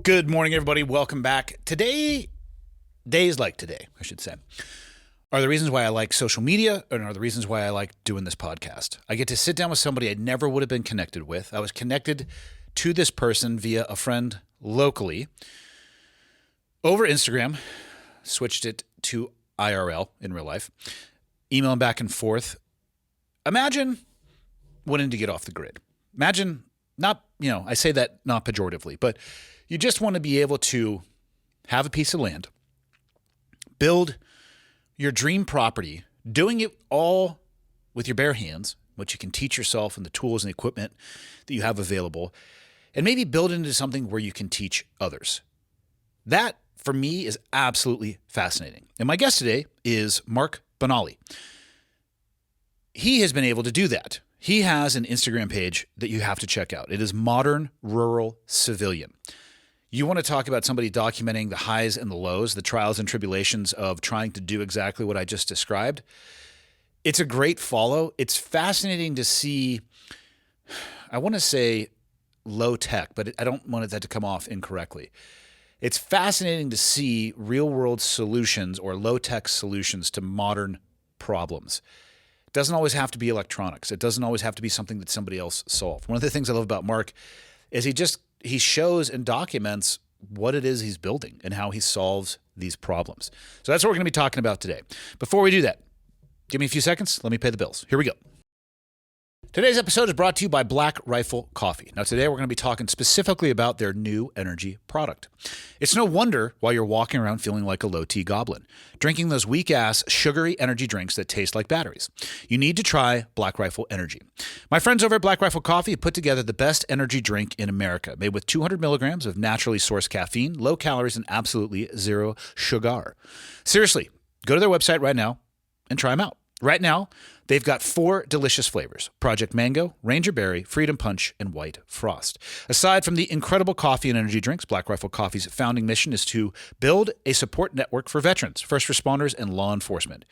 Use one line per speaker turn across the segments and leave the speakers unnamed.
Good morning, everybody. Welcome back. Days like today, I should say, are the reasons why I like social media and are the reasons why I like doing this podcast. I get to sit down with somebody I never would have been connected with. I was connected to this person via a friend locally over Instagram, switched it to IRL in real life, emailing back and forth. Imagine wanting to get off the grid. Imagine I say that not pejoratively, but you just want to be able to have a piece of land, build your dream property, doing it all with your bare hands, which you can teach yourself and the tools and equipment that you have available, and maybe build it into something where you can teach others. That, for me, is absolutely fascinating. And my guest today is Mark Bonnalie. He has been able to do that. He has an Instagram page that you have to check out. It is Modern Rural Civilian. You want to talk about somebody documenting the highs and the lows, the trials and tribulations of trying to do exactly what I just described. It's a great follow. It's fascinating to see, I want to say low tech, but I don't want that to come off incorrectly. It's fascinating to see real world solutions or low tech solutions to modern problems. It doesn't always have to be electronics. It doesn't always have to be something that somebody else solved. One of the things I love about Mark is he shows and documents what it is he's building and how he solves these problems. So that's what we're going to be talking about today. Before we do that, give me a few seconds. Let me pay the bills. Here we go. Today's episode is brought to you by Black Rifle Coffee. Now, today we're going to be talking specifically about their new energy product. It's no wonder why you're walking around feeling like a low-T goblin, drinking those weak-ass, sugary energy drinks that taste like batteries. You need to try Black Rifle Energy. My friends over at Black Rifle Coffee have put together the best energy drink in America, made with 200 milligrams of naturally sourced caffeine, low calories, and absolutely zero sugar. Seriously, go to their website right now and try them out. Right now, they've got 4 delicious flavors: Project Mango, Ranger Berry, Freedom Punch, and White Frost. Aside from the incredible coffee and energy drinks, Black Rifle Coffee's founding mission is to build a support network for veterans, first responders, and law enforcement.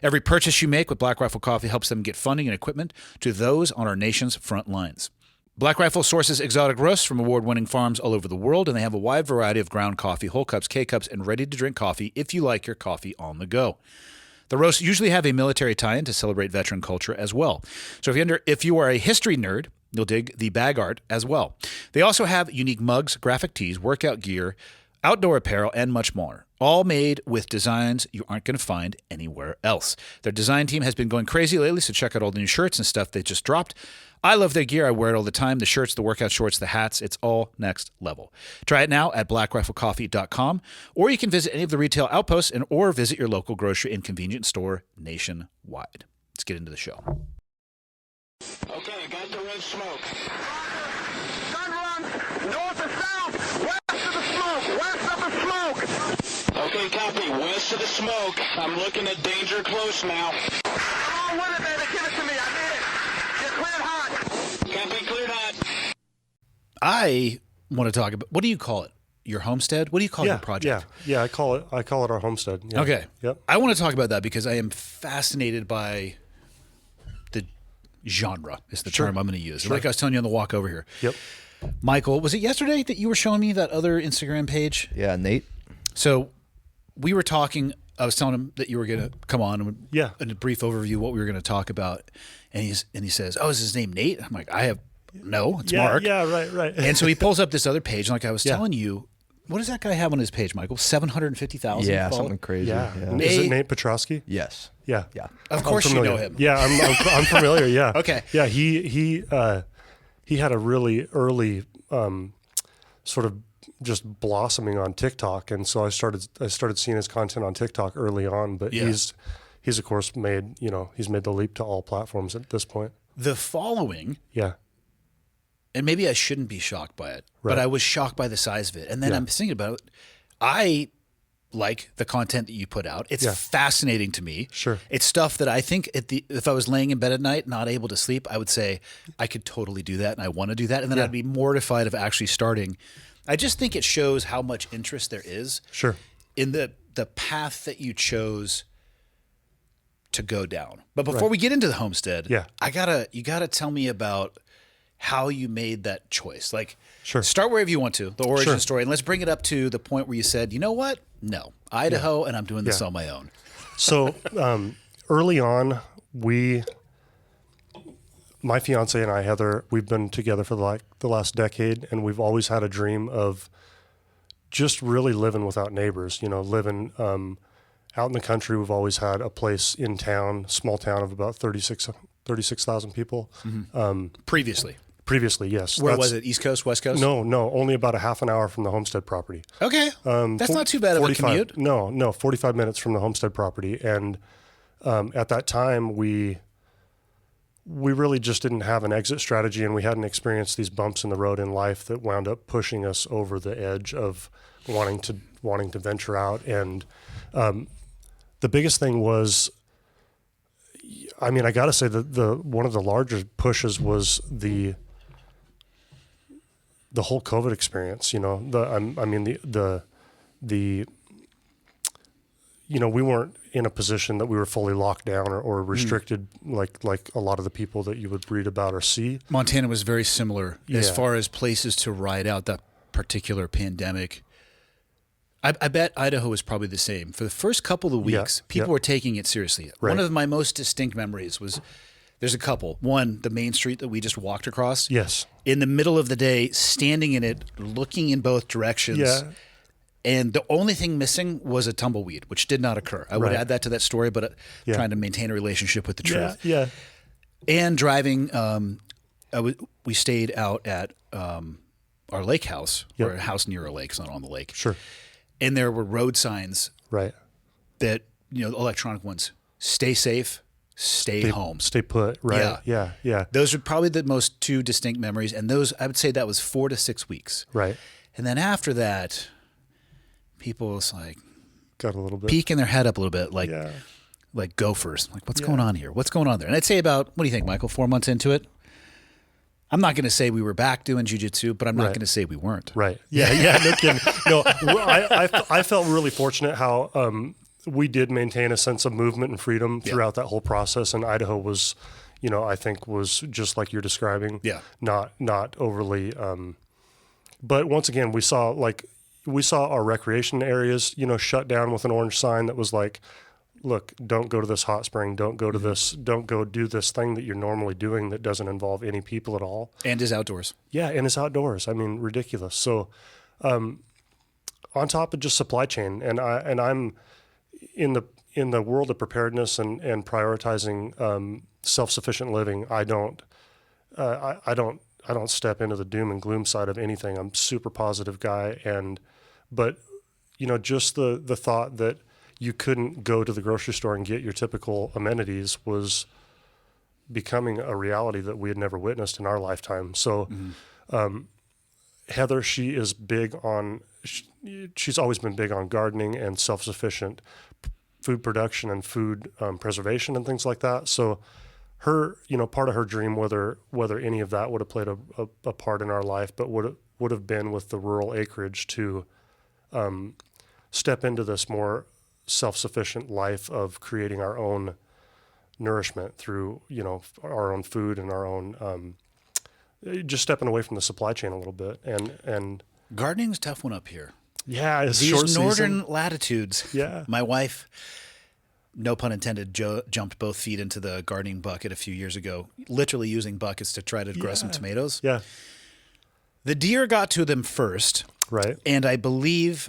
Every purchase you make with Black Rifle Coffee helps them get funding and equipment to those on our nation's front lines. Black Rifle sources exotic roasts from award-winning farms all over the world, and they have a wide variety of ground coffee, whole cups, K-cups, and ready-to-drink coffee if you like your coffee on the go. The roasts usually have a military tie-in to celebrate veteran culture as well. So if you are a history nerd, you'll dig the bag art as well. They also have unique mugs, graphic tees, workout gear, outdoor apparel, and much more, all made with designs you aren't going to find anywhere else. Their design team has been going crazy lately, so check out all the new shirts and stuff they just dropped. I love their gear. I wear it all the time. The shirts, the workout shorts, the hats. It's all next level. Try it now at blackriflecoffee.com, or you can visit any of the retail outposts or visit your local grocery and convenience store nationwide. Let's get into the show.
Okay, got the red smoke. Gun run, north or south, west of the smoke, west of the smoke. Okay, copy, west of the smoke. I'm looking at danger close now. Come on with it, baby, give it to me, I need it. You're cleared hot. Copy, cleared hot.
I want to talk about, what do you call it? Your homestead? What do you call your project?
Yeah. I call it our homestead. Yeah.
Okay.
Yep.
I want to talk about that because I am fascinated by the genre is the term I'm going to use.
Sure.
Like I was telling you on the walk over here.
Yep.
Michael, was it yesterday that you were showing me that other Instagram page?
Yeah, Nate.
So we were talking, I was telling him that you were going to come on and
Yeah.
a brief overview of what we were going to talk about. And he says, "Oh, is his name Nate?" I'm like, it's Mark.
Yeah, right.
And so he pulls up this other page. And like I was
Yeah.
telling you, what does that guy have on his page, Michael? 750,000?
Yeah, something crazy.
Yeah.
Yeah.
Is it Nate Petrosky?
Yes.
Yeah.
Yeah.
Of course you know him.
Yeah, I'm familiar. Yeah.
Okay.
Yeah, he had a really early sort of just blossoming on TikTok, and so I started seeing his content on TikTok early on. But he's of course made the leap to all platforms at this point.
The following,
Yeah.
and maybe I shouldn't be shocked by it,
Right.
but I was shocked by the size of it. And then I'm thinking about it. I like the content that you put out. It's fascinating to me.
Sure.
It's stuff that I think if I was laying in bed at night, not able to sleep, I would say I could totally do that and I want to do that. And then I'd be mortified of actually starting. I just think it shows how much interest there is
Sure.
in the path that you chose to go down. But before we get into the homestead, you gotta tell me about how you made that choice. Like,
Sure.
start wherever you want to, the origin
Sure.
story, and let's bring it up to the point where you said, you know what? No, Idaho, and I'm doing this
Yeah.
on my own.
So early on, my fiance and I, Heather, we've been together for the last decade, and we've always had a dream of just really living without neighbors. Living out in the country. We've always had a place in town, small town of about 36,000 people. Previously, yes.
Where was it? East Coast, West Coast?
No, only about a half an hour from the homestead property.
Okay. That's not too bad of a commute.
No, 45 minutes from the homestead property. And at that time, we really just didn't have an exit strategy, and we hadn't experienced these bumps in the road in life that wound up pushing us over the edge of wanting to venture out. And the biggest thing was, I mean, I got to say that one of the larger pushes was the whole COVID experience. We weren't in a position that we were fully locked down or restricted like a lot of the people that you would read about or see.
Montana was very similar as far as places to ride out that particular pandemic. I bet Idaho was probably the same. For the first couple of weeks, people were taking it seriously.
Right.
One of my most distinct memories was, there's a couple. One, the main street that we just walked across.
Yes.
In the middle of the day, standing in it, looking in both directions.
Yeah.
And the only thing missing was a tumbleweed, which did not occur. I would add that to that story, but trying to maintain a relationship with the truth.
Yeah.
And driving, we stayed out at our lake house, or a house near a lake. It's not on the lake.
Sure.
And there were road signs
Right.
that, electronic ones, stay safe, stay home.
Stay put. Right. Yeah.
Those are probably the most two distinct memories. And those, I would say that was 4 to 6 weeks.
Right.
And then after that, people was like
Got a little bit
peeking their head up a little bit, like gophers. Like, what's going on here? What's going on there? And I'd say about, what do you think, Michael, 4 months into it? I'm not going to say we were back doing jiu-jitsu, but I'm not going to say we weren't.
Right. Yeah. No kidding. No, I felt really fortunate how we did maintain a sense of movement and freedom throughout that whole process. And Idaho was, I think was just like you're describing.
Yeah.
Not overly. But once again, we saw our recreation areas, shut down with an orange sign that was like, look, don't go to this hot spring. Don't go to this. Don't go do this thing that you're normally doing that doesn't involve any people at all.
And is outdoors.
Yeah, and it's outdoors. I mean, ridiculous. So, on top of just supply chain, and I'm in the world of preparedness and prioritizing self-sufficient living. I don't step into the doom and gloom side of anything. I'm a super positive guy, but just the thought that you couldn't go to the grocery store and get your typical amenities was becoming a reality that we had never witnessed in our lifetime. So, Heather, she is big on, she's always been big on gardening and self-sufficient food production and food preservation and things like that. So her, part of her dream, whether any of that would have played a part in our life, but would have been with the rural acreage to step into this more self-sufficient life of creating our own nourishment through, our own food and our own, just stepping away from the supply chain a little bit. And
Gardening's a tough one up here.
Yeah, it's
These
short
northern
season.
latitudes.
Yeah.
My wife, no pun intended, jumped both feet into the gardening bucket a few years ago, literally using buckets to try to grow some tomatoes.
Yeah.
The deer got to them first.
Right.
And I believe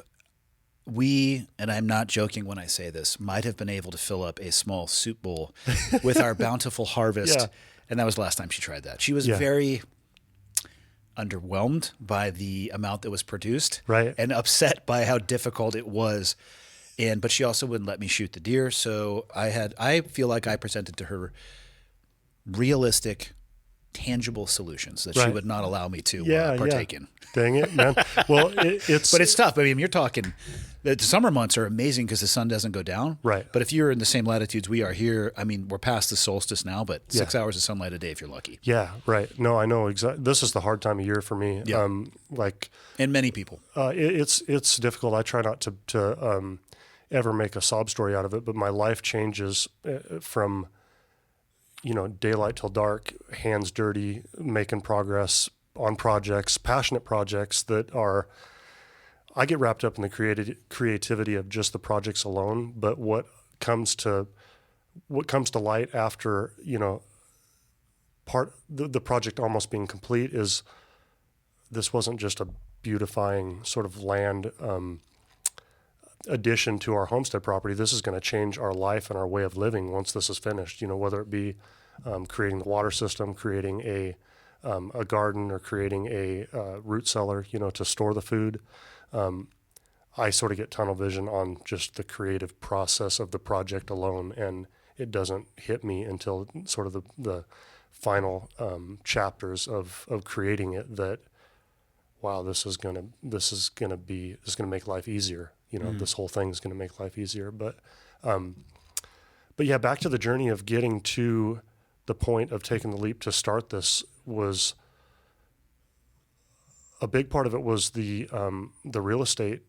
we, and I'm not joking when I say this, might have been able to fill up a small soup bowl with our bountiful harvest.
Yeah.
And that was the last time she tried that. She was very underwhelmed by the amount that was produced,
Right.
and upset by how difficult it was. But she also wouldn't let me shoot the deer. So I feel like I presented to her realistic, tangible solutions that she would not allow me to partake in.
Dang it, man. Well, it's
But it's tough. I mean, you're talking, the summer months are amazing because the sun doesn't go down.
Right.
But if you're in the same latitudes we are here, I mean, we're past the solstice now, but 6 hours of sunlight a day if you're lucky.
Yeah, right. No, I know exactly. This is the hard time of year for me.
Yeah. And many people.
It's difficult. I try not to ever make a sob story out of it, but my life changes from, daylight till dark, hands dirty, making progress on projects, passionate projects that are, I get wrapped up in the creativity of just the projects alone, but what comes to light after, the project almost being complete is this wasn't just a beautifying sort of land addition to our homestead property. This is going to change our life and our way of living once this is finished, whether it be creating the water system, creating a garden, or creating a root cellar, to store the food. I sort of get tunnel vision on just the creative process of the project alone, and it doesn't hit me until sort of the final chapters of creating it that, wow, this is gonna make life easier. This whole thing is going to make life easier. But yeah, back to the journey of getting to the point of taking the leap to start this was a big part of it was the real estate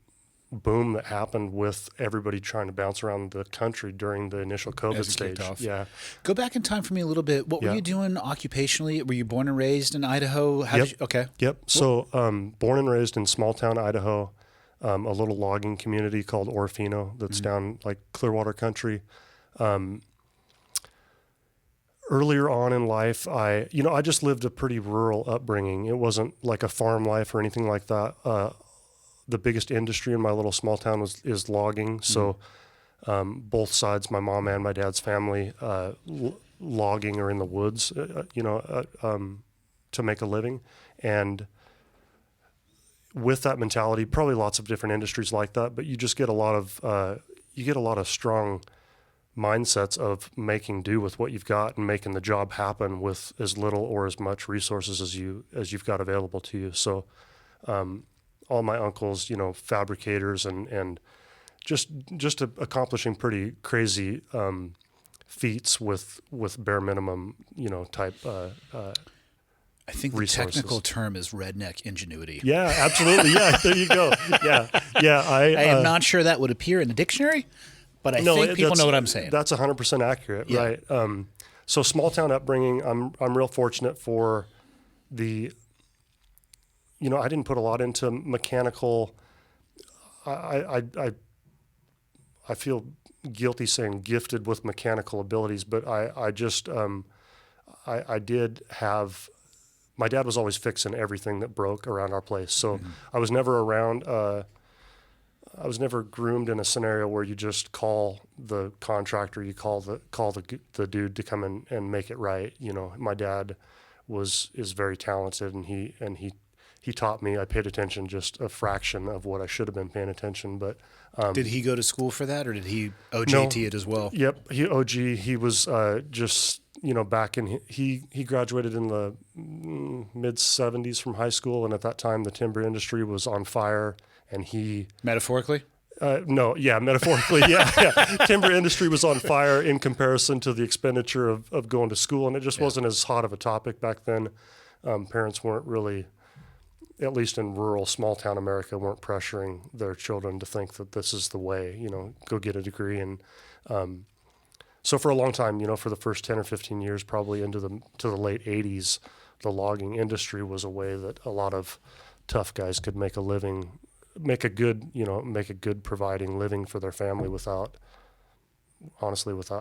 boom that happened with everybody trying to bounce around the country during the initial COVID stage. Yeah.
Go back in time for me a little bit. What were you doing occupationally? Were you born and raised in Idaho? Okay.
Yep. So born and raised in small town Idaho. A little logging community called Orofino that's down like Clearwater country. Earlier on in life, I just lived a pretty rural upbringing. It wasn't like a farm life or anything like that. The biggest industry in my little small town is logging. So both sides, my mom and my dad's family, logging or in the woods, to make a living. And with that mentality, probably lots of different industries like that, but you just get a lot of strong mindsets of making do with what you've got and making the job happen with as little or as much resources as you've got available to you. So, all my uncles, fabricators and just accomplishing pretty crazy feats with bare minimum, type
I think
resources.
The technical term is redneck ingenuity.
Yeah, absolutely. Yeah, there you go. Yeah. I
am not sure that would appear in the dictionary, but I think people know what I'm saying.
That's 100% accurate, right? So small town upbringing. I'm real fortunate for the. I didn't put a lot into mechanical. I feel guilty saying gifted with mechanical abilities, but I just I did have. My dad was always fixing everything that broke around our place. So I was never around, I was never groomed in a scenario where you just call the contractor, you call the dude to come in and make it right. My dad is very talented, and he taught me. I paid attention just a fraction of what I should have been paying attention. But
did he go to school for that, or did he OJT it as well?
Yep, he OG. He was just back in he graduated in the mid 70s from high school, and at that time the timber industry was on fire, and he
metaphorically.
Metaphorically, yeah. Timber industry was on fire in comparison to the expenditure of going to school, and it just wasn't as hot of a topic back then. Parents weren't really, at least in rural small town America, weren't pressuring their children to think that this is the way, go get a degree. And so for a long time, for the first 10 or 15 years, probably to the late 80s, the logging industry was a way that a lot of tough guys could make a living, make a good providing living for their family without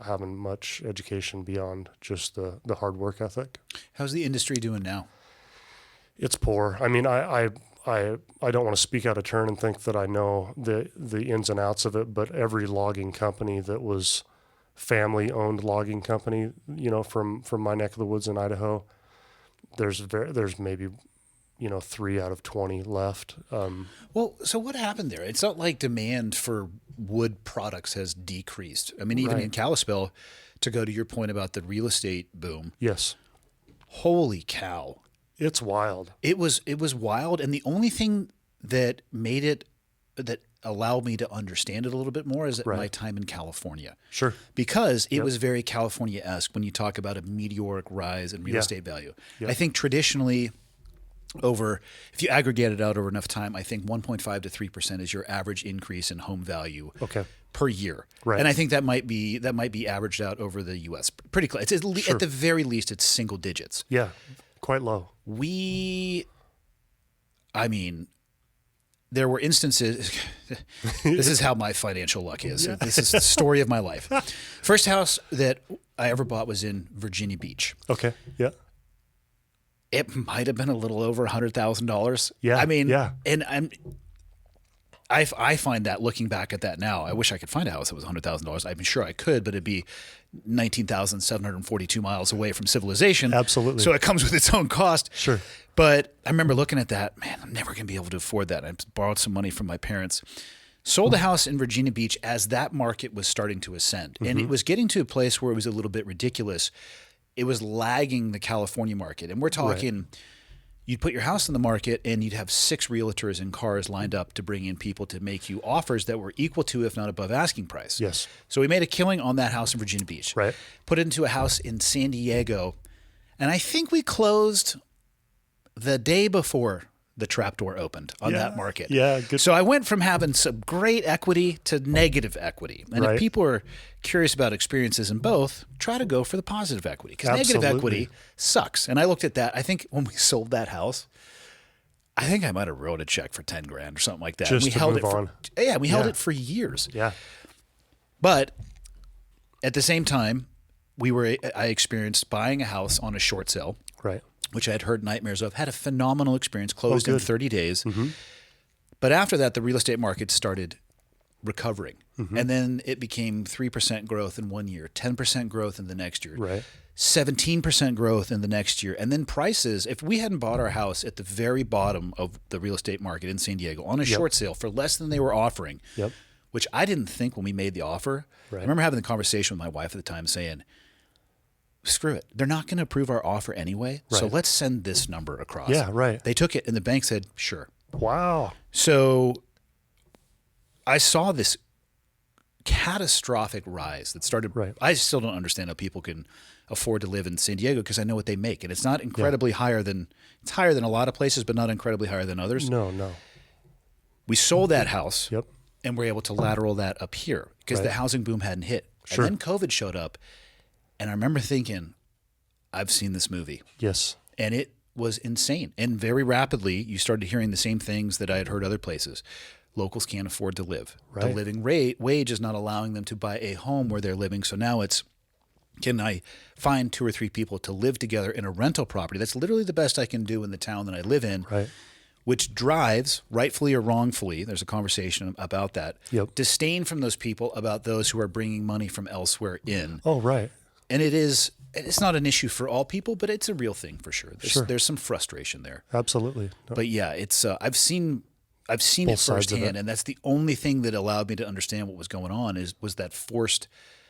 having much education beyond just the hard work ethic.
How's the industry doing now?
It's poor. I mean, I don't want to speak out of turn and think that I know the ins and outs of it, but every logging company that was family-owned logging company, from my neck of the woods in Idaho, there's maybe 3 out of 20 left.
Well, so what happened there? It's not like demand for wood products has decreased. I mean, even in Kalispell, to go to your point about the real estate boom.
Yes.
Holy cow.
It's wild.
It was wild. And the only thing that made it, that allowed me to understand it a little bit more is my time in California.
Sure.
Because it was very California-esque when you talk about a meteoric rise in real estate value. Yeah. I think traditionally, if you aggregate it out over enough time, I think 1.5 to 3% is your average increase in home value per year.
Right.
And I think that might be averaged out over the U.S. pretty close. It's at the very least, it's single digits.
Yeah, quite low.
There were instances. This is how my financial luck is. Yeah. This is the story of my life. First house that I ever bought was in Virginia Beach.
Okay. Yeah.
It might have been a little over $100,000.
Yeah.
I mean,
yeah.
And I find that looking back at that now, I wish I could find a house that was $100,000. I'm sure I could, but it'd be 19,742 miles away from civilization.
Absolutely.
So it comes with its own cost.
Sure.
But I remember looking at that, man, I'm never going to be able to afford that. I borrowed some money from my parents. Sold a house in Virginia Beach as that market was starting to ascend. And it was getting to a place where it was a little bit ridiculous. It was lagging the California market. And we're talking, you'd put your house in the market and you'd have 6 realtors and cars lined up to bring in people to make you offers that were equal to, if not above, asking price.
Yes.
So we made a killing on that house in Virginia Beach.
Right.
Put it into a house in San Diego. And I think we closed the day before the trapdoor opened on that market.
Yeah, good.
So I went from having some great equity to negative equity. And if people are curious about experiences in both, try to go for the positive equity, because negative equity sucks. And I looked at that. I think when we sold that house, I think I might have wrote a check for $10,000 or something like that.
Just
we
to
held
move
it
on.
We held it for years.
Yeah.
But at the same time, I experienced buying a house on a short sale.
Right.
Which I had heard nightmares of, had a phenomenal experience, closed in 30 days. But after that, the real estate market started recovering. And then it became 3% growth in 1 year, 10% growth in the next year, 17% growth in the next year. And then prices, if we hadn't bought our house at the very bottom of the real estate market in San Diego on a short sale for less than they were offering, which I didn't think when we made the offer. I remember having the conversation with my wife at the time saying, screw it. They're not going to approve our offer anyway. So let's send this number across.
Yeah, right.
They took it and the bank said, sure.
Wow.
So I saw this catastrophic rise that started. I still don't understand how people can afford to live in San Diego, because I know what they make. And it's not incredibly higher than, it's higher than a lot of places, but not incredibly higher than others.
No.
We sold that house and were able to lateral that up here because the housing boom hadn't hit.
Sure.
And then COVID showed up. And I remember thinking, I've seen this movie.
Yes.
And it was insane. And very rapidly, you started hearing the same things that I had heard other places. Locals can't afford to live. The living wage is not allowing them to buy a home where they're living. So now it's, can I find 2 or 3 people to live together in a rental property? That's literally the best I can do in the town that I live in. Which drives, rightfully or wrongfully, there's a conversation about that, disdain from those people about those who are bringing money from elsewhere in.
Oh, right.
And it's not an issue for all people, but it's a real thing for sure. There's some frustration there.
Absolutely. No.
But yeah, it's I've seen it firsthand, and that's the only thing that allowed me to understand what was going on was that forced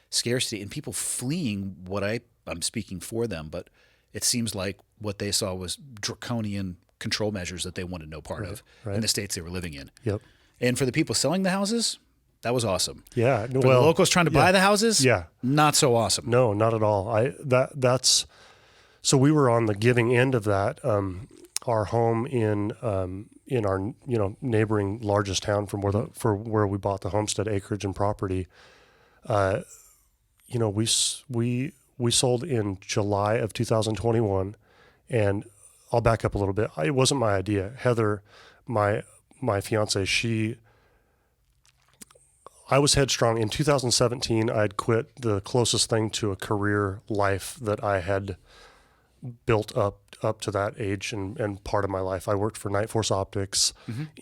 scarcity and people fleeing what I'm speaking for them, but it seems like what they saw was draconian control measures that they wanted no part of in the states they were living in. And for the people selling the houses, that was awesome.
Yeah.
For the locals trying to buy the houses, not so awesome.
No, not at all. That's so we were on the giving end of that. Our home in our neighboring largest town from where we bought the homestead acreage and property. We sold in July of 2021, and I'll back up a little bit. It wasn't my idea. Heather, my fiance, I was headstrong. In 2017, I had quit the closest thing to a career life that I had built up to that age and part of my life. I worked for Night Force Optics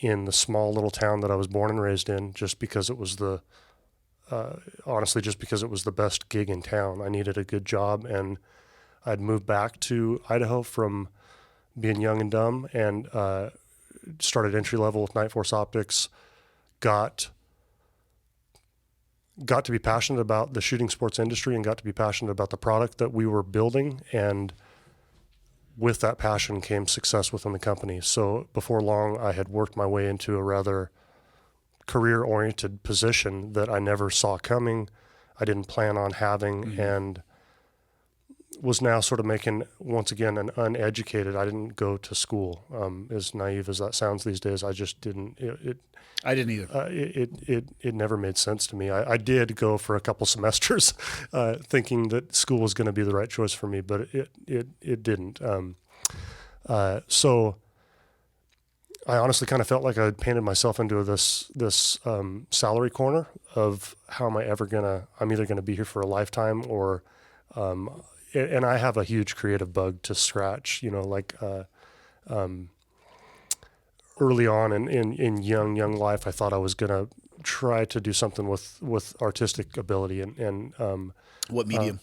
in the small little town that I was born and raised in, just because it was honestly, just because it was the best gig in town. I needed a good job, and I'd moved back to Idaho from being young and dumb, and started entry level with Night Force Optics, got to be passionate about the shooting sports industry and got to be passionate about the product that we were building. And with that passion came success within the company. So before long, I had worked my way into a rather career-oriented position that I never saw coming. I didn't plan on having. And was now sort of making, once again, an uneducated. I didn't go to school. As naive as that sounds these days, I just didn't.
I didn't either.
It never made sense to me. I did go for a couple semesters, thinking that school was going to be the right choice for me, but it didn't. So I honestly kind of felt like I had painted myself into this salary corner of how am I ever gonna? I'm either gonna be here for a lifetime or, and I have a huge creative bug to scratch. Early on in young life, I thought I was gonna try to do something with artistic ability and
What medium?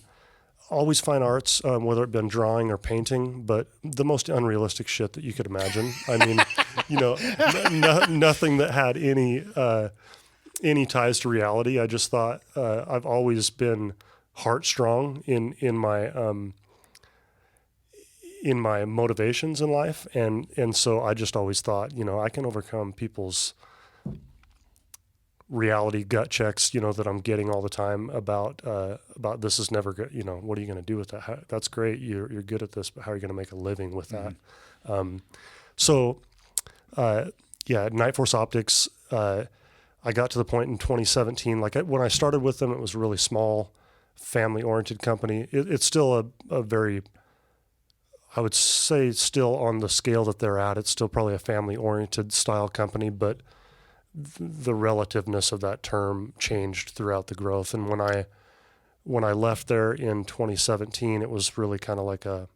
always fine arts, whether it been drawing or painting, but the most unrealistic shit that you could imagine. I mean, nothing that had any ties to reality. I just thought I've always been heartstrong in my motivations in life, and so I just always thought, I can overcome people's reality gut checks, that I'm getting all the time about this is never good. What are you going to do with that? That's great. You're good at this, but how are you going to make a living with that? Night Force Optics, I got to the point in 2017, when I started with them, it was a really small family oriented company. It's still a very, I would say still on the scale that they're at, it's still probably a family oriented style company, but the relativeness of that term changed throughout the growth. And when I left there in 2017, it was really kind of like a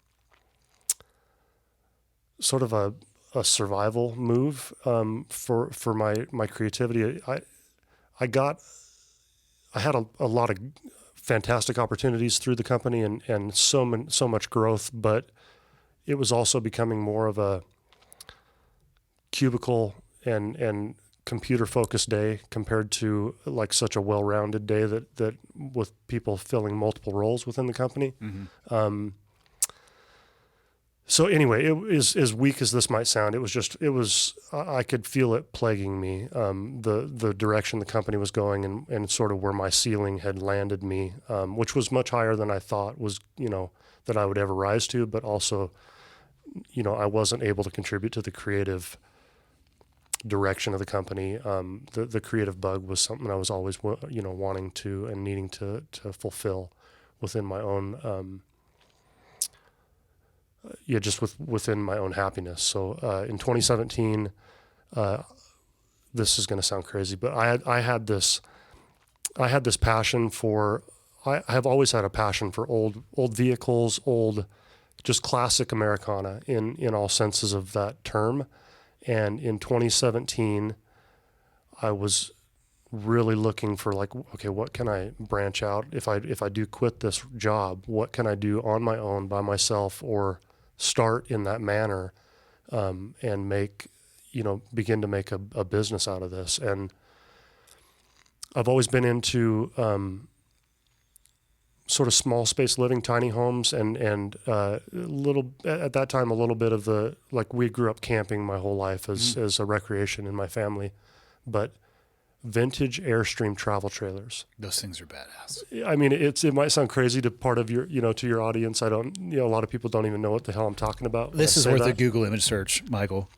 sort of a survival move for my creativity. I had a lot of fantastic opportunities through the company and so much growth, but it was also becoming more of a cubicle and computer focused day compared to like such a well-rounded day that with people filling multiple roles within the company. Mm-hmm. So anyway, it is, as weak as this might sound, I could feel it plaguing me. The direction the company was going and sort of where my ceiling had landed me, which was much higher than I thought was, that I would ever rise to, but also, I wasn't able to contribute to the creative direction of the company. The creative bug was something I was always, wanting to and needing to fulfill within my own, just within my own happiness. So in 2017, this is going to sound crazy, but I had this passion for. I have always had a passion for old vehicles, just classic Americana in all senses of that term. And in 2017, I was really looking for okay, what can I branch out? If I do quit this job, what can I do on my own by myself or start in that manner, and begin to make a business out of this. And I've always been into, sort of small space living, tiny homes, and little at that time a little bit of we grew up camping my whole life as a recreation in my family, but vintage Airstream travel trailers.
Those things are badass.
I mean, it might sound crazy to part of your to your audience. A lot of people don't even know what the hell I'm talking about.
This is worth a Google image search, Michael.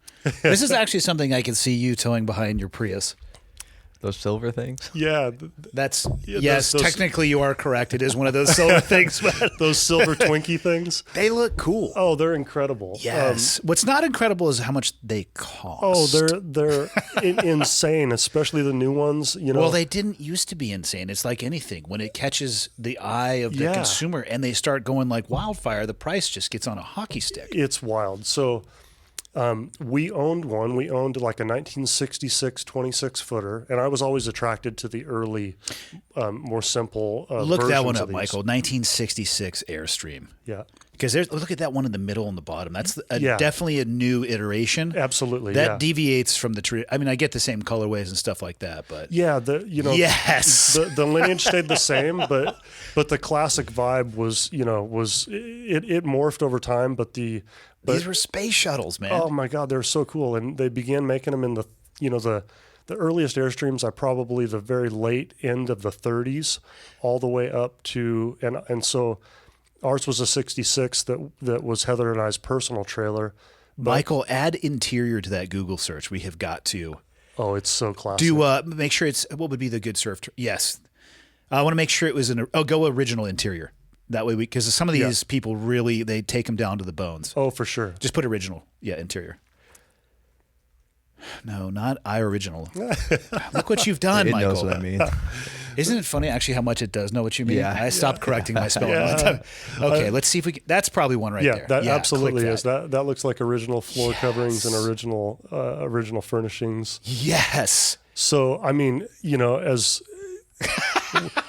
This is actually something I can see you towing behind your Prius.
Those silver things?
Yeah.
Yes, technically you are correct. It is one of those silver things. But
those silver Twinkie things.
They look cool.
Oh, they're incredible.
Yes. What's not incredible is how much they cost.
Oh, they're insane, especially the new ones.
Well, they didn't used to be insane. It's like anything. When it catches the eye of the consumer and they start going like wildfire, the price just gets on a hockey stick.
It's wild. So we owned one. We owned like a 1966 26-footer, and I was always attracted to the early, more simple
Look that one
versions
up,
of these.
Michael. 1966 Airstream.
Yeah.
Because look at that one in the middle and the bottom. That's definitely a new iteration.
Absolutely.
That deviates from the I mean, I get the same colorways and stuff like that, but
yes, the lineage stayed the same, but the classic vibe was it morphed over time, but
these were space shuttles, man.
Oh my God, they're so cool, and they began making them in the earliest Airstreams are probably the very late end of the 30s, all the way up to and so. Ours was a 66 that was Heather and I's personal trailer.
Michael, add interior to that Google search. We have got to.
Oh, it's so classic.
Make sure it's, what would be the good surf? Yes. I want to make sure it was go original interior. That way because some of these people really, they take them down to the bones.
Oh, for sure.
Just put original. Yeah, interior. No, not original. Look what you've done,
It
Michael.
knows what I mean.
Isn't it funny actually how much it does know what you mean?
Yeah.
I stopped correcting my spelling all the time. Okay, let's see if we can. That's probably one right there.
Yeah, that absolutely
click
is. That looks like original floor coverings and original furnishings.
Yes.
So, I mean, as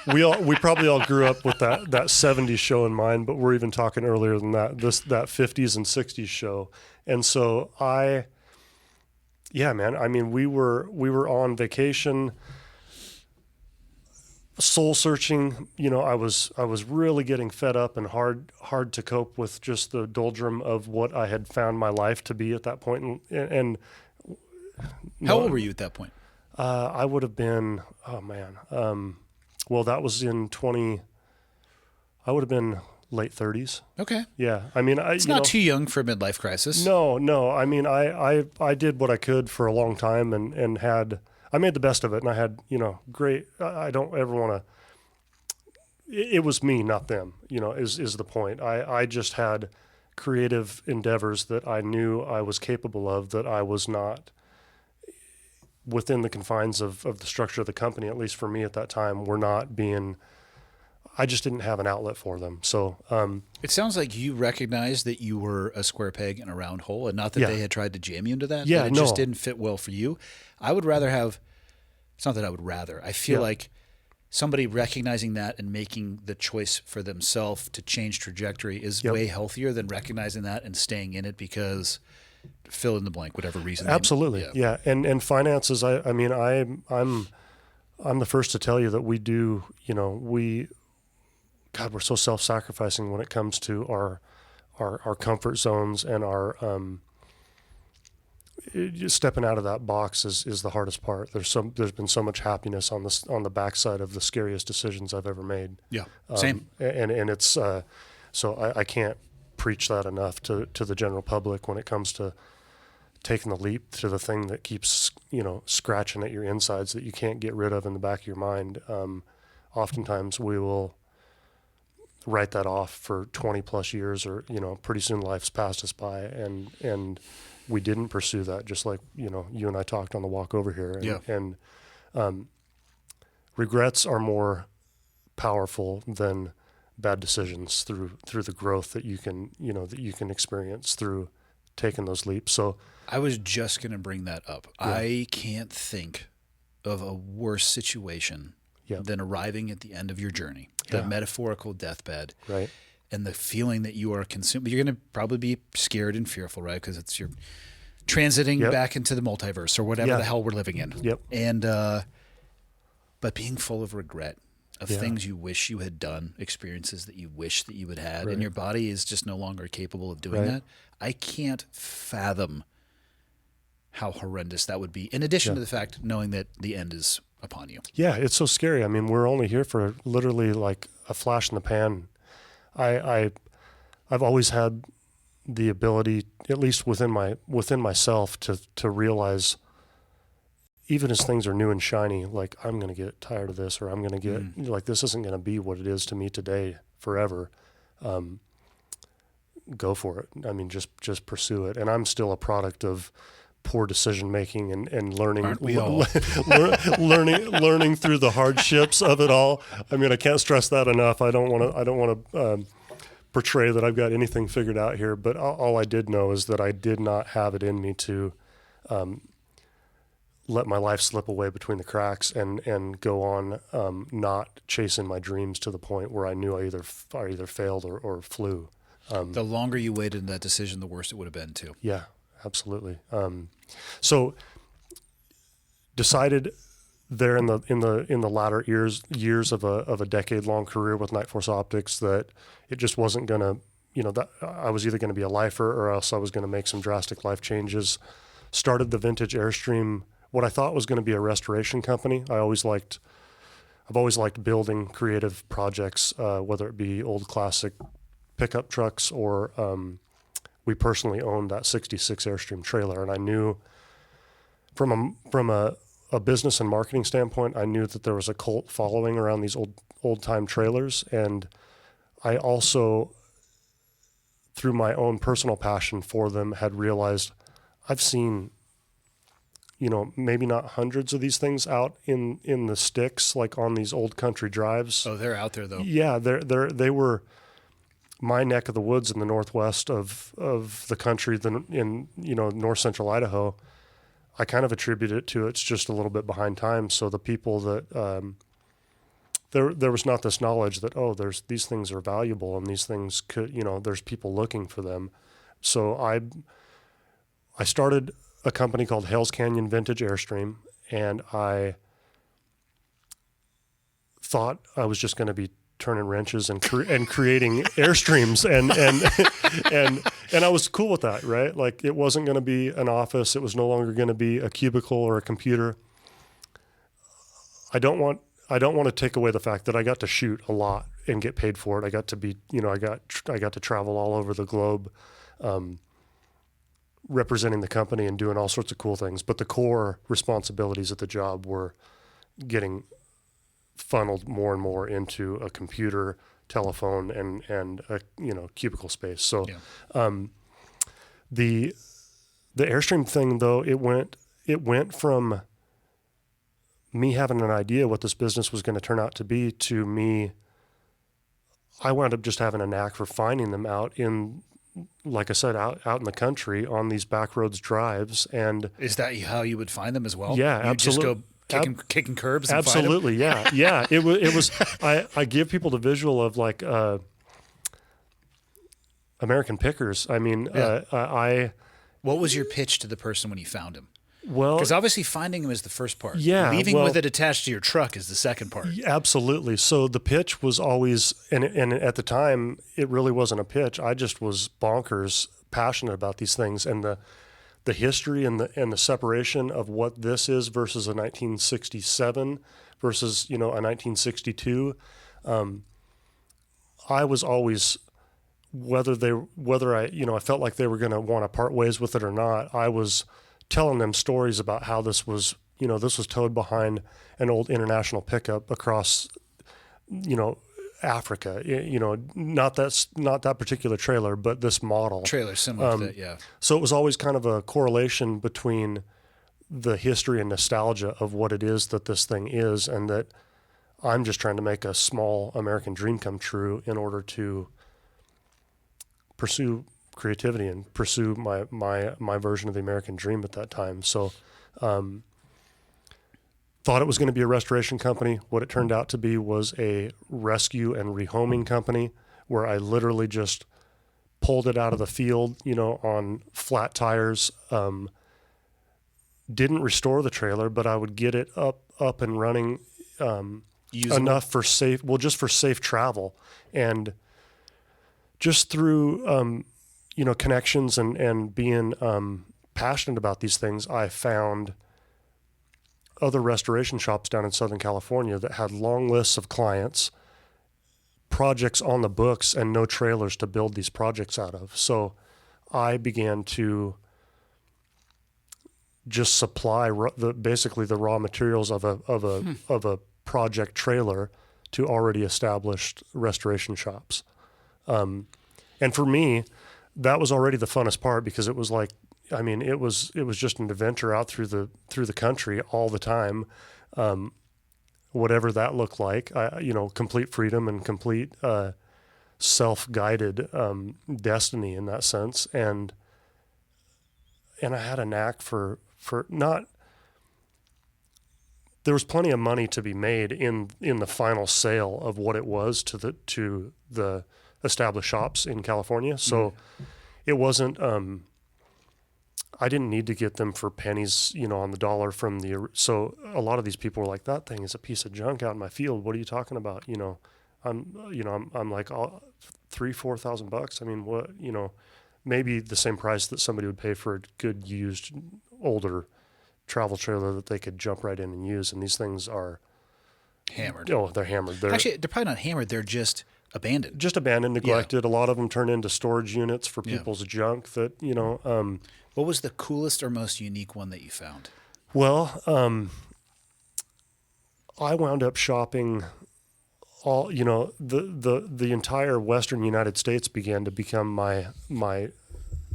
we probably all grew up with that 70s show in mind, but we're even talking earlier than that, that 50s and 60s show. And so man, I mean, we were on vacation, soul searching. I was really getting fed up and hard to cope with just the doldrum of what I had found my life to be at that point. And
how old were you at that point?
I would have been, well, that was in I would have been late 30s.
Okay.
Yeah. I mean,
it's not too young for a midlife crisis.
No. I mean, I did what I could for a long time and I made the best of it, and I had, great, I don't ever want to, it was me, not them, is the point. I just had creative endeavors that I knew I was capable of, that I was not within the confines of the structure of the company, at least for me at that time, I just didn't have an outlet for them. So
it sounds like you recognized that you were a square peg in a round hole, and not that they had tried to jam you into that.
Yeah,
but it just didn't fit well for you. I would rather have. It's not that I would rather. I feel like somebody recognizing that and making the choice for themselves to change trajectory is way healthier than recognizing that and staying in it because fill in the blank, whatever reason.
Absolutely, yeah. And finances. I mean, I'm the first to tell you that we do. We're so self-sacrificing when it comes to our comfort zones, and our stepping out of that box is the hardest part. There's been so much happiness on the backside of the scariest decisions I've ever made.
Yeah, same.
And it's so I can't preach that enough to the general public when it comes to taking the leap to the thing that keeps scratching at your insides that you can't get rid of in the back of your mind. Oftentimes we will write that off for 20 plus years, or pretty soon life's passed us by, and we didn't pursue that, just like you and I talked on the walk over here. And regrets are more powerful than bad decisions through the growth that you can experience through taking those leaps. So
I was just going to bring that up. I can't think of a worse situation than arriving at the end of your journey, the metaphorical deathbed,
right?
And the feeling that you are consumed. You're going to probably be scared and fearful, right? Because it's you're transiting back into the multiverse or whatever the hell we're living in.
Yep.
And but being full of regret of things you wish you had done, experiences that you wish that you had had, and your body is just no longer capable of doing that. I can't fathom how horrendous that would be. In addition to the fact knowing that the end is upon you. Yeah,
it's so scary. I mean, we're only here for literally like a flash in the pan. I've always had the ability, at least within myself, to realize, even as things are new and shiny, like I'm going to get tired of this, or I'm going to get like this isn't going to be what it is to me today forever. Go for it. I mean, just pursue it. And I'm still a product of poor decision making and learning.
Aren't we all?
learning through the hardships of it all. I mean, I can't stress that enough. I don't want to portray that I've got anything figured out here, but all I did know is that I did not have it in me to let my life slip away between the cracks and go on not chasing my dreams to the point where I knew I either failed or flew.
The longer you waited in that decision, the worse it would have been too.
Yeah, absolutely. So decided there in the latter years of a decade-long career with Night Force Optics that it just wasn't gonna, that I was either gonna be a lifer or else I was gonna make some drastic life changes. Started the Vintage Airstream, what I thought was gonna be a restoration company. I've always liked building creative projects, whether it be old classic pickup trucks, or we personally owned that 66 Airstream trailer. And I knew from a business and marketing standpoint, I knew that there was a cult following around these old time trailers. And I also, through my own personal passion for them, had realized I've seen, maybe not hundreds of these things out in the sticks, like on these old country drives.
Oh, they're out there though.
Yeah, they were my neck of the woods in the northwest of the country, in north central Idaho. I kind of attribute it to it's just a little bit behind time. So the people that there was not this knowledge that these things are valuable and these things could there's people looking for them. So I started a company called Hell's Canyon Vintage Airstream, and I thought I was just going to be turning wrenches and creating Airstreams, and I was cool with that, right? Like, it wasn't going to be an office. It was no longer going to be a cubicle or a computer. I don't want to take away the fact that I got to shoot a lot and get paid for it. I got to be, I got to travel all over the globe, representing the company and doing all sorts of cool things. But the core responsibilities of the job were getting funneled more and more into a computer, telephone, and a cubicle space. So the Airstream thing, though, it went from me having an idea what this business was going to turn out to be to me. I wound up just having a knack for finding them out in, like I said, out in the country on these back roads drives. And
is that how you would find them as well?
Yeah,
you
absolutely.
Just go kicking curbs and
absolutely,
find them?
Yeah. It was. I give people the visual of like American Pickers. I mean,
What was your pitch to the person when you found him?
Well,
because obviously finding him is the first part.
Yeah,
leaving with it attached to your truck is the second part.
Absolutely. So the pitch was always, and at the time, it really wasn't a pitch. I just was bonkers passionate about these things, and the history and the separation of what this is versus a 1967 versus a 1962. I was always, whether I felt like they were going to want to part ways with it or not, I was telling them stories about how this was towed behind an old international pickup across, Africa, not that particular trailer, but this model.
Trailer similar to that, yeah.
So it was always kind of a correlation between the history and nostalgia of what it is that this thing is, and that I'm just trying to make a small American dream come true in order to pursue creativity and pursue my version of the American dream at that time. So thought it was going to be a restoration company. What it turned out to be was a rescue and rehoming company, where I literally just pulled it out of the field, on flat tires. Didn't restore the trailer, but I would get it up and running enough for safe travel. And just through connections and being passionate about these things, I found other restoration shops down in Southern California that had long lists of clients, projects on the books, and no trailers to build these projects out of. So I began to just supply basically the raw materials of a project trailer to already established restoration shops. And for me, that was already the funnest part, because it was like, it was just an adventure out through the country all the time, whatever that looked like. Complete freedom and complete self-guided destiny in that sense, and I had a knack for not. There was plenty of money to be made in the final sale of what it was to the established shops in California. So it wasn't. I didn't need to get them for pennies, on the dollar from the. So a lot of these people were like, "That thing is a piece of junk out in my field. What are you talking about?" I'm like, $3,000-4,000. I mean, what, maybe the same price that somebody would pay for a good used older travel trailer that they could jump right in and use. And these things are
hammered.
Oh, they're hammered.
Actually, they're probably not hammered. They're just abandoned.
Just abandoned, neglected. A lot of them turn into storage units for people's junk that,
What was the coolest or most unique one that you found?
Well, I wound up shopping all, the entire Western United States began to become my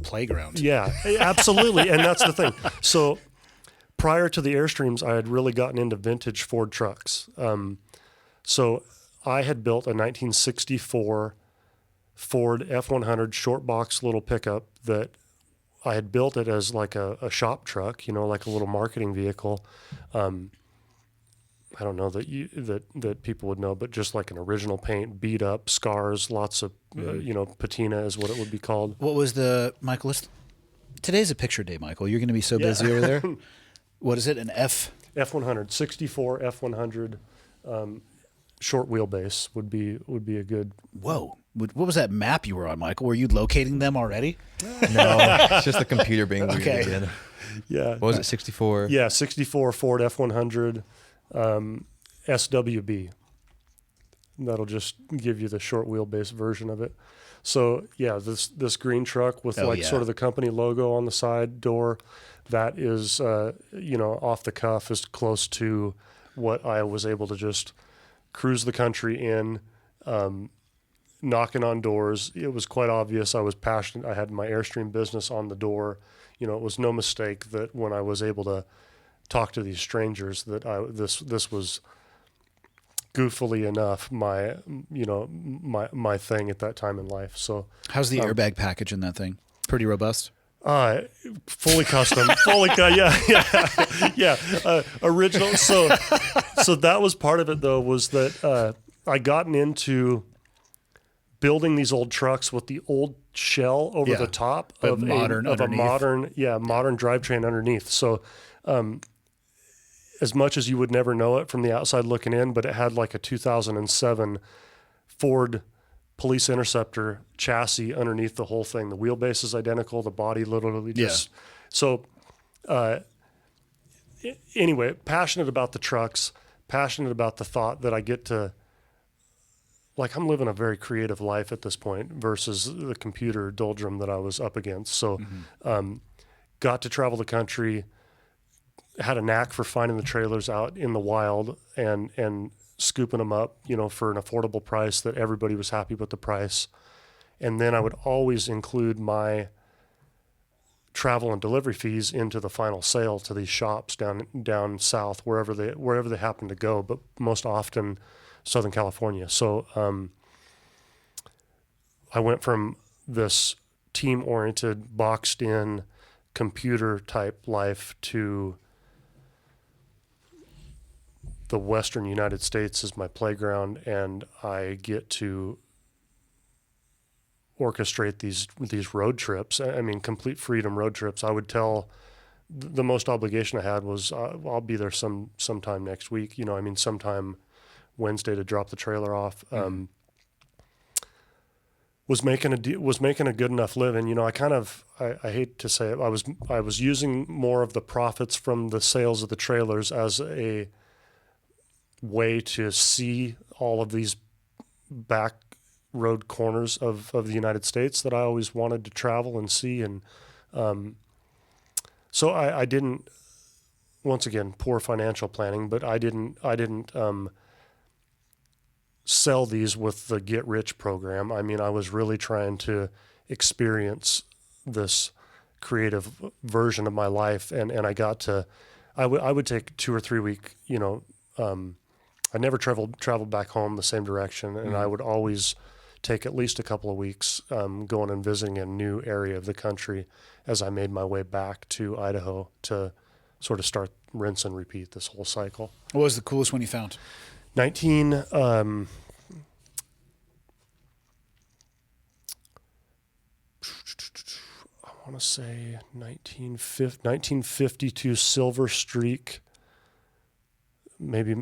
Playground.
Yeah, absolutely. And that's the thing. So prior to the Airstreams, I had really gotten into vintage Ford trucks. So I had built a 1964 Ford F-100 short box little pickup that I had built it as like a shop truck, like a little marketing vehicle. I don't know that people would know, but just like an original paint, beat up, scars, lots of, patina is what it would be called.
What was Michael, today's a picture day, Michael. You're going to be so busy over there. What is it? An
F-100, 64 F-100, short wheelbase would be a good.
Whoa. What was that map you were on, Michael? Were you locating them already?
No, it's just the computer being weird
Okay.
again.
Yeah.
What was it, 64?
Yeah, 64 Ford F-100, SWB. That'll just give you the short wheelbase version of it. So yeah, this green truck with sort of the company logo on the side door, that is, off the cuff, as close to what I was able to just cruise the country in, knocking on doors. It was quite obvious I was passionate. I had my Airstream business on the door. It was no mistake that when I was able to talk to these strangers that this was goofily enough my thing at that time in life. So
how's the airbag package in that thing? Pretty robust?
Fully custom, original. So that was part of it though, was that I gotten into building these old trucks with the old shell over the top of a modern drivetrain underneath. So as much as you would never know it from the outside looking in, but it had like a 2007 Ford Police Interceptor chassis underneath the whole thing. The wheelbase is identical. The body literally just... So anyway, passionate about the trucks, passionate about the thought that I get to... Like, I'm living a very creative life at this point versus the computer doldrum that I was up against. So got to travel the country, had a knack for finding the trailers out in the wild and scooping them up, for an affordable price that everybody was happy with the price. And then I would always include my travel and delivery fees into the final sale to these shops down south, wherever they happen to go, but most often Southern California. So I went from this team-oriented, boxed-in, computer-type life to the Western United States is my playground, and I get to orchestrate these road trips. I mean, complete freedom road trips. I would tell the most obligation I had was I'll be there sometime next week. Sometime Wednesday to drop the trailer off. Was making a good enough living. I hate to say it, I was using more of the profits from the sales of the trailers as a way to see all of these back road corners of the United States that I always wanted to travel and see. And so I didn't, once again, poor financial planning, but I didn't sell these with the get rich program. I mean, I was really trying to experience this creative version of my life. And I got to, I would take 2 or 3 week, I never traveled back home the same direction, and I would always take at least a couple of weeks going and visiting a new area of the country as I made my way back to Idaho to sort of start rinse and repeat this whole cycle.
What was the coolest one you found?
I want to say 1952 Silver Streak. Maybe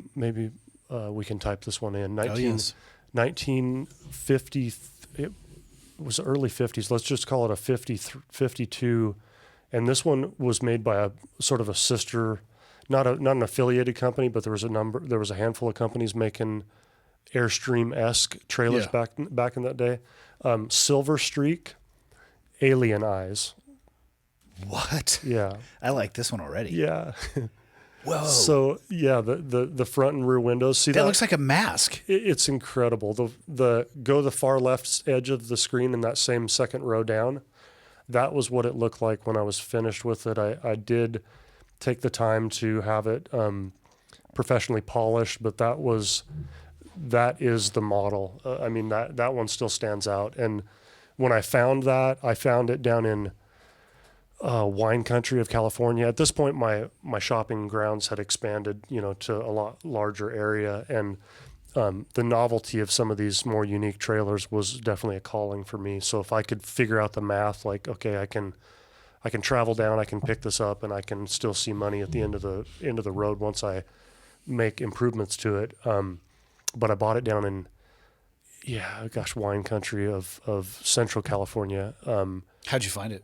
we can type this one in. 1950. It was early 50s. Let's just call it a 52. And this one was made by a sort of a sister, not an affiliated company, but there was a handful of companies making Airstream-esque trailers
Yeah.
back in that day. Silver Streak, Alien Eyes.
What?
Yeah.
I like this one already.
Yeah.
Whoa.
So yeah, the front and rear windows. See
that looks like a mask.
it's incredible. The go the far left edge of the screen in that same second row down. That was what it looked like when I was finished with it. I did take the time to have it professionally polished, but that is the model. I mean, that one still stands out. And when I found it down in wine country of California. At this point, my shopping grounds had expanded, to a lot larger area, and the novelty of some of these more unique trailers was definitely a calling for me. So if I could figure out the math, like, okay, I can travel down, I can pick this up, and I can still see money at the end of the road once I make improvements to it. But I bought it down in, wine country of Central California.
How'd you find it?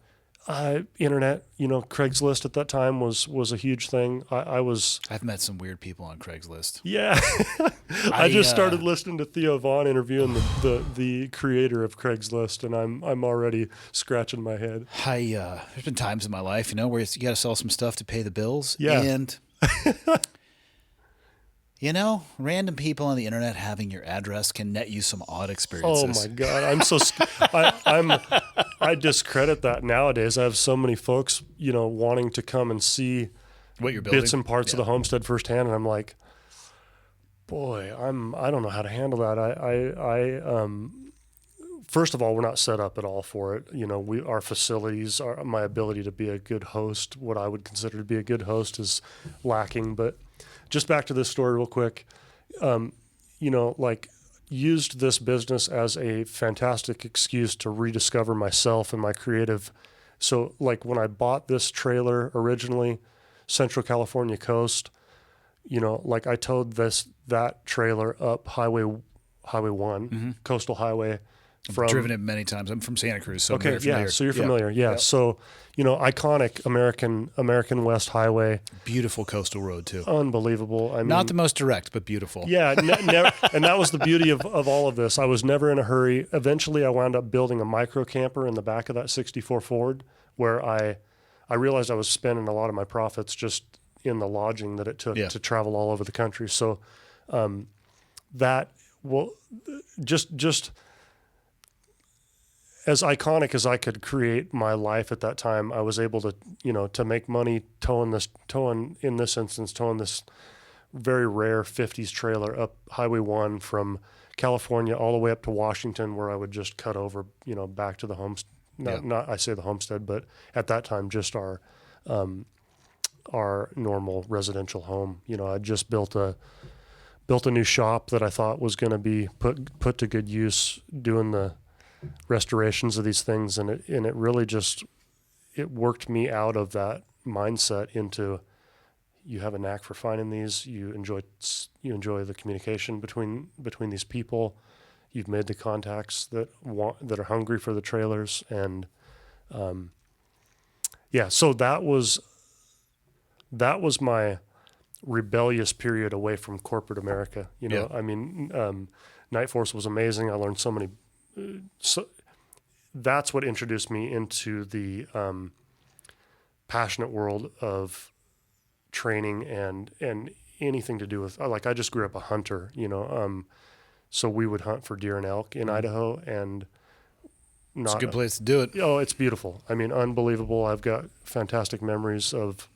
Internet, Craigslist at that time was a huge thing.
I've met some weird people on Craigslist.
Yeah. I just started listening to Theo Vaughn interviewing the creator of Craigslist, and I'm already scratching my head.
There's been times in my life, where you got to sell some stuff to pay the bills.
Yeah.
And random people on the internet having your address can net you some odd experiences.
Oh my God. I'm so, I discredit that nowadays. I have so many folks, wanting to come and see
What you're building.
bits and parts of the homestead firsthand. And I'm like, boy, I don't know how to handle that. First of all, we're not set up at all for it. Our facilities, my ability to be a good host, what I would consider to be a good host, is lacking. But just back to this story real quick, used this business as a fantastic excuse to rediscover myself and my creative. So when I bought this trailer originally, Central California coast, I towed that trailer up Highway 1,
Mm-hmm.
coastal highway.
I've driven it many times. I'm from Santa Cruz, so I'm very familiar.
Yeah, so you're familiar. Yeah. So, iconic American West Highway.
Beautiful coastal road too.
Unbelievable. I mean,
Not the most direct, but beautiful.
yeah, never, and that was the beauty of all of this. I was never in a hurry. Eventually, I wound up building a micro camper in the back of that 64 Ford, where I realized I was spending a lot of my profits just in the lodging that it took to travel all over the country. So, just as iconic as I could create my life at that time, I was able to, to make money towing this very rare 50s trailer up Highway 1 from California all the way up to Washington, where I would just cut over, back to the homestead. Not I say the homestead, but at that time, just our normal residential home. I just built a new shop that I thought was going to be put to good use doing the restorations of these things, and it really just worked me out of that mindset into, you have a knack for finding these, you enjoy the communication between these people, you've made the contacts that are hungry for the trailers, and so that was my rebellious period away from corporate America. I mean, Night Force was amazing. I learned so many. So that's what introduced me into the passionate world of training and anything to do with, I just grew up a hunter, so we would hunt for deer and elk in Idaho, and
It's a good place to do it.
Oh, it's beautiful. I mean, unbelievable. I've got fantastic memories of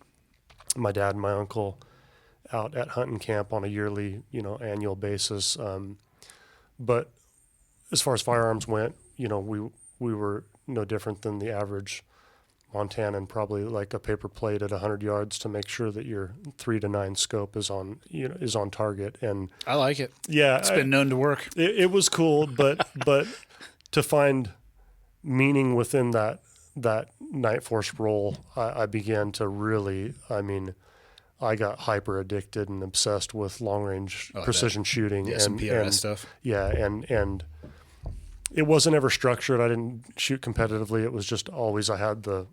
my dad and my uncle out at hunting camp on a yearly, annual basis. But as far as firearms went, we were no different than the average Montanan, probably like a paper plate at 100 yards to make sure that your 3-9 scope is on target. And
I like it.
Yeah,
It's been known to work.
It was cool, but to find meaning within that Night Force role, I began to really, I got hyper addicted and obsessed with long range precision shooting
and some PRS stuff.
Yeah, and it wasn't ever structured. I didn't shoot competitively. It was just always, I had the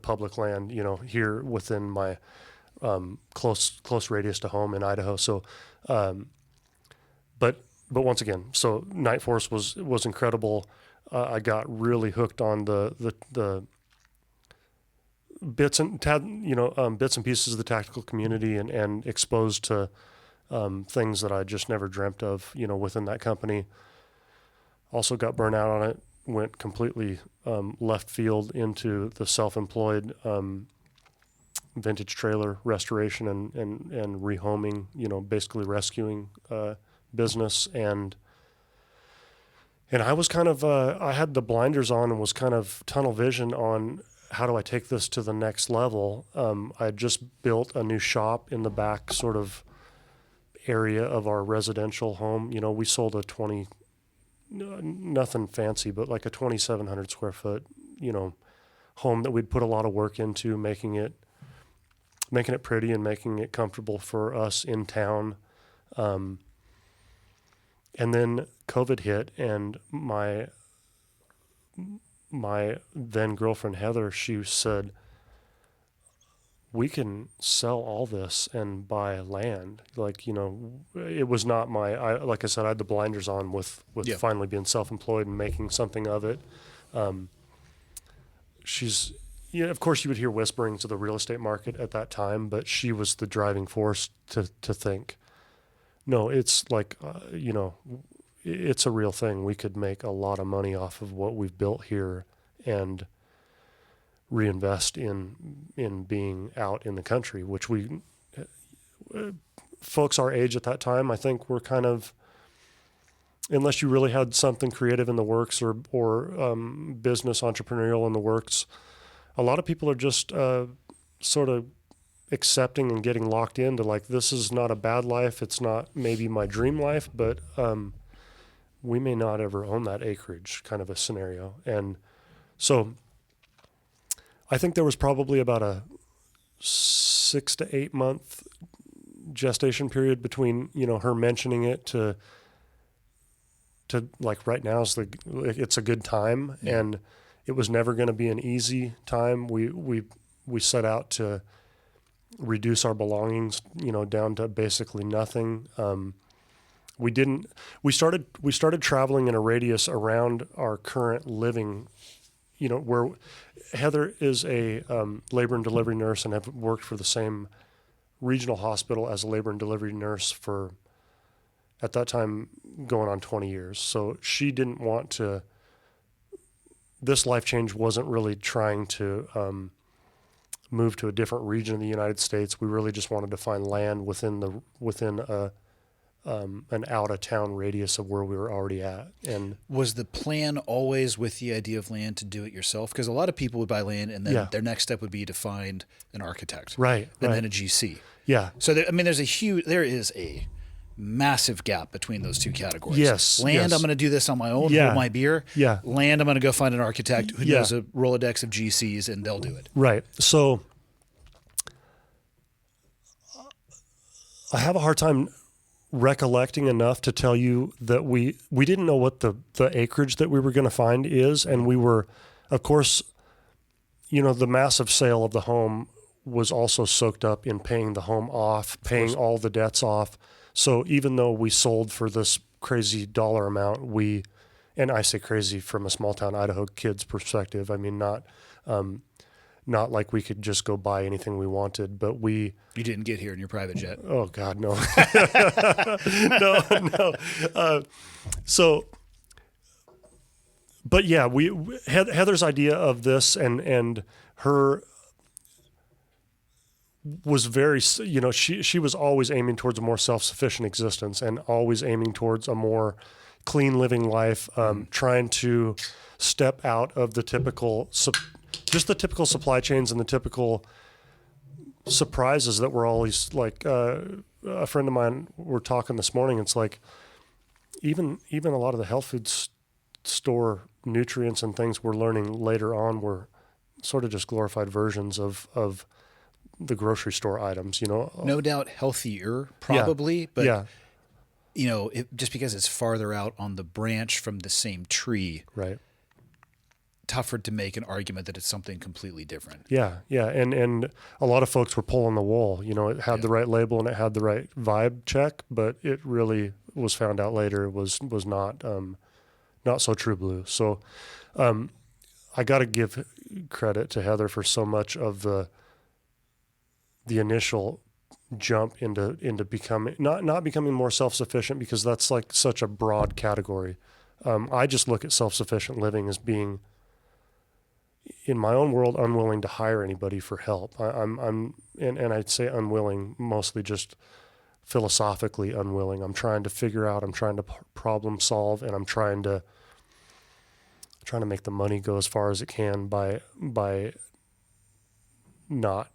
public land, here within my close radius to home in Idaho. So, but once again, so Night Force was incredible. I got really hooked on the bits and pieces of the tactical community and exposed to things that I just never dreamt of, within that company. Also got burnt out on it, went completely left field into the self-employed vintage trailer restoration and rehoming, basically rescuing business. And I was kind of, I had the blinders on and was kind of tunnel vision on how do I take this to the next level. I had just built a new shop in the back sort of area of our residential home. We sold nothing fancy, but like a 2,700 square foot, home that we'd put a lot of work into making it pretty and making it comfortable for us in town. And then COVID hit, and my then girlfriend Heather, she said, we can sell all this and buy land. Like, it was not like I said, I had the blinders on with finally being self-employed and making something of it. Of course you would hear whisperings of the real estate market at that time, but she was the driving force to think, no, it's like, it's a real thing. We could make a lot of money off of what we've built here and reinvest in being out in the country, which folks our age at that time, I think were kind of, unless you really had something creative in the works or business entrepreneurial in the works, a lot of people are just sort of accepting and getting locked into like, this is not a bad life. It's not maybe my dream life, but we may not ever own that acreage kind of a scenario. And so I think there was probably about a 6 to 8 month gestation period between, her mentioning it to like right now it's a good time. Yeah. And it was never going to be an easy time. We set out to reduce our belongings, down to basically nothing. We started traveling in a radius around our current living, where Heather is a labor and delivery nurse and have worked for the same regional hospital as a labor and delivery nurse for, at that time, going on 20 years. So she didn't want to, this life change wasn't really trying to move to a different region of the United States. We really just wanted to find land within an out-of-town radius of where we were already at. And
was the plan always with the idea of land to do it yourself? Because a lot of people would buy land and then their next step would be to find an architect.
Right.
And then a GC.
Yeah.
So, there is a massive gap between those two categories.
Yes.
Land,
yes.
I'm going to do this on my own, hold my beer.
Yeah.
Land, I'm going to go find an architect who knows a Rolodex of GCs and they'll do it.
Right. So I have a hard time recollecting enough to tell you that we didn't know what the acreage that we were going to find is. And we were, of course, the massive sale of the home was also soaked up in paying the home off, paying all the debts off. So even though we sold for this crazy dollar amount, and I say crazy from a small town Idaho kid's perspective, I mean, not like we could just go buy anything we wanted, but You
didn't get here in your private jet.
Oh God, no. No. But yeah, Heather's idea of this and her was very, she was always aiming towards a more self-sufficient existence and always aiming towards a more clean living life, trying to step out of the typical, just the typical supply chains and the typical surprises that we're always like, a friend of mine, we're talking this morning. It's like, even a lot of the health food store nutrients and things we're learning later on were sort of just glorified versions of the grocery store items,
No doubt healthier, probably, but just because it's farther out on the branch from the same tree,
right?
tougher to make an argument that it's something completely different.
Yeah, yeah, and a lot of folks were pulling the wool. You know, it had the right label and it had the right vibe check, but it really was found out later was not so true blue. So I got to give credit to Heather for so much of the initial jump into becoming not becoming more self-sufficient, because that's like such a broad category. I just look at self-sufficient living as being, in my own world, unwilling to hire anybody for help. And I'd say unwilling, mostly just philosophically unwilling. I'm trying to figure out, I'm trying to problem solve, and I'm trying to make the money go as far as it can by not,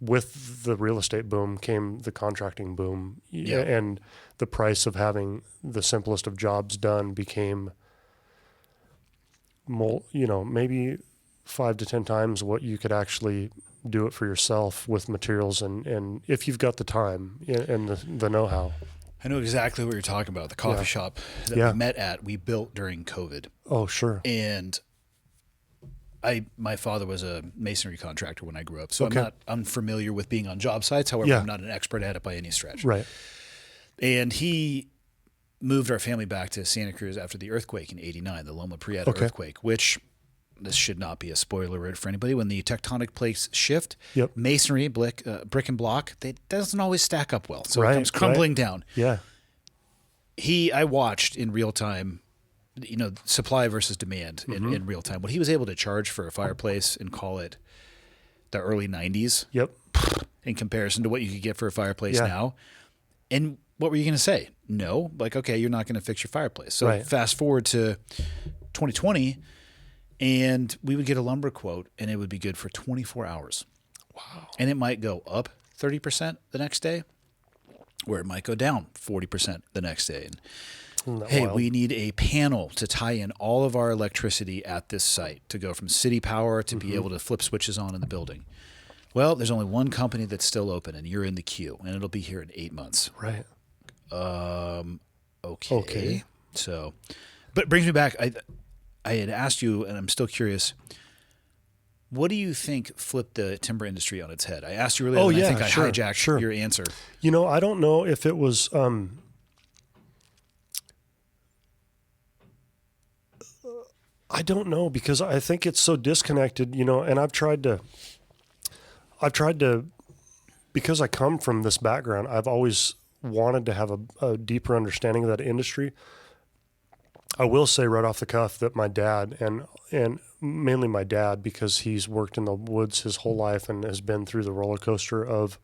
with the real estate boom came the contracting boom, and the price of having the simplest of jobs done became maybe 5 to 10 times what you could actually do it for yourself with materials, and if you've got the time and the know-how.
I know exactly what you're talking about. The coffee shop that we met at, we built during COVID.
Oh, sure.
And my father was a masonry contractor when I grew up, so I'm not unfamiliar with being on job sites. However, I'm not an expert at it by any stretch.
Right.
And he moved our family back to Santa Cruz after the earthquake in '89, the Loma Prieta earthquake, which, this should not be a spoiler alert for anybody. When the tectonic plates shift, masonry, brick and block, that doesn't always stack up well. So it comes crumbling down.
Yeah.
I watched in real time, supply versus demand in real time. What he was able to charge for a fireplace and call it the early 90s.
Yep.
In comparison to what you could get for a fireplace now. And what were you going to say? No. Like, okay, you're not going to fix your fireplace. So fast forward to 2020, and we would get a lumber quote, and it would be good for 24 hours. Wow. And it might go up 30% the next day, or it might go down 40% the next day. And hey, we need a panel to tie in all of our electricity at this site to go from city power to be able to flip switches on in the building. Well, there's only one company that's still open, and you're in the queue, and it'll be here in 8 months.
Right.
Okay. So, but it brings me back. I had asked you, and I'm still curious, what do you think flipped the timber industry on its head? I asked you earlier, and I think I hijacked your answer.
I don't know if it was... I don't know, because I think it's so disconnected, and I've tried to, because I come from this background, I've always wanted to have a deeper understanding of that industry. I will say right off the cuff that my dad, and mainly my dad, because he's worked in the woods his whole life and has been through the roller coaster of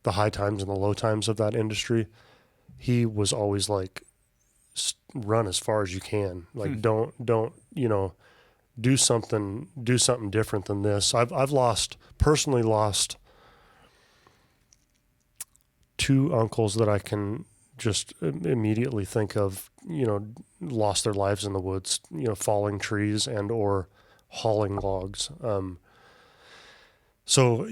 the high times and the low times of that industry, he was always like, run as far as you can. Like, don't, do something different than this. I've personally lost 2 uncles that I can just immediately think of, lost their lives in the woods, falling trees and or hauling logs. So,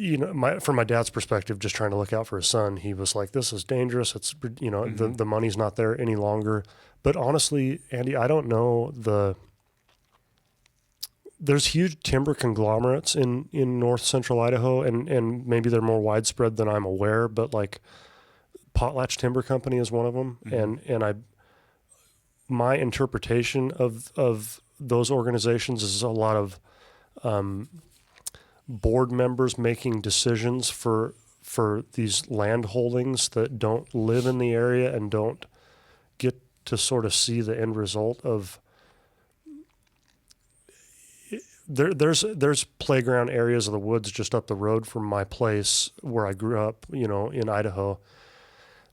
from my dad's perspective, just trying to look out for his son, he was like, this is dangerous. It's, the money's not there any longer. But honestly, Andy, I don't know there's huge timber conglomerates in north central Idaho, and maybe they're more widespread than I'm aware, but like Potlatch Timber Company is one of them. And my interpretation of those organizations is a lot of board members making decisions for these land holdings that don't live in the area and don't get to sort of see the end result of. There's playground areas of the woods just up the road from my place where I grew up, in Idaho,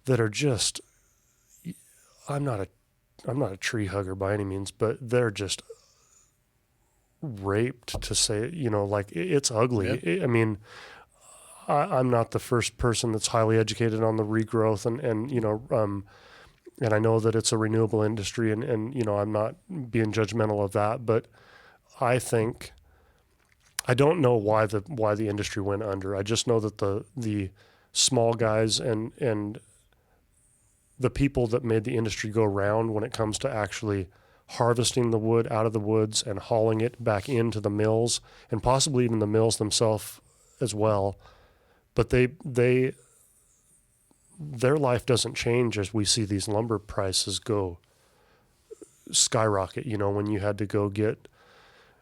that are just. I'm not a tree hugger by any means, but they're just raped, to say, like, it's ugly.
Yep.
I mean, I'm not the first person that's highly educated on the regrowth and I know that it's a renewable industry and I'm not being judgmental of that, but I don't know why the industry went under. I just know that the small guys and the people that made the industry go round when it comes to actually harvesting the wood out of the woods and hauling it back into the mills, and possibly even the mills themselves as well. But their life doesn't change as we see these lumber prices go skyrocket. When you had to go get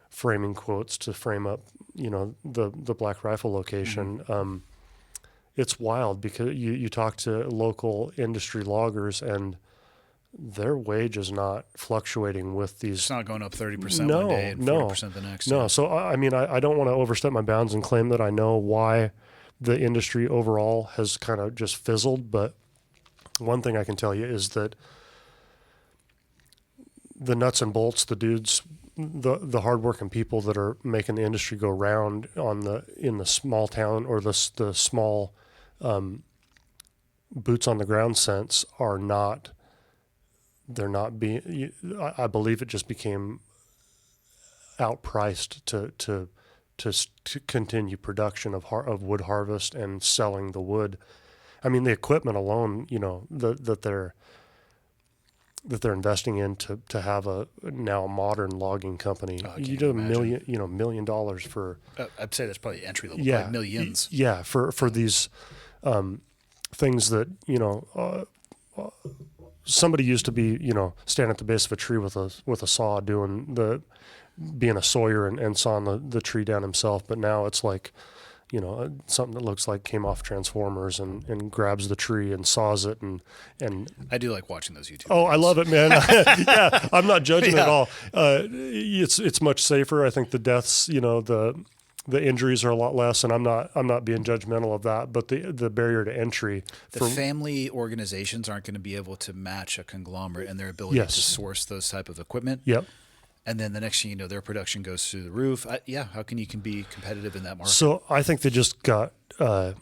framing quotes to frame up, the Black Rifle location. It's wild because you talk to local industry loggers and their wage is not fluctuating with these.
It's not going up 30% one day and 40% the next.
No. So, I mean, I don't want to overstep my bounds and claim that I know why the industry overall has kind of just fizzled. But one thing I can tell you is that the nuts and bolts, the dudes, the hardworking people that are making the industry go round in the small town or the small boots on the ground sense are not. They're not being. I believe it just became outpriced to continue production of wood harvest and selling the wood. I mean, the equipment alone, that they're investing in to have a now modern logging company. You do $1 million for.
I'd say that's probably entry level.
Yeah,
probably millions.
Yeah, for these things that somebody used to be standing at the base of a tree with a saw being a sawyer and sawing the tree down himself. But now it's like something that looks like came off Transformers and grabs the tree and saws it and
I do like watching those YouTube
Oh,
videos.
I love it, man. Yeah, I'm not judging at all. It's much safer. I think the deaths, the injuries are a lot less, and I'm not being judgmental of that, but the barrier to entry
The family organizations aren't going to be able to match a conglomerate in their ability
Yes.
to source those type of equipment.
Yep.
And then the next thing you know, their production goes through the roof. How can you be competitive in that market?
So I think they just got. I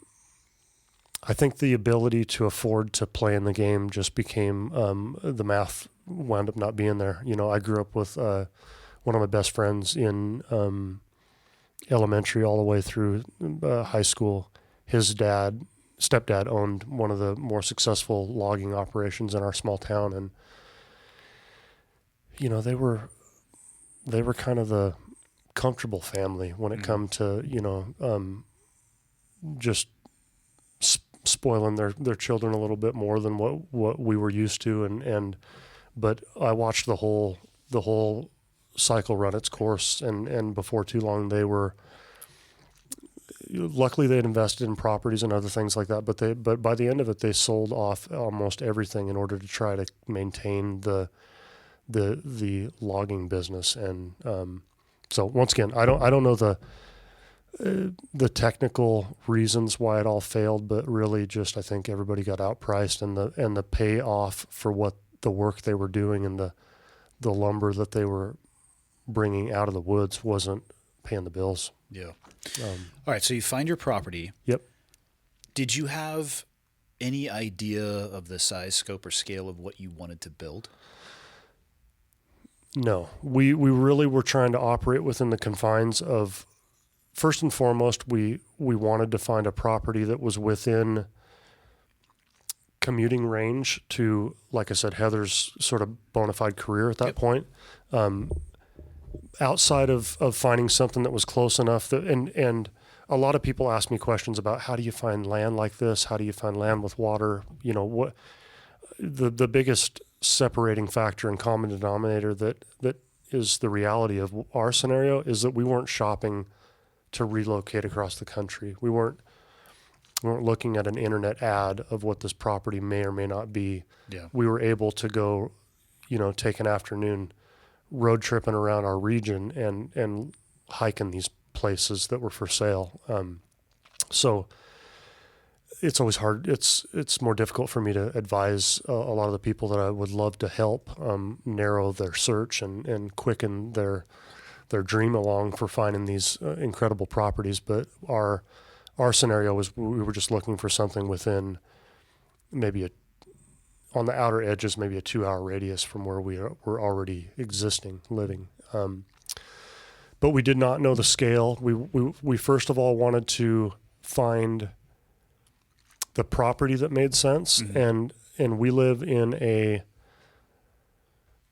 think the ability to afford to play in the game just became the math wound up not being there. I grew up with one of my best friends in elementary all the way through high school. His stepdad owned one of the more successful logging operations in our small town, and they were kind of the comfortable family when it come to just spoiling their children a little bit more than what we were used to, but I watched the whole cycle run its course, and before too long luckily they had invested in properties and other things like that, but by the end of it they sold off almost everything in order to try to maintain the logging business. And so once again, I don't know the technical reasons why it all failed, but really just I think everybody got outpriced, and the payoff for what the work they were doing and the lumber that they were bringing out of the woods wasn't paying the bills.
Yeah. All right. So you find your property.
Yep.
Did you have any idea of the size, scope, or scale of what you wanted to build?
No, we really were trying to operate within the confines of, first and foremost, we wanted to find a property that was within commuting range to, like I said, Heather's sort of bona fide career at that point. Outside of finding something that was close enough that, and a lot of people ask me questions about how do you find land like this? How do you find land with water? What the biggest separating factor and common denominator that is the reality of our scenario is that we weren't shopping to relocate across the country. We weren't looking at an internet ad of what this property may or may not be.
Yeah.
We were able to go, take an afternoon road tripping around our region and hiking these places that were for sale. So it's always hard. It's more difficult for me to advise a lot of the people that I would love to help narrow their search and quicken their dream along for finding these incredible properties. But our scenario was we were just looking for something within maybe on the outer edges, maybe a 2-hour radius from where we were already living. But we did not know the scale. We first of all wanted to find the property that made sense, and we live in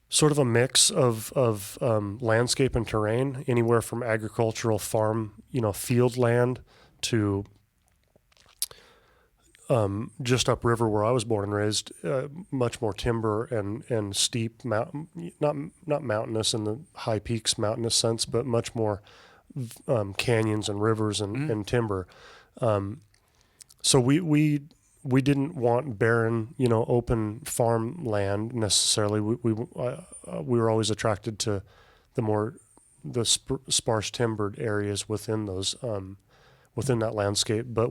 sort of a mix of landscape and terrain, anywhere from agricultural farm, field land to just upriver where I was born and raised, much more timber and steep mountain, not mountainous in the high peaks mountainous sense, but much more canyons and rivers and timber. So we didn't want barren, open farm land necessarily. We were always attracted to the sparse timbered areas within those within that landscape. But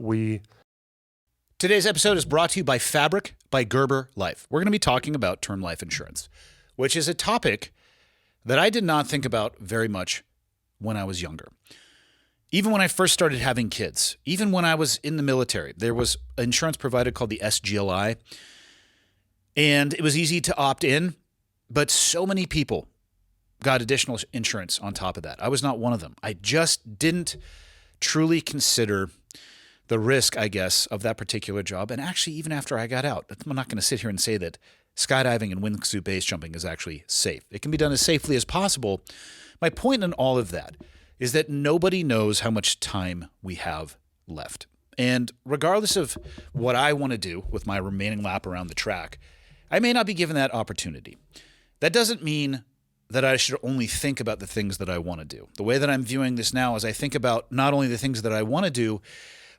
Today's episode is brought to you by Fabric by Gerber Life. We're going to be talking about term life insurance, which is a topic that I did not think about very much when I was younger. Even when I first started having kids, even when I was in the military, there was an insurance provider called the SGLI, and it was easy to opt in, but so many people got additional insurance on top of that. I was not one of them. I just didn't truly consider the risk, I guess, of that particular job. And actually, even after I got out, I'm not going to sit here and say that skydiving and wingsuit base jumping is actually safe. It can be done as safely as possible. My point in all of that is that nobody knows how much time we have left. And regardless of what I want to do with my remaining lap around the track, I may not be given that opportunity. That doesn't mean that I should only think about the things that I want to do. The way that I'm viewing this now is I think about not only the things that I want to do,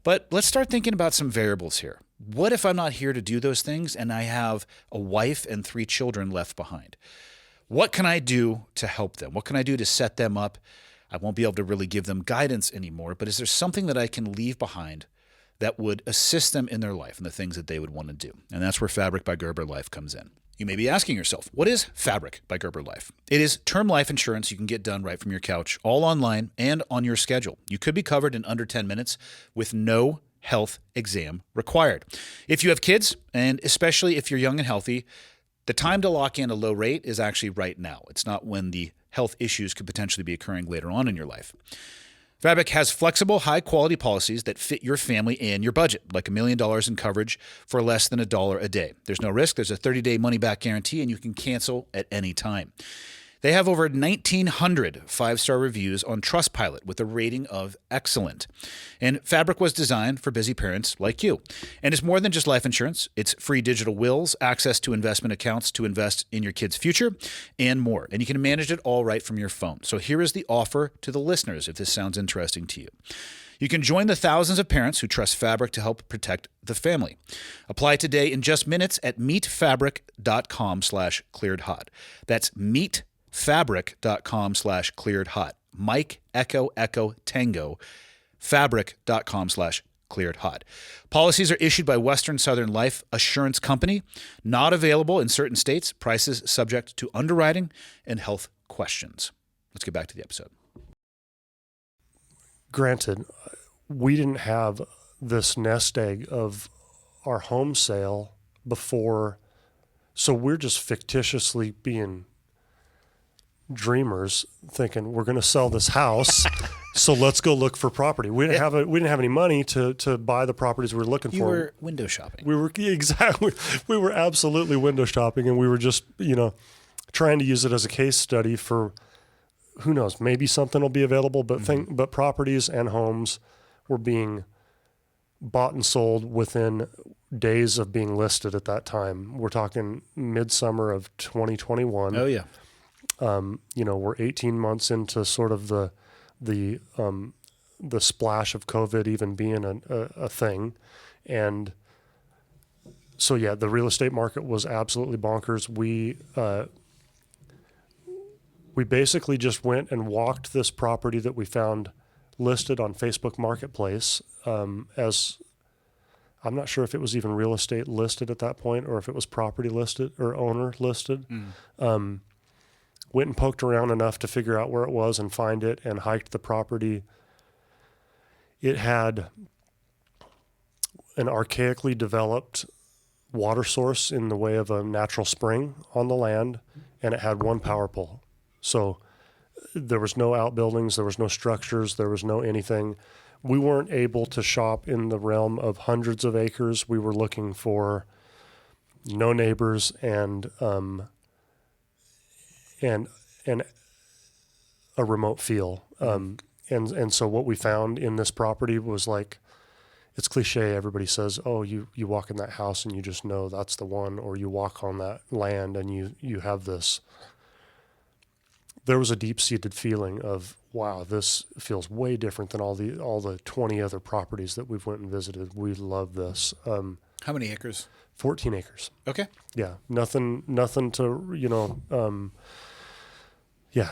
but let's start thinking about some variables here. What if I'm not here to do those things and I have a wife and 3 children left behind? What can I do to help them? What can I do to set them up? I won't be able to really give them guidance anymore, but is there something that I can leave behind that would assist them in their life and the things that they would want to do? And that's where Fabric by Gerber Life comes in. You may be asking yourself, what is Fabric by Gerber Life? It is term life insurance you can get done right from your couch, all online and on your schedule. You could be covered in under 10 minutes with no health exam required. If you have kids, and especially if you're young and healthy, the time to lock in a low rate is actually right now. It's not when the health issues could potentially be occurring later on in your life. Fabric has flexible, high-quality policies that fit your family and your budget, like $1 million in coverage for less than $1 a day. There's no risk. There's a 30-day money-back guarantee, and you can cancel at any time. They have over 1,900 5-star reviews on Trustpilot with a rating of excellent. And Fabric was designed for busy parents like you. And it's more than just life insurance. It's free digital wills, access to investment accounts to invest in your kids' future, and more. And you can manage it all right from your phone. So here is the offer to the listeners if this sounds interesting to you. You can join the thousands of parents who trust Fabric to help protect the family. Apply today in just minutes at meetfabric.com/clearedhot. That's meetfabric.com/clearedhot. Mike Echo Echo Tango. Fabric.com/clearedhot. Policies are issued by Western Southern Life Assurance Company. Not available in certain states. Prices subject to underwriting and health questions. Let's get back to the episode.
granted, we didn't have this nest egg of our home sale before, so we're just fictitiously being dreamers, thinking we're going to sell this house, so let's go look for property. We didn't have any money to buy the properties we were looking for.
You were window shopping.
We were we were absolutely window shopping, and we were just trying to use it as a case study for, who knows, maybe something will be available. But but properties and homes were being bought and sold within days of being listed at that time. We're talking midsummer of 2021.
Oh yeah.
We're 18 months into sort of the splash of COVID even being a thing. And so, yeah, the real estate market was absolutely bonkers. We basically just went and walked this property that we found listed on Facebook Marketplace, as I'm not sure if it was even real estate listed at that point or if it was property listed or owner listed. Went and poked around enough to figure out where it was and find it, and hiked the property. It had an archaically developed water source in the way of a natural spring on the land, and it had one power pole. So there was no outbuildings, there was no structures, there was no anything. We weren't able to shop in the realm of hundreds of acres. We were looking for no neighbors and and a remote feel. And so what we found in this property was like, it's cliche. Everybody says, oh, you walk in that house and you just know that's the one, or you walk on that land and you have this. There was a deep-seated feeling of, wow, this feels way different than all the 20 other properties that we've went and visited. We love this.
How many acres?
14 acres.
Okay.
Yeah. Nothing to,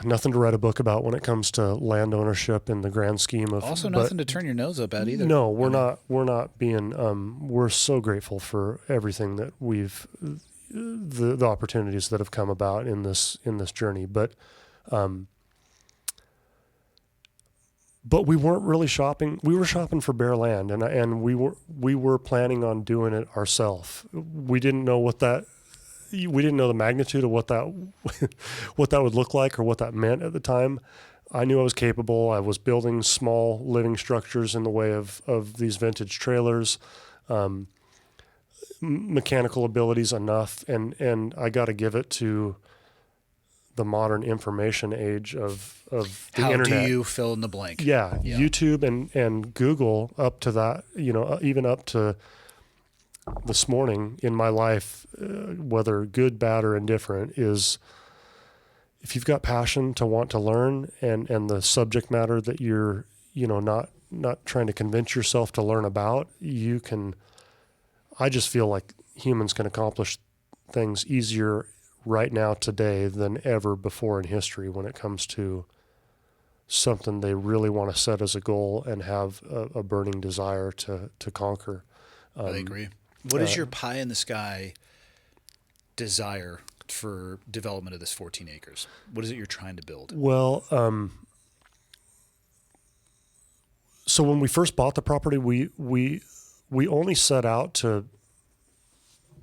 nothing to write a book about when it comes to land ownership in the grand scheme of.
Also nothing to turn your nose up at either.
No, we're not being, we're so grateful for everything that the opportunities that have come about in this journey. But we weren't really shopping. We were shopping for bare land, and we were planning on doing it ourselves. We didn't know the magnitude of what that would look like or what that meant at the time. I knew I was capable. I was building small living structures in the way of these vintage trailers, mechanical abilities enough, and I got to give it to the modern information age of the
How
internet.
do you fill in the blank?
Yeah, YouTube and Google up to that, even up to this morning in my life, whether good, bad, or indifferent, is if you've got passion to want to learn and the subject matter that you're, not trying to convince yourself to learn about, you can. I just feel like humans can accomplish things easier right now today than ever before in history when it comes to something they really want to set as a goal and have a burning desire to conquer.
I agree. What is your pie in the sky desire for development of this 14 acres? What is it you're trying to build?
Well, so when we first bought the property, we only set out to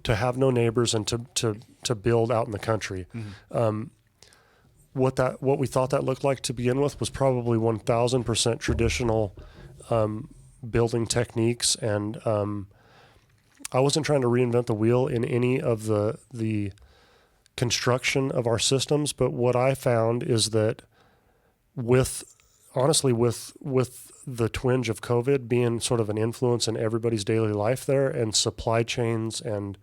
have no neighbors and to build out in the country. Mm-hmm. What we thought that looked like to begin with was probably 1,000% traditional building techniques, and I wasn't trying to reinvent the wheel in any of the construction of our systems. But what I found is that with the twinge of COVID being sort of an influence in everybody's daily life there, and supply chains and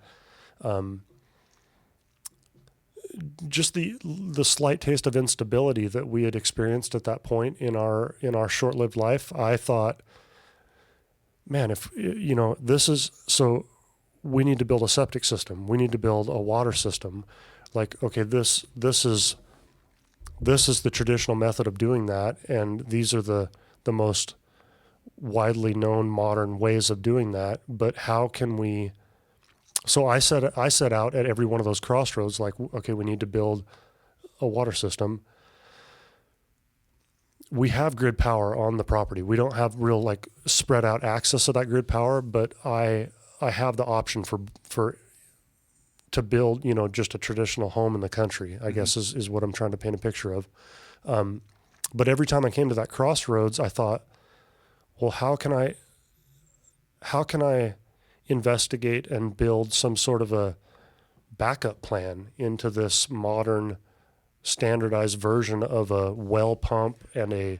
just the slight taste of instability that we had experienced at that point in our short-lived life, I thought, man, if this is so, we need to build a septic system. We need to build a water system. Like, okay, this is the traditional method of doing that, and these are the most widely known modern ways of doing that. But how can we? So I set out at every one of those crossroads, like, okay, we need to build a water system. We have grid power on the property. We don't have real like spread out access to that grid power, but I have the option to build, just a traditional home in the country, I guess is what I'm trying to paint a picture of. But every time I came to that crossroads, I thought, well, how can I investigate and build some sort of a backup plan into this modern standardized version of a well pump and a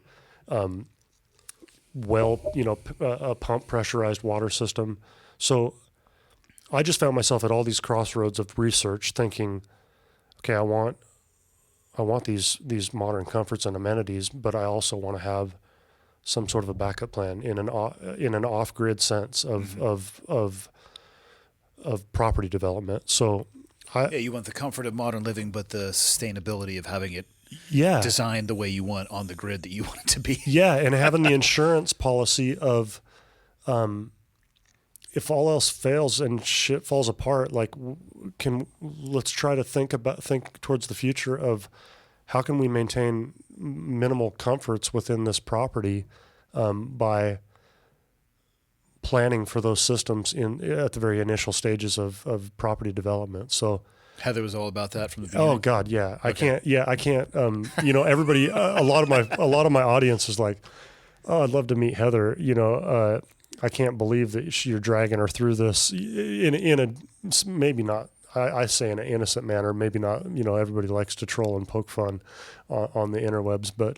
pump pressurized water system. So I just found myself at all these crossroads of research thinking, okay, I want these modern comforts and amenities, but I also want to have some sort of a backup plan in an off-grid sense of property development. So
you want the comfort of modern living, but the sustainability of having it designed the way you want on the grid that you want it to be.
Yeah, and having the insurance policy of if all else fails and shit falls apart, like let's try to think towards the future of how can we maintain minimal comforts within this property by planning for those systems at the very initial stages of property development. So
Heather was all about that from the beginning.
Oh God, yeah. Okay. I can't. Everybody. A lot of my audience is like, oh, I'd love to meet Heather. I can't believe that you're dragging her through this in a maybe not. I say in an innocent manner, maybe not, everybody likes to troll and poke fun on the interwebs, but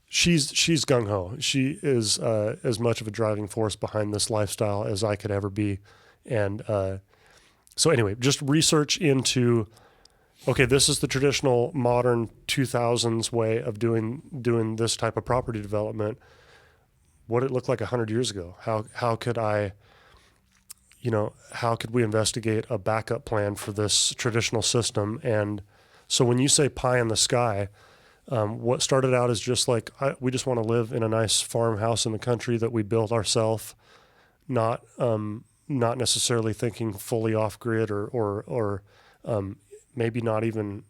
she's gung-ho. She is as much of a driving force behind this lifestyle as I could ever be. And so anyway, just research into, okay, this is the traditional modern 2000s way of doing this type of property development. What did it look like 100 years ago? How could how could we investigate a backup plan for this traditional system? And so when you say pie in the sky, what started out as just like, we just want to live in a nice farmhouse in the country that we built ourselves, not necessarily thinking fully off grid or maybe not even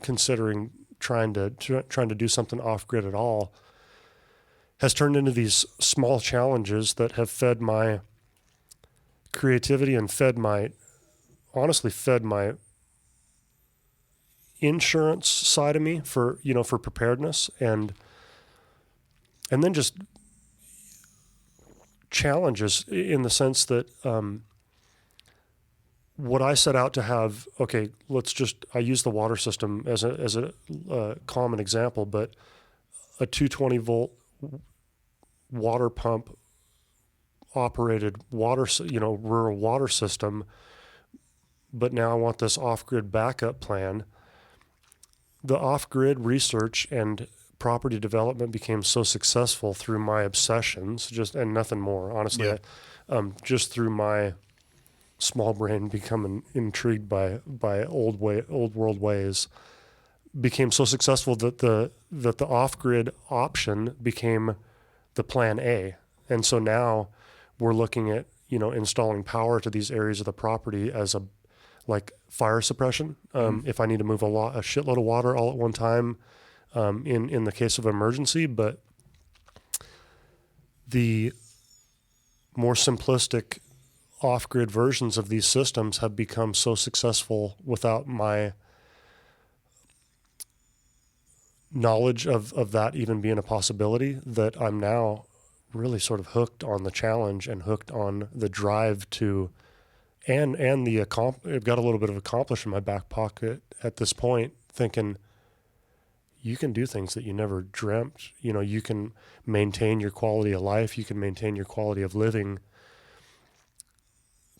considering trying to do something off grid at all, has turned into these small challenges that have fed my creativity and honestly fed my insurance side of me for preparedness, and then just challenges in the sense that what I set out to have, okay, I use the water system as a common example, but a 220 volt water pump operated water, rural water system, but now I want this off-grid backup plan. The off-grid research and property development became so successful through my obsessions, and nothing more, honestly. Yeah. Just through my small brain becoming intrigued by old world ways, became so successful that the off-grid option became the plan A. And so now we're looking at, installing power to these areas of the property as like fire suppression. If I need to move a shitload of water all at one time, in the case of emergency, but the more simplistic off-grid versions of these systems have become so successful without my knowledge of that even being a possibility, that I'm now really sort of hooked on the challenge and hooked on the drive to, and I've got a little bit of accomplish in my back pocket at this point, thinking you can do things that you never dreamt. You can maintain your quality of life. You can maintain your quality of living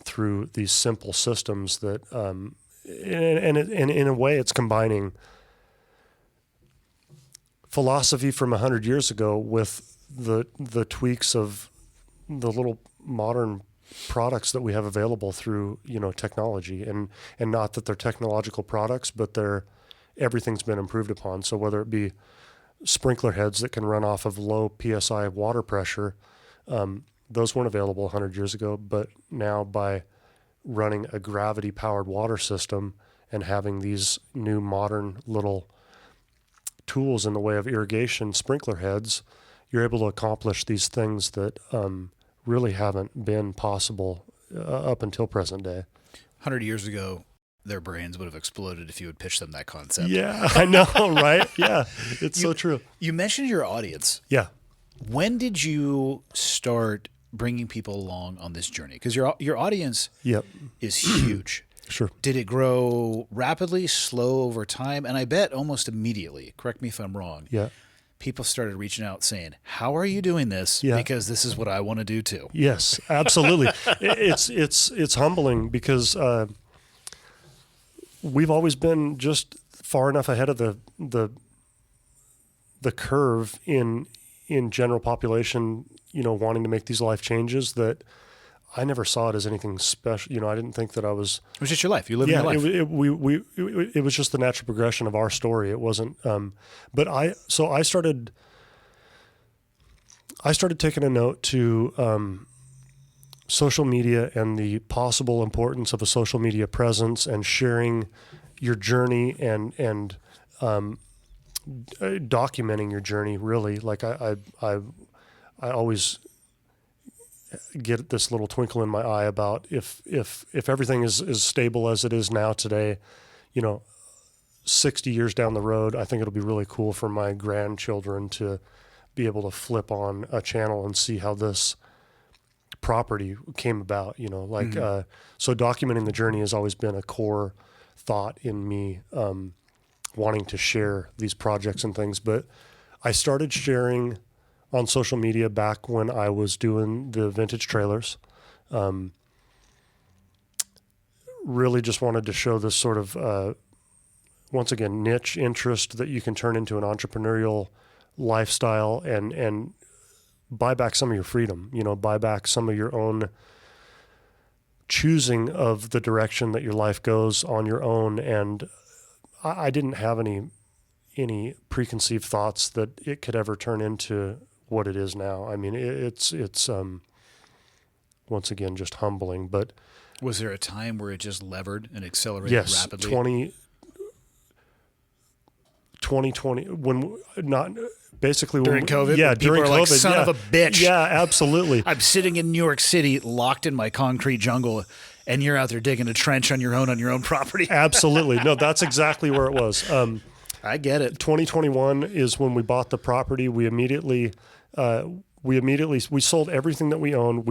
through these simple systems that, and in a way, it's combining philosophy from 100 years ago with the tweaks of the little modern products that we have available through technology, and not that they're technological products, but everything's been improved upon. So whether it be sprinkler heads that can run off of low PSI water pressure, those weren't available 100 years ago, but now by running a gravity powered water system and having these new modern little tools in the way of irrigation sprinkler heads, you're able to accomplish these things that really haven't been possible up until present day.
100 years ago, their brains would have exploded if you had pitched them that concept.
Yeah, I know, right? Yeah, it's so true.
You mentioned your audience.
Yeah.
When did you start bringing people along on this journey? Because your audience is huge.
Sure.
Did it grow rapidly, slow over time? And I bet almost immediately, correct me if I'm wrong, people started reaching out saying, how are you doing this?
Yeah.
Because this is what I want to do too.
Yes, absolutely. It's humbling because we've always been just far enough ahead of the curve in general population, wanting to make these life changes, that I never saw it as anything special. I didn't think that I was.
It was just your life. You lived your life.
It was just the natural progression of our story. It wasn't. But I started taking a note to social media and the possible importance of a social media presence and sharing your journey and documenting your journey. Really, like I always get this little twinkle in my eye about if everything is as stable as it is now today, 60 years down the road, I think it'll be really cool for my grandchildren to be able to flip on a channel and see how this property came about, so documenting the journey has always been a core thought in me, wanting to share these projects and things. But I started sharing on social media back when I was doing the vintage trailers. Really just wanted to show this sort of, once again, niche interest that you can turn into an entrepreneurial lifestyle and buy back some of your freedom, buy back some of your own choosing of the direction that your life goes on your own. And I didn't have any preconceived thoughts that it could ever turn into what it is now. I mean, it's once again, just humbling, but
was there a time where it just levered and accelerated
yes,
rapidly?
2020, when not basically
during COVID.
Yeah,
when people
during
are like,
COVID,
son of a bitch.
Yeah, absolutely.
I'm sitting in New York City, locked in my concrete jungle, and you're out there digging a trench on your own property.
Absolutely. No, that's exactly where it was.
I get it.
2021 is when we bought the property. We immediately sold everything that we own.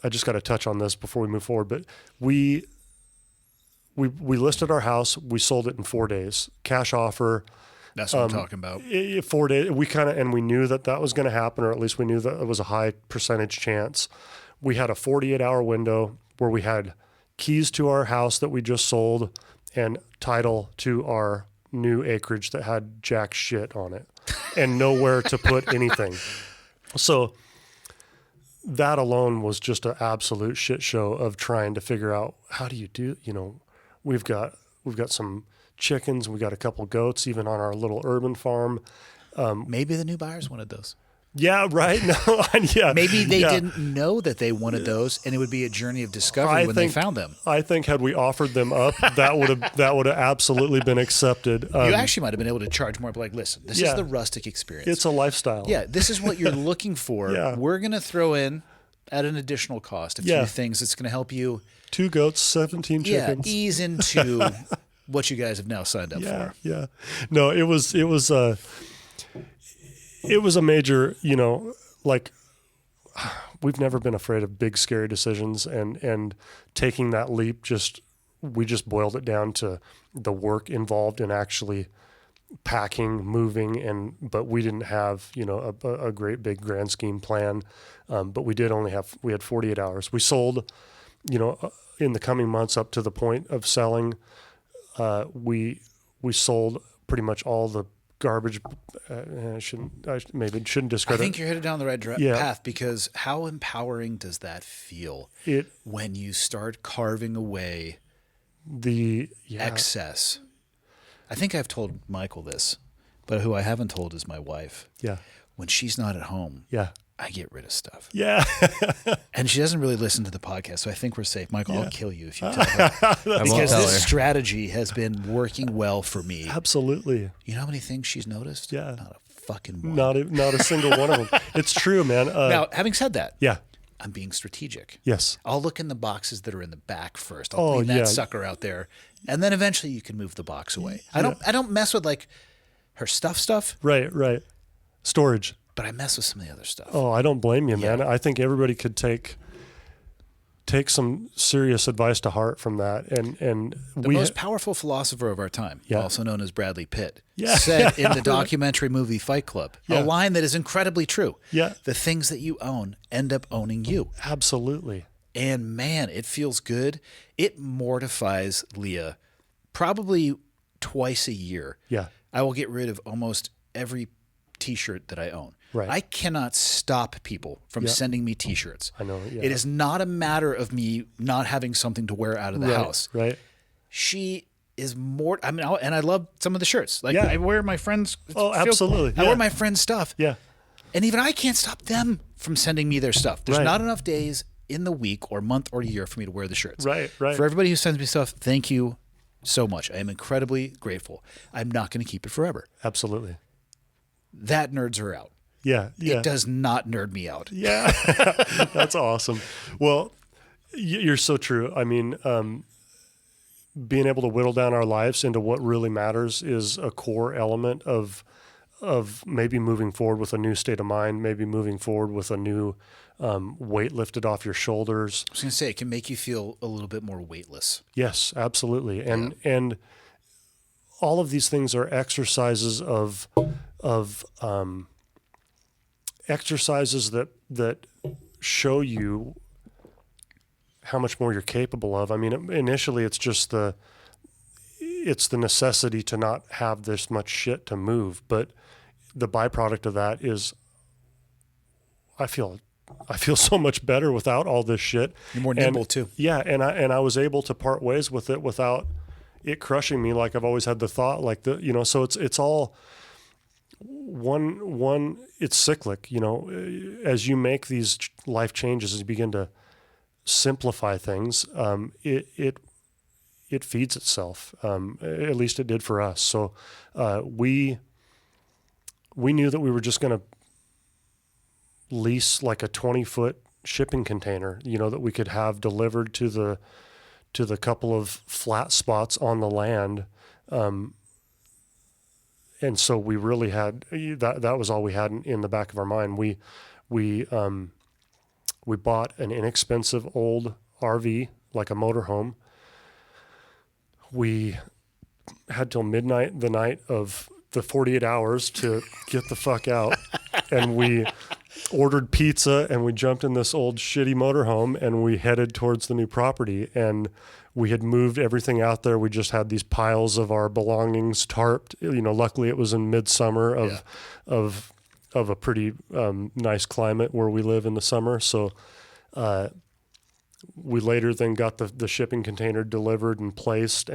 I just got to touch on this before we move forward, but we listed our house. We sold it in 4 days, cash offer.
That's what I'm talking about.
4 days. We knew that was going to happen, or at least we knew that it was a high percentage chance. We had a 48-hour window where we had keys to our house that we just sold and title to our new acreage that had jack shit on it and nowhere to put anything. So that alone was just an absolute shit show of trying to figure out, how do you do, we've got some chickens, we got a couple goats even on our little urban farm.
Maybe the new buyers wanted those.
Yeah, right. No, yeah.
Maybe they didn't know that they wanted those, and it would be a journey of discovery they found them.
I think had we offered them up, that would have absolutely been accepted.
You actually might have been able to charge more, but like, listen, this is the rustic experience.
It's a lifestyle.
Yeah, this is what you're looking for.
Yeah.
We're going to throw in, at an additional cost, a few things that's going to help you.
2 goats, 17 chickens.
Yeah, ease into what you guys have now signed up for.
Yeah. No, it was a major, we've never been afraid of big, scary decisions, and taking that leap, we just boiled it down to the work involved in actually packing, moving, but we didn't have, a great big grand scheme plan. But we had 48 hours. We sold, in the coming months up to the point of selling, we sold pretty much all the garbage. I shouldn't discredit.
I think you're headed down the right path, because how empowering does that feel when you start carving away the excess? I think I've told Michael this, but who I haven't told is my wife.
Yeah.
When she's not at home, I get rid of stuff.
Yeah.
And she doesn't really listen to the podcast, so I think we're safe. Michael, I'll kill you if you tell her. Because this strategy has been working well for me.
Absolutely.
You know how many things she's noticed?
Yeah.
Not a fucking one.
Not a single one of them. It's true, man.
Now, having said that,
yeah,
I'm being strategic.
Yes.
I'll look in the boxes that are in the back first. I'll clean that sucker out there, and then eventually you can move the box away.
Yeah.
I don't mess with like her stuff.
Right. Storage.
But I mess with some of the other stuff.
Oh, I don't blame you, man. I think everybody could take some serious advice to heart from that. And
the most powerful philosopher of our time, also known as Bradley Pitt, said in the documentary movie Fight Club, a line that is incredibly true.
Yeah.
The things that you own end up owning you.
Absolutely.
And man, it feels good. It mortifies Leah probably twice a year.
Yeah.
I will get rid of almost every T-shirt that I own.
Right.
I cannot stop people from sending me T-shirts.
I know. Yeah.
It is not a matter of me not having something to wear out of the house.
Right.
She is more. I mean, and I love some of the shirts. Like I wear my friends.
Oh, absolutely.
I wear my friends' stuff.
Yeah.
And even I can't stop them from sending me their stuff. There's not enough days in the week or month or year for me to wear the shirts.
Right.
For everybody who sends me stuff, thank you so much. I am incredibly grateful. I'm not going to keep it forever.
Absolutely.
That nerds her out.
Yeah.
It does not nerd me out.
Yeah. That's awesome. Well, you're so true. I mean, being able to whittle down our lives into what really matters is a core element of maybe moving forward with a new state of mind, maybe moving forward with a new weight lifted off your shoulders.
I was going to say, it can make you feel a little bit more weightless.
Yes, absolutely. And all of these things are exercises of exercises that show you how much more you're capable of. I mean, initially it's just the necessity to not have this much shit to move, but the byproduct of that is I feel so much better without all this shit.
You're more nimble too.
Yeah, and I was able to part ways with it without it crushing me like I've always had the thought, like so it's all one it's cyclic, as you make these life changes, as you begin to simplify things, it feeds itself. At least it did for us. So we knew that we were just going to lease like a 20-foot shipping container, that we could have delivered to the couple of flat spots on the land. And so we really had that was all we had in the back of our mind. We bought an inexpensive old RV, like a motorhome. We had till midnight the night of the 48 hours to get the fuck out. And we ordered pizza and we jumped in this old shitty motorhome and we headed towards the new property. And we had moved everything out there. We just had these piles of our belongings tarped. Luckily it was in midsummer of a pretty nice climate where we live in the summer. So we later then got the shipping container delivered and placed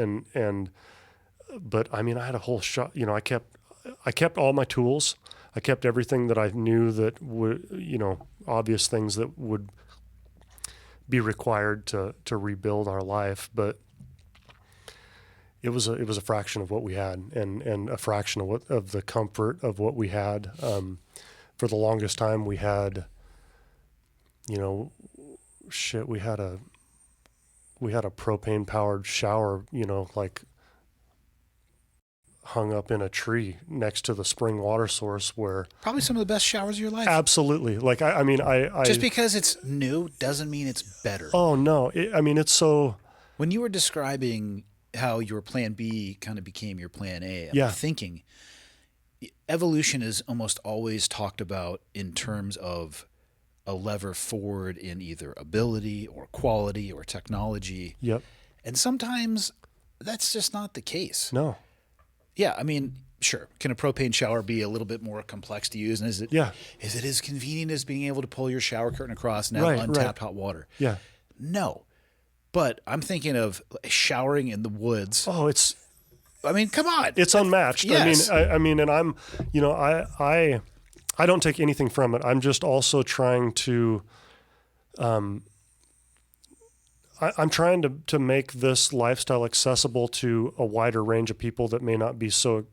but I mean, I had a whole shot, I kept all my tools. I kept everything that I knew that would, obvious things that would be required to rebuild our life. But it was a fraction of what we had and a fraction of the comfort of what we had. For the longest time we had, we had a propane powered shower, like hung up in a tree next to the spring water source, where
probably some of the best showers of your life.
Absolutely. Like, I mean,
just because it's new doesn't mean it's better.
Oh no. It's so,
when you were describing how your plan B kind of became your plan A, I'm thinking evolution is almost always talked about in terms of a lever forward in either ability or quality or technology.
Yep.
And sometimes that's just not the case.
No.
Yeah, I mean, sure. Can a propane shower be a little bit more complex to use? And is it as convenient as being able to pull your shower curtain across and have untapped hot water?
Yeah.
No. But I'm thinking of showering in the woods.
Oh,
come on.
It's unmatched.
Yes.
I mean, and I'm, I don't take anything from it. I'm just also trying to, I'm trying to make this lifestyle accessible to a wider range of people that may not be so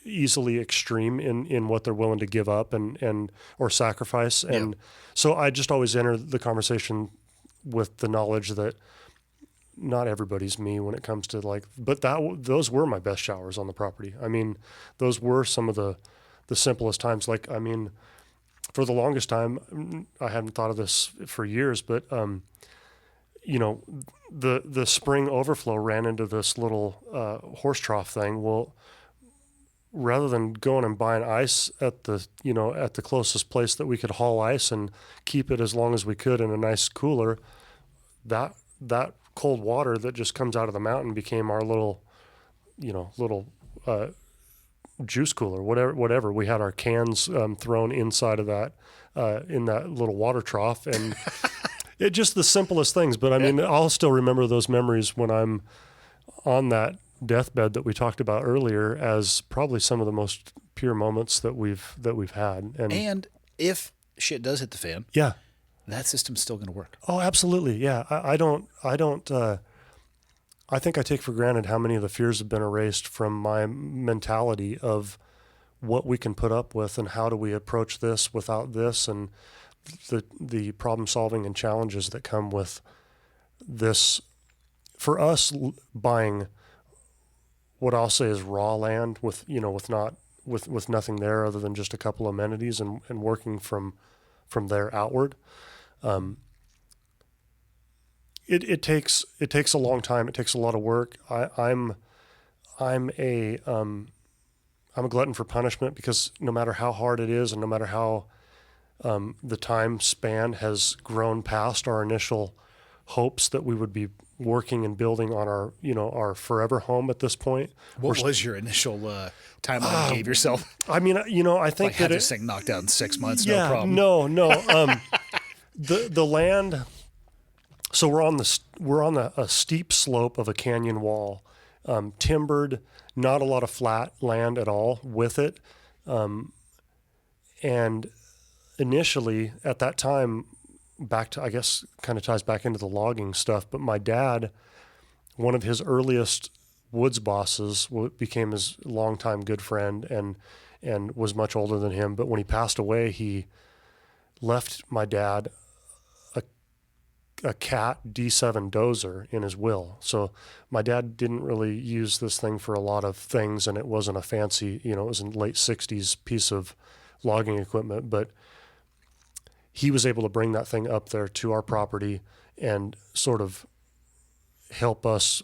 easily extreme in what they're willing to give up and or sacrifice. And so I just always enter the conversation with the knowledge that not everybody's me when it comes to but those were my best showers on the property. I mean, those were some of the simplest times. Like, I mean, for the longest time, I haven't thought of this for years, but, the spring overflow ran into this little horse trough thing. Well, rather than going and buying ice at the closest place that we could haul ice and keep it as long as we could in a nice cooler, that cold water that just comes out of the mountain became our little juice cooler, whatever. We had our cans thrown inside of that, in that little water trough, and it just the simplest things. But I mean, I'll still remember those memories when I'm on that deathbed that we talked about earlier as probably some of the most pure moments that we've had.
And if shit does hit the fan, that system's still going to work.
Oh, absolutely. Yeah. I think I take for granted how many of the fears have been erased from my mentality of what we can put up with and how do we approach this without this, and the problem solving and challenges that come with this. For us, buying what I'll say is raw land with not with nothing there other than just a couple amenities and working from there outward. It takes a long time. It takes a lot of work. I'm a glutton for punishment, because no matter how hard it is and no matter how the time span has grown past our initial hopes that we would be working and building on our forever home at this point.
What was your initial timeline you gave yourself?
I mean, I think
Like,
that
had this thing knocked out in 6 months, no
yeah,
problem.
no. The land. So we're on a steep slope of a canyon wall, timbered, not a lot of flat land at all with it, and initially at that time, back to, I guess, kind of ties back into the logging stuff. But my dad, one of his earliest woods bosses, became his longtime good friend and was much older than him. But when he passed away, he left my dad a Cat D7 dozer in his will. So my dad didn't really use this thing for a lot of things, and it wasn't a fancy, it was a late 60s piece of logging equipment, but he was able to bring that thing up there to our property and sort of help us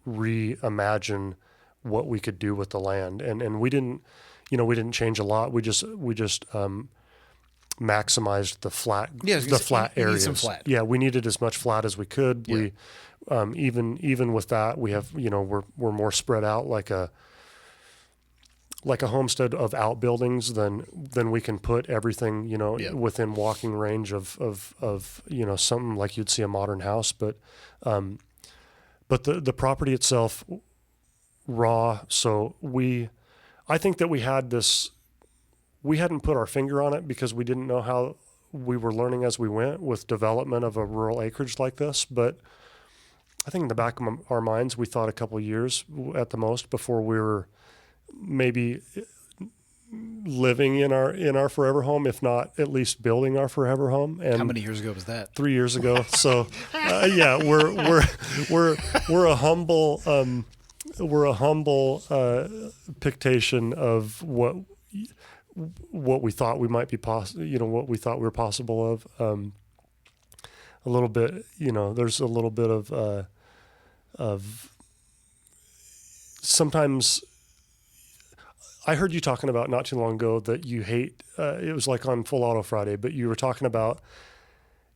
reimagine what we could do with the land. And we didn't change a lot. We just maximized the flat, flat areas.
Some flat.
Yeah, we needed as much flat as we could. Yeah. We even with that, we have we're more spread out like a homestead of outbuildings than we can put everything within walking range of something like you'd see a modern house. But the property itself raw. So I think that we had this. We hadn't put our finger on it because we didn't know how we were learning as we went with development of a rural acreage like this. But I think in the back of our minds, we thought a couple of years at the most before we were maybe living in our forever home, if not at least building our forever home. And
how many years ago was that?
3 years ago. So yeah, we're a humble pictation of what we thought we might be what we thought we were possible of. A little bit, there's a little bit of sometimes. I heard you talking about not too long ago that you hate, it was like on Full Auto Friday, but you were talking about,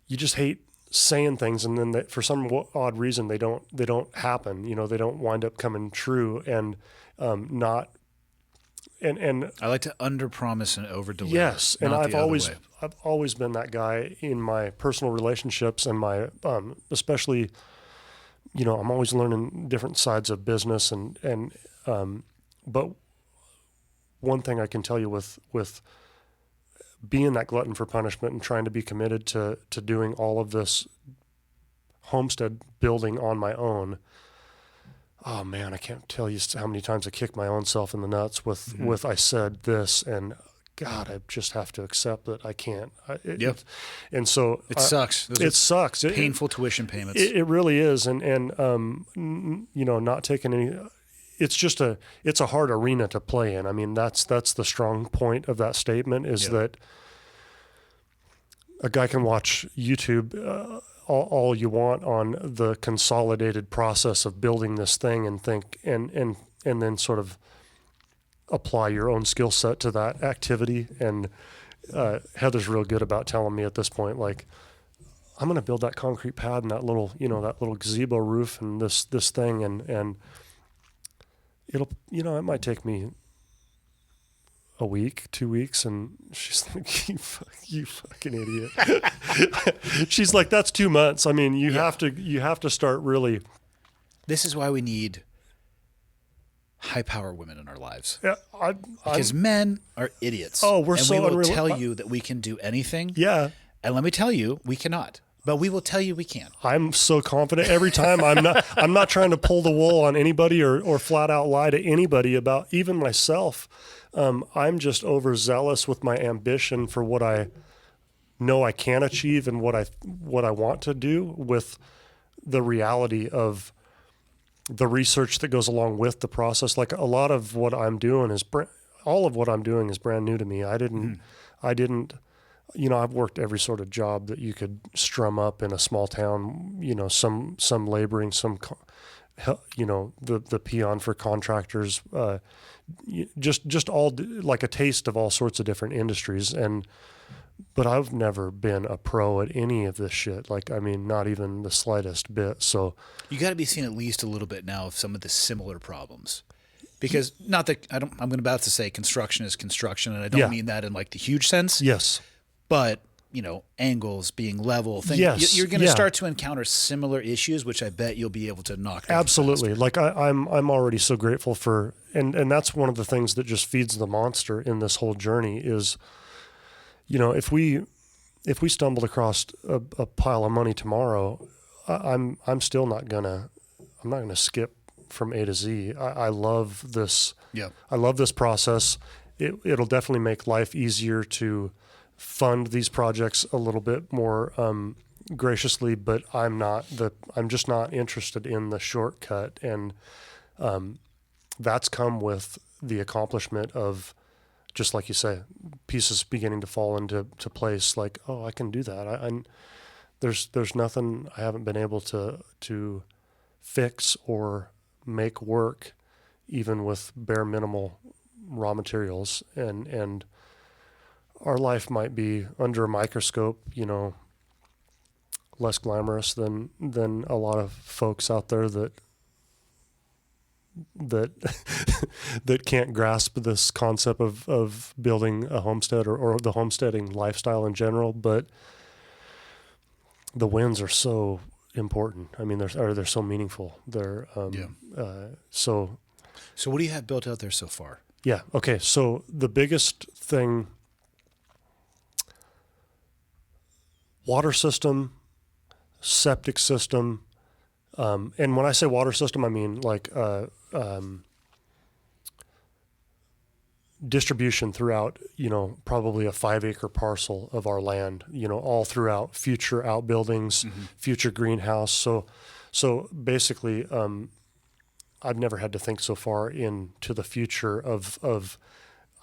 you just hate saying things, and then for some odd reason, they don't happen, they don't wind up coming true, and And
I like to underpromise and overdeliver.
Yes, and I've
always
been that guy in my personal relationships and my especially, I'm always learning different sides of business and but one thing I can tell you with being that glutton for punishment and trying to be committed to doing all of this homestead building on my own. Oh man, I can't tell you how many times I kicked my own self in the nuts with I said this, and God, I just have to accept that I can't. And so
it sucks.
It sucks.
Painful tuition payments.
It really is, and not taking any. It's a hard arena to play in. I mean, that's the strong point of that statement is that a guy can watch YouTube all you want on the consolidated process of building this thing and think and then sort of apply your own skill set to that activity. And Heather's real good about telling me at this point, like, I'm going to build that concrete pad and that little gazebo roof and this thing and it'll, it might take me a week, 2 weeks, and she's like, you fucking idiot. She's like, that's 2 months. I mean, you have to start really.
This is why we need high power women in our lives.
Yeah,
because men are idiots.
Oh, we're
and
so
we will
unreal.
tell you that we can do anything.
Yeah.
And let me tell you, we cannot. But we will tell you we can.
I'm so confident every time. I'm not trying to pull the wool on anybody or flat out lie to anybody about even myself. I'm just overzealous with my ambition for what I know I can achieve and what I want to do with the reality of the research that goes along with the process. Like a lot of what I'm doing is all of what I'm doing is brand new to me. I didn't, I've worked every sort of job that you could strum up in a small town, some laboring, the peon for contractors, just all like a taste of all sorts of different industries. But I've never been a pro at any of this shit. Not even the slightest bit. So
you got to be seeing at least a little bit now of some of the similar problems, because not that I'm about to say construction is construction, and I don't mean that in like the huge sense.
Yes.
But angles being level, things,
yes.
you're going to start to encounter similar issues, which I bet you'll be able to knock down.
Absolutely. Like I'm already so grateful for, and that's one of the things that just feeds the monster in this whole journey is, if we stumbled across a pile of money tomorrow, I'm still not gonna skip from A to Z. I love this.
Yeah.
I love this process. It'll definitely make life easier to fund these projects a little bit more graciously, but I'm just not interested in the shortcut, and that's come with the accomplishment of, just like you say, pieces beginning to fall into place. Like, oh, I can do that. There's nothing I haven't been able to fix or make work, even with bare minimal raw materials. And our life might be under a microscope, less glamorous than a lot of folks out there that that can't grasp this concept of building a homestead or the homesteading lifestyle in general. But the wins are so important. I mean, they're so meaningful. So
what do you have built out there so far?
Yeah. Okay. So the biggest thing, water system, septic system. And when I say water system, I mean like distribution throughout, probably a 5-acre parcel of our land, all throughout, future outbuildings, future greenhouse. So basically, I've never had to think so far into the future of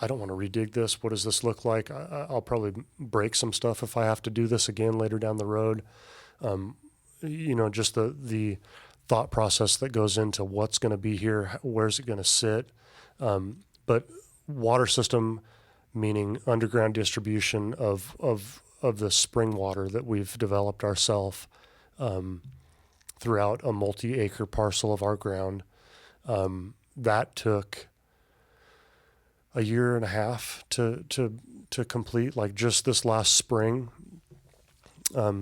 I don't want to redig this. What does this look like? I'll probably break some stuff if I have to do this again later down the road. Just the thought process that goes into what's going to be here, where's it going to sit. But water system, meaning underground distribution of the spring water that we've developed ourselves throughout a multi-acre parcel of our ground. That took a year and a half to complete, like just this last spring.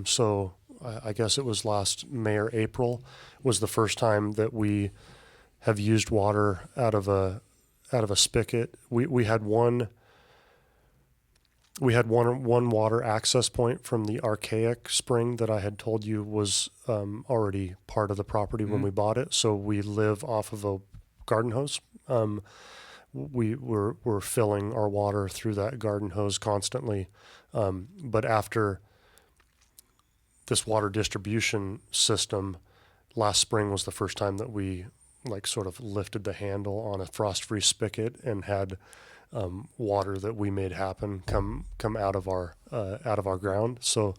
So I guess it was last May or April was the first time that we have used water out of a spigot. We had one water access point from the archaic spring that I had told you was already part of the property when we bought it. So we live off of a garden hose. We're filling our water through that garden hose constantly. But after this water distribution system, last spring was the first time that we sort of lifted the handle on a frost-free spigot and had water that we made happen come out of our ground. So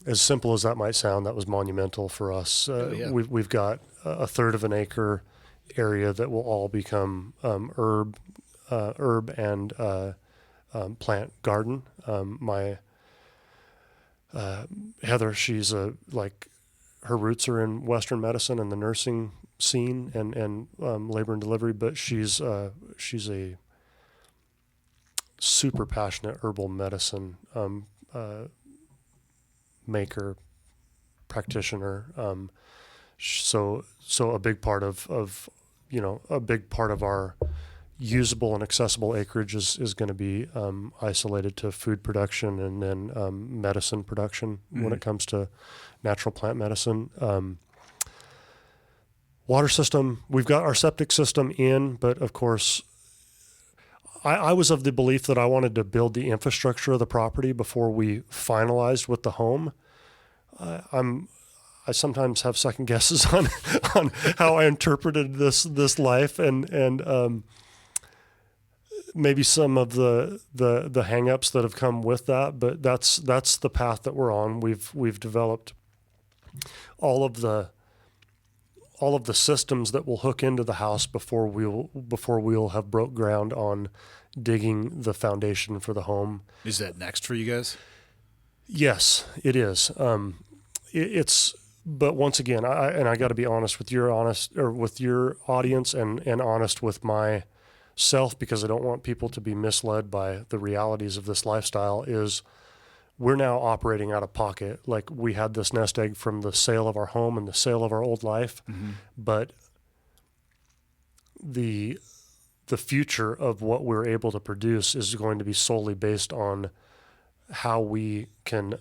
as simple as that might sound, that was monumental for us. We've got a third of an acre area that will all become herb and plant garden. My Heather, she's her roots are in Western medicine and the nursing scene and labor and delivery, but she's a super passionate herbal medicine maker, practitioner. So a big part of our usable and accessible acreage is going to be isolated to food production and then medicine production when it comes to natural plant medicine. Water system, we've got our septic system in, but of course, I was of the belief that I wanted to build the infrastructure of the property before we finalized with the home. I sometimes have second guesses on how I interpreted this life, and maybe some of the hangups that have come with that, but that's the path that we're on. We've developed all of the systems that will hook into the house before we'll have broke ground on digging the foundation for the home.
Is that next for you guys?
Yes, it is. It's, but once again, I got to be honest with your audience and honest with myself, because I don't want people to be misled by the realities of this lifestyle. Is we're now operating out of pocket. Like, we had this nest egg from the sale of our home and the sale of our old life, but the future of what we're able to produce is going to be solely based on how we can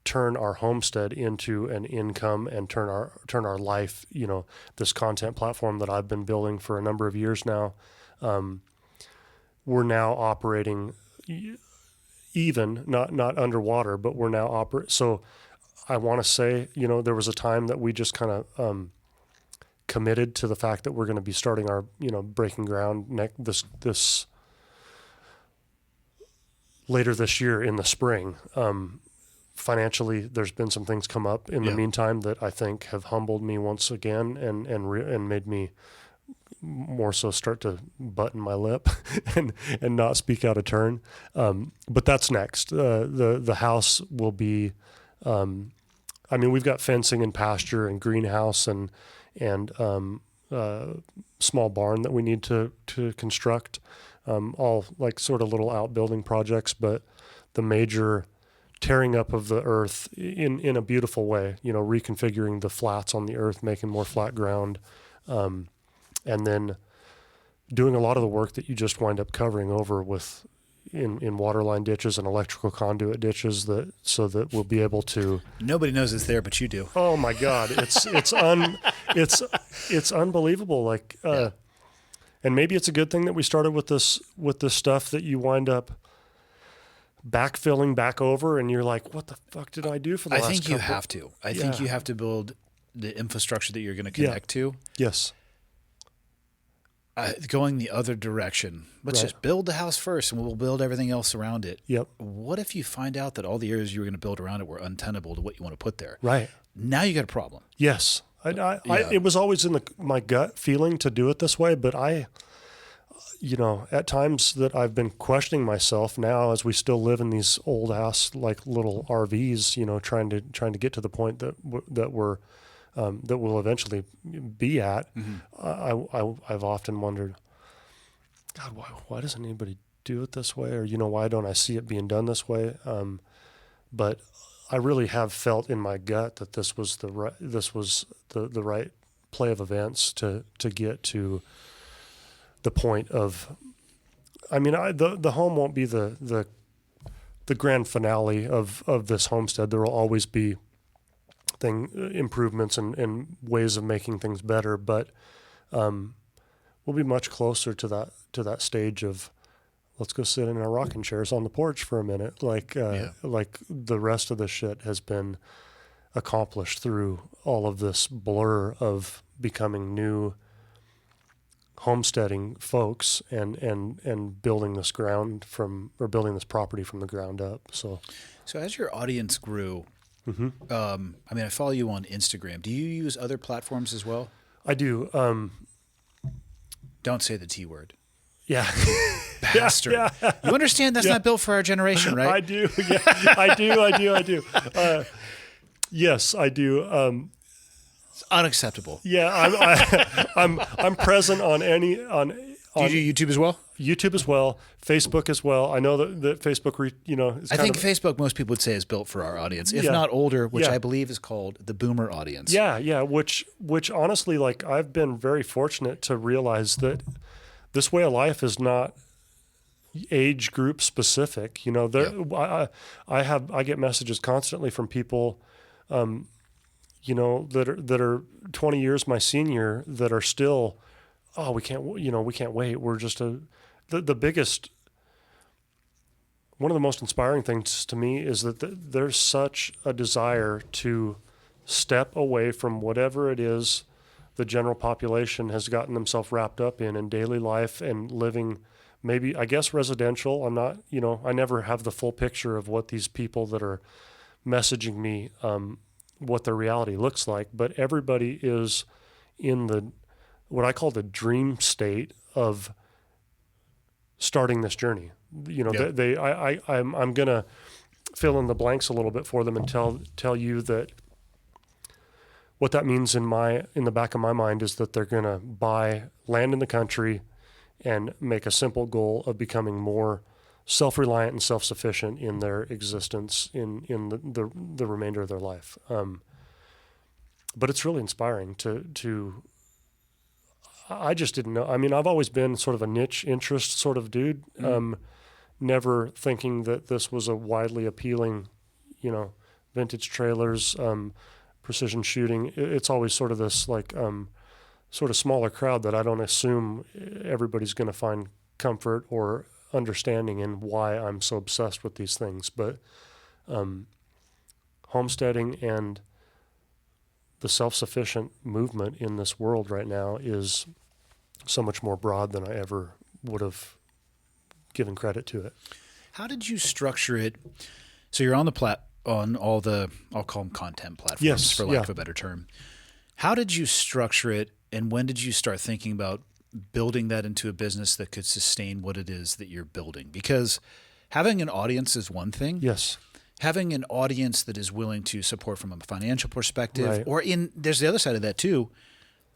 turn our homestead into an income and turn our life, this content platform that I've been building for a number of years now. We're now operating even, not underwater, but we're now So I want to say, there was a time that we just kind of committed to the fact that we're going to be starting our, breaking ground this later this year in the spring. Financially, there's been some things come up in the meantime that I think have humbled me once again and made me more so start to button my lip and not speak out of turn. But that's next. The house will be, we've got fencing and pasture and greenhouse and small barn that we need to construct, all like sort of little outbuilding projects, but the major tearing up of the earth in a beautiful way, reconfiguring the flats on the earth, making more flat ground, and then doing a lot of the work that you just wind up covering over with in waterline ditches and electrical conduit ditches, so that we'll be able to.
Nobody knows it's there, but you do.
Oh my God, it's unbelievable. Like, and maybe it's a good thing that we started with this stuff that you wind up backfilling back over, and you're like, what the fuck did I do for the last couple?
I think you have to. I think you have to build the infrastructure that you're going to connect to.
Yes.
Going the other direction. Let's just build the house first, and we'll build everything else around it.
Yep.
What if you find out that all the areas you were going to build around it were untenable to what you want to put there?
Right.
Now you got a problem.
Yes. It was always in my gut feeling to do it this way, but at times that I've been questioning myself now, as we still live in these old ass like little RVs, trying to get to the point that we'll eventually be at. I've often wondered, God, why doesn't anybody do it this way? Or, why don't I see it being done this way? But I really have felt in my gut that this was the right play of events to get to the point of, the home won't be the grand finale of this homestead. There will always be improvements and ways of making things better, but we'll be much closer to that stage of, let's go sit in our rocking chairs on the porch for a minute. Like the rest of the shit has been accomplished through all of this blur of becoming new homesteading folks and building this building this property from the ground up. So
as your audience grew, I follow you on Instagram. Do you use other platforms as well?
I do.
Don't say the T word.
Yeah.
Bastard. Yeah. You understand that's not built for our generation, right?
I do. Yeah. I do. Yes, I do.
It's unacceptable.
Yeah. I'm present on
Do you do YouTube as well?
YouTube as well, Facebook as well. I know that Facebook,
I think Facebook, most people would say, is built for our audience, if not older, which I believe is called the boomer audience.
Yeah. Which honestly, like, I've been very fortunate to realize that this way of life is not age group specific. I get messages constantly from people, that are 20 years my senior, that are still, oh, we can't wait. We're just the biggest, one of the most inspiring things to me is that there's such a desire to step away from whatever it is the general population has gotten themselves wrapped up in daily life and living maybe, I guess, residential. I'm not, I never have the full picture of what these people that are messaging me, what their reality looks like. But everybody is in what I call the dream state of starting this journey. I'm going to fill in the blanks a little bit for them and tell you that what that means in the back of my mind is that they're going to buy land in the country and make a simple goal of becoming more self-reliant and self-sufficient in their existence in the remainder of their life. But it's really inspiring to I just didn't know. I mean, I've always been sort of a niche interest sort of dude, never thinking that this was a widely appealing, vintage trailers, precision shooting. It's always sort of this like sort of smaller crowd that I don't assume everybody's going to find comfort or understanding in why I'm so obsessed with these things. But homesteading and the self-sufficient movement in this world right now is so much more broad than I ever would have given credit to it.
How did you structure it? So you're on on all the, I'll call them content platforms,
yes,
for lack of a better term. How did you structure it, and when did you start thinking about building that into a business that could sustain what it is that you're building? Because having an audience is one thing.
Yes.
Having an audience that is willing to support from a financial perspective,
right.
There's the other side of that too.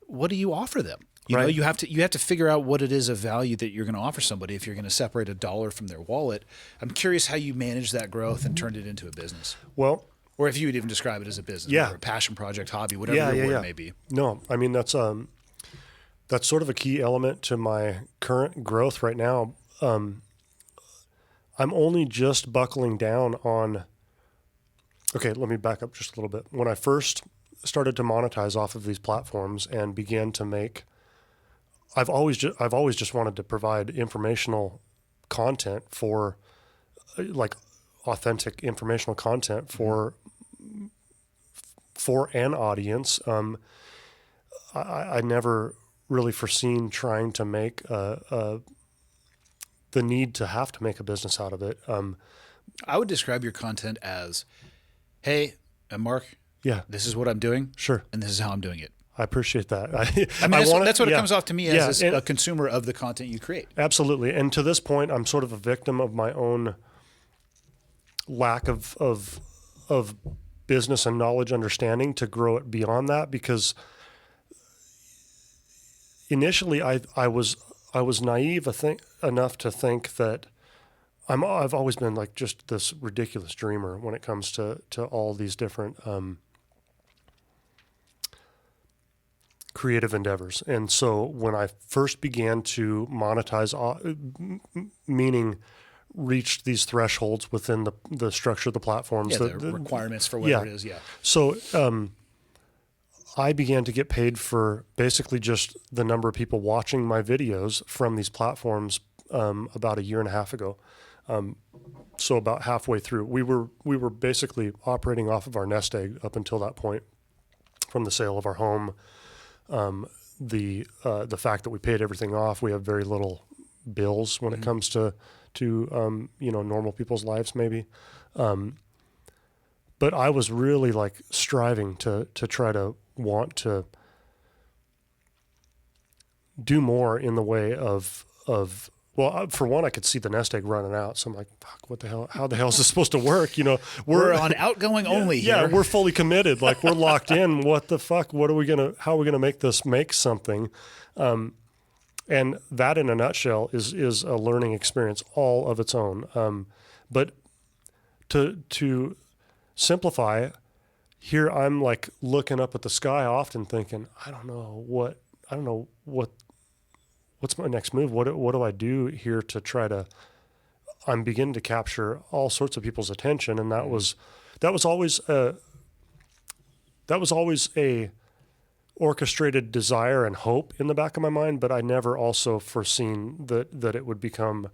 What do you offer them? You know,
right.
you have to figure out what it is of value that you're going to offer somebody if you're going to separate a dollar from their wallet. I'm curious how you manage that growth and turned it into a business.
Well,
or if you would even describe it as a business, or a passion project, hobby, whatever your word may be.
No, I mean, that's sort of a key element to my current growth right now. I'm only just buckling down on. Okay, let me back up just a little bit. When I first started to monetize off of these platforms and began to make, I've always just wanted to provide informational content for, like, authentic informational content for an audience. I never really foreseen trying to make the need to have to make a business out of it.
I would describe your content as, hey, I'm Mark.
Yeah.
This is what I'm doing.
Sure.
And this is how I'm doing it.
I appreciate that. I
mean, that's what it comes off to me as a consumer of the content you create.
Absolutely. And to this point, I'm sort of a victim of my own lack of business and knowledge understanding to grow it beyond that, because initially I was naive enough to think that I've always been like just this ridiculous dreamer when it comes to all these different creative endeavors. And so when I first began to monetize, meaning reached these thresholds within the structure of the platforms,
the requirements for whatever it is. Yeah.
So I began to get paid for basically just the number of people watching my videos from these platforms about a year and a half ago. So about halfway through, we were basically operating off of our nest egg up until that point, from the sale of our home, the fact that we paid everything off. We have very little bills when it comes to normal people's lives, maybe. But I was really like striving to try to want to do more in the way of well, for one, I could see the nest egg running out. So I'm like, fuck, what the hell? How the hell is this supposed to work?
We're on outgoing only here.
Yeah, we're fully committed. Like, we're locked in. What the fuck? How are we gonna make this make something? And that, in a nutshell, is a learning experience all of its own. But to simplify, here I'm like looking up at the sky, often thinking, I don't know what's my next move? What do I do here to try to? I'm beginning to capture all sorts of people's attention, and that was always a orchestrated desire and hope in the back of my mind. But I never also foreseen that it would become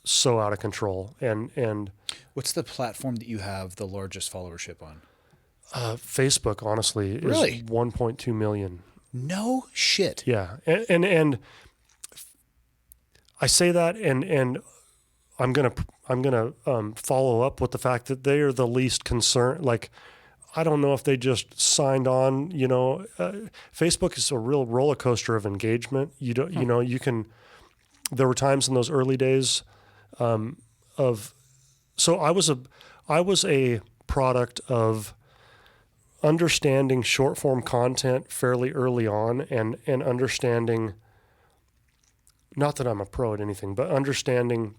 so out of control. And
what's the platform that you have the largest followership on?
Facebook, honestly,
really?
Is 1.2 million.
No shit.
Yeah. And I say that, and I'm gonna follow up with the fact that they are the least concerned. Like, I don't know if they just signed on. Facebook is a real roller coaster of engagement. You don't, you can. There were times in those early days, so I was a product of understanding short form content fairly early on, and understanding. Not that I'm a pro at anything, but understanding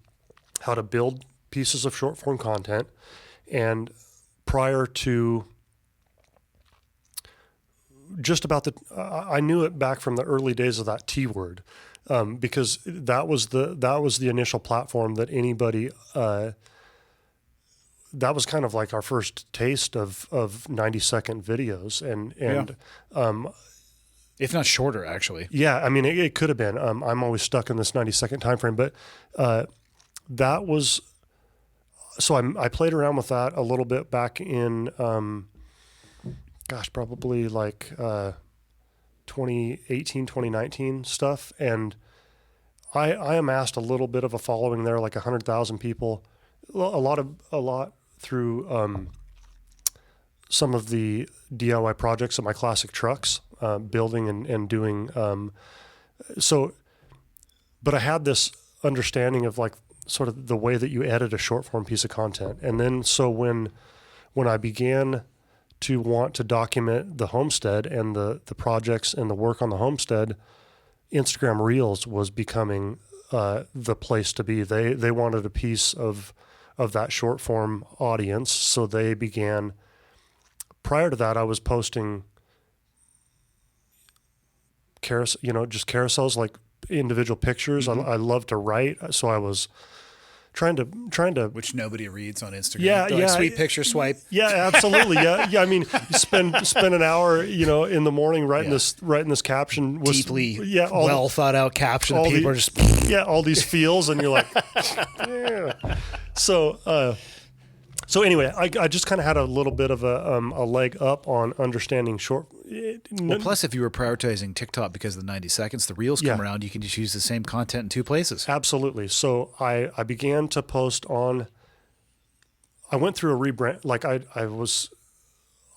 how to build pieces of short form content. And prior to just about I knew it back from the early days of that T word, because that was the initial platform that anybody, that was kind of like our first taste of 90-second videos. And
if not shorter, actually.
Yeah, I mean, it could have been. I'm always stuck in this 90-second time frame, but that was. So I played around with that a little bit back in, probably like 2018, 2019 stuff, and I amassed a little bit of a following there, like 100,000 people, a lot through some of the DIY projects of my classic trucks. Building and doing, but I had this understanding of like sort of the way that you edit a short form piece of content. And then, so when I began to want to document the homestead and the projects and the work on the homestead, Instagram Reels was becoming, the place to be. They wanted a piece of that short form audience. So they began, prior to that, I was posting just carousels, like individual pictures.
Mm-hmm.
I love to write, so I was trying to
which nobody reads on Instagram.
Yeah,
They're like, sweet picture swipe.
Yeah, absolutely. Yeah. I mean, you spend an hour, in the morning writing this caption with
Deeply
well
thought out caption. People are just
all these feels, and you're like, yeah. So anyway, I just kind of had a little bit of a leg up on understanding short.
Well, plus, if you were prioritizing TikTok because of the 90 seconds, the Reels come around, you can just use the same content in two places.
Absolutely. So I began to post on. I went through a rebrand. Like I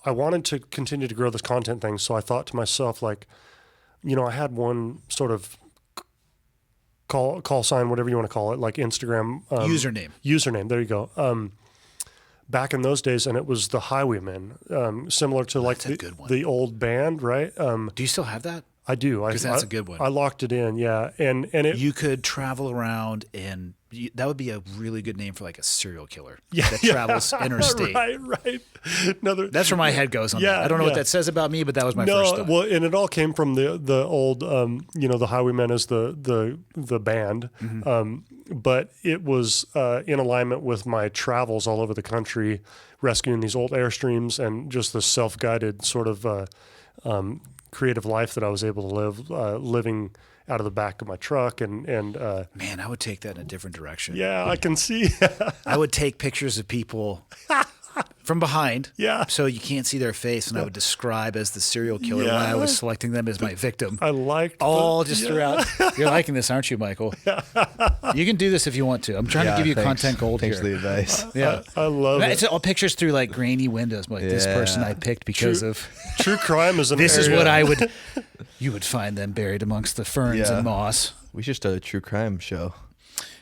wanted to continue to grow this content thing. So I thought to myself, like, I had one sort of call sign, whatever you want to call it, like Instagram username. There you go. Back in those days, and it was the Highwaymen, similar to like the old band, right?
Do you still have that?
I do.
Because that's a good one.
I locked it in, yeah. And
you could travel around, and that would be a really good name for like a serial killer
that
travels interstate.
Right.
That's where my head goes on that. I don't know what that says about me, but that was my first thought.
Well, and it all came from the old, the Highwaymen as the band.
Mm-hmm.
But it was in alignment with my travels all over the country, rescuing these old Airstreams, and just the self-guided sort of creative life that I was able to live, living out of the back of my truck. And
man, I would take that in a different direction.
Yeah, I can see.
I would take pictures of people from behind, so you can't see their face, and I would describe as the serial killer when I was selecting them as my victim.
I liked
throughout. You're liking this, aren't you, Michael? You can do this if you want to. I'm trying to give you content gold
thanks
here.
for the advice.
I love it.
It's all pictures through like grainy windows. I'm like, this person I picked because of
true crime is an
this
area.
is what I would. You would find them buried amongst the ferns and moss.
We should start a true crime show.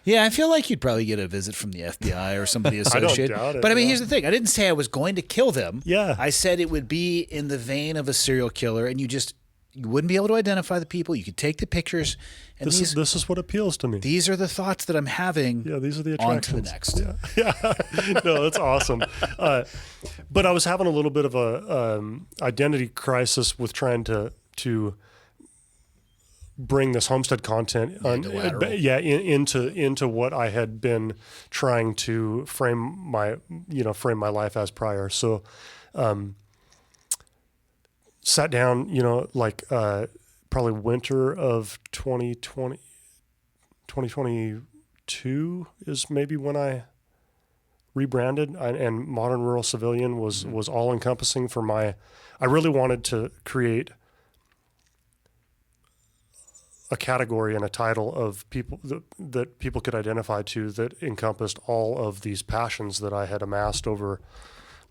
Yeah, I feel like you'd probably get a visit from the FBI or somebody associated.
I don't doubt it.
But I mean, here's the thing. I didn't say I was going to kill them.
Yeah.
I said it would be in the vein of a serial killer, and you wouldn't be able to identify the people. You could take the pictures. And
this is what appeals to me.
These are the thoughts that I'm having.
Yeah, these are the attractions.
On to the next.
Yeah. No, that's awesome. But I was having a little bit of a identity crisis with trying to bring this homestead content into what I had been trying to frame my life as prior. So sat down, probably winter of 2022 is maybe when I rebranded, and Modern Rural Civilian was all encompassing for I really wanted to create a category and a title of people that people could identify to that encompassed all of these passions that I had amassed over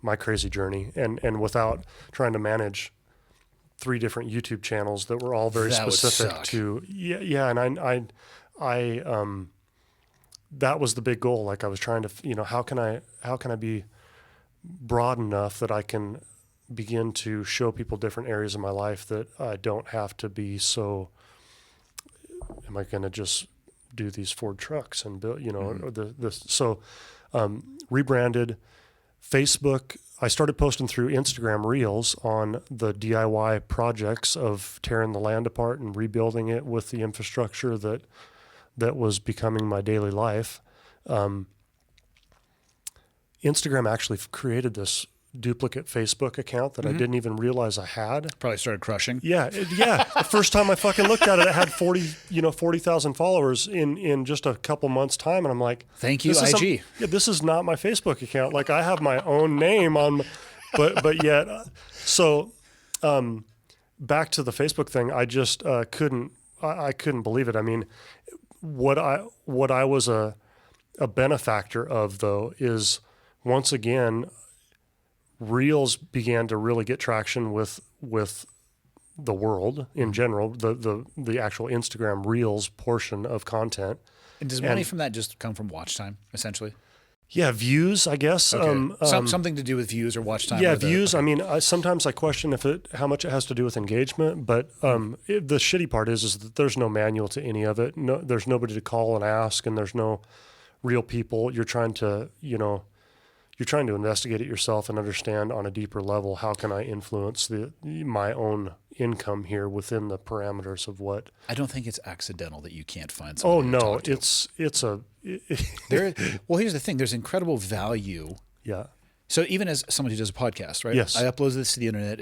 my crazy journey, and without trying to manage 3 different YouTube channels that were all very
That would
specific
suck.
to and I that was the big goal. Like, I was trying to, how can I be broad enough that I can begin to show people different areas of my life that I don't have to be so, am I going to just do these Ford trucks and build, or so rebranded. Facebook, I started posting through Instagram Reels on the DIY projects of tearing the land apart and rebuilding it with the infrastructure that was becoming my daily life. Instagram actually created this duplicate Facebook account that I didn't even realize I had.
Probably started crushing.
Yeah. The first time I fucking looked at it, it had 40,000 followers in just a couple months time. And I'm like,
Thank you,
this
IG.
this is not my Facebook account. Like, I have my own name on, but yet, so, back to the Facebook thing, I just I couldn't believe it. I mean, what I was a benefactor of, though, is once again, Reels began to really get traction with the world in general, the actual Instagram Reels portion of content.
And does money from that just come from watch time, essentially?
Yeah, views, I guess.
Okay. Something to do with views or watch time.
Yeah,
or
views. I mean, sometimes I question how much it has to do with engagement, but the shitty part is that there's no manual to any of it. No, there's nobody to call and ask, and there's no real people. You're trying to investigate it yourself and understand on a deeper level, how can I influence my own income here within the parameters of what.
I don't think it's accidental that you can't find
Oh
somebody to
no,
talk to.
well,
here's the thing. There's incredible value.
Yeah.
So even as somebody who does a podcast, right?
Yes.
I upload this to the internet.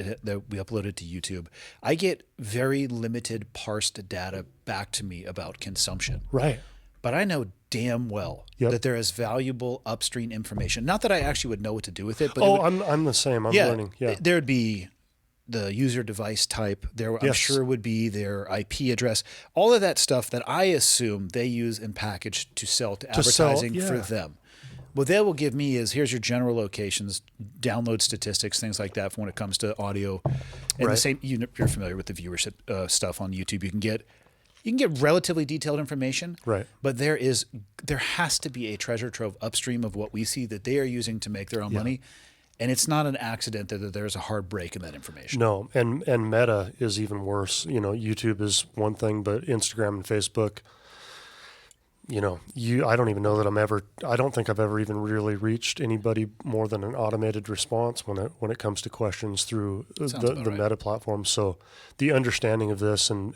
We upload it to YouTube. I get very limited parsed data back to me about consumption.
Right.
But I know damn well that there is valuable upstream information. Not that I actually would know what to do with it, but
I'm the same. I'm learning. Yeah.
There would be the user device type. I'm sure would be their IP address. All of that stuff that I assume they use and package to sell to advertising for them. What they will give me is, here's your general locations, download statistics, things like that, for when it comes to audio. And the same, you're familiar with the viewership stuff on YouTube. You can get relatively detailed information,
right?
But there has to be a treasure trove upstream of what we see that they are using to make their own money, and it's not an accident that there's a hard break in that information.
No, and Meta is even worse. YouTube is one thing, but Instagram and Facebook. I don't even know that I don't think I've ever even really reached anybody more than an automated response when it comes to questions through the Meta platform. So the understanding of this and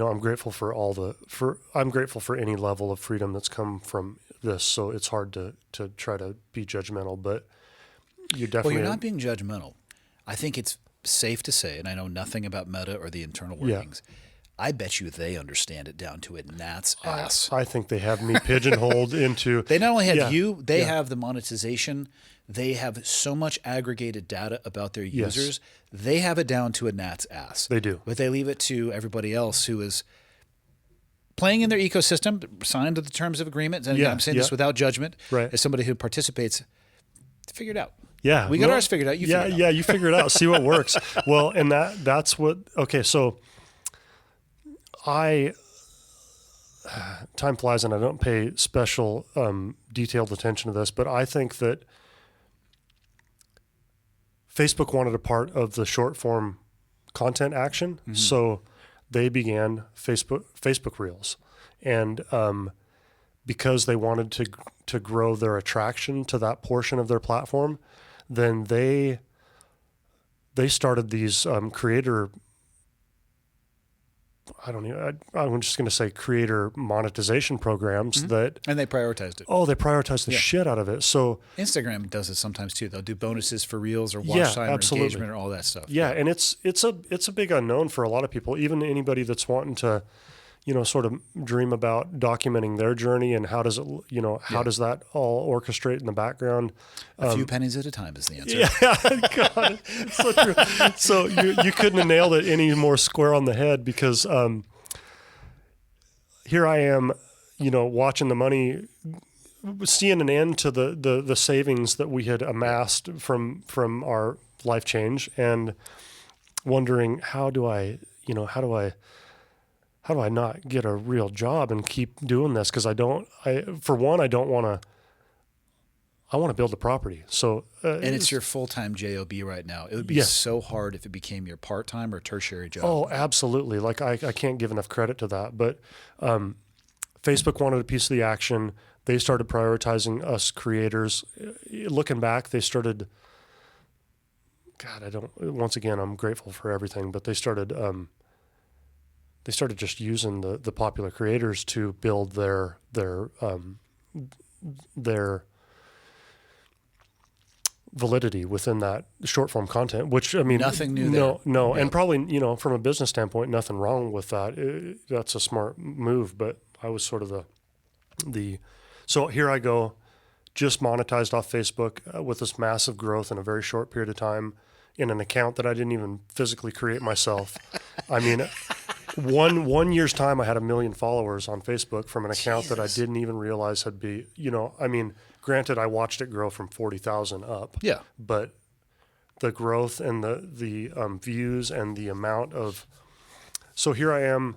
I'm grateful for any level of freedom that's come from this. So it's hard to try to be judgmental, but you're definitely.
Well, you're not being judgmental. I think it's safe to say, and I know nothing about Meta or the internal workings. Yeah. I bet you they understand it down to a gnat's ass.
I think they have me pigeonholed into.
They not only have you, they have the monetization. They have so much aggregated data about their users. Yes. They have it down to a gnat's ass.
They do.
But they leave it to everybody else who is playing in their ecosystem, signed to the terms of agreement. And I'm saying this without judgment.
Right.
As somebody who participates, figure it out.
Yeah.
We got ours figured out. You figure it out.
Yeah, you figure it out. See what works. Well, and that's what, okay, so time flies and I don't pay special detailed attention to this, but I think that Facebook wanted a part of the short form content action. Mm-hmm. So they began Facebook Reels. And because they wanted to grow their attraction to that portion of their platform, then they started these creator, I'm just going to say creator monetization programs that...
And they prioritized it.
Oh, they prioritized the shit out of it. So
Instagram does it sometimes too. They'll do bonuses for Reels or watch time or engagement or all that stuff.
Yeah, and it's a big unknown for a lot of people, even anybody that's wanting to, sort of dream about documenting their journey and how does it, how does that all orchestrate in the background?
A few pennies at a time is the answer.
Yeah, God, it's so true. So you couldn't have nailed it any more square on the head because here I am, watching the money, seeing an end to the savings that we had amassed from our life change, and wondering how do I not get a real job and keep doing this? Because I want to build a property. So
and it's your full-time job right now. It would be so hard if it became your part-time or tertiary job.
Oh, absolutely. Like I can't give enough credit to that. But Facebook wanted a piece of the action. They started prioritizing us creators. Looking back, they started. God, once again, I'm grateful for everything, but they started just using the popular creators to build their validity within that short form content, which, I mean,
nothing new there.
No. And probably, from a business standpoint, nothing wrong with that. That's a smart move, but I was sort of so here I go, just monetized off Facebook with this massive growth in a very short period of time in an account that I didn't even physically create myself. I mean, one year's time, I had 1 million followers on Facebook from an account that I didn't even realize had granted, I watched it grow from 40,000 up.
Yeah.
But the growth and the views and the amount of, so here I am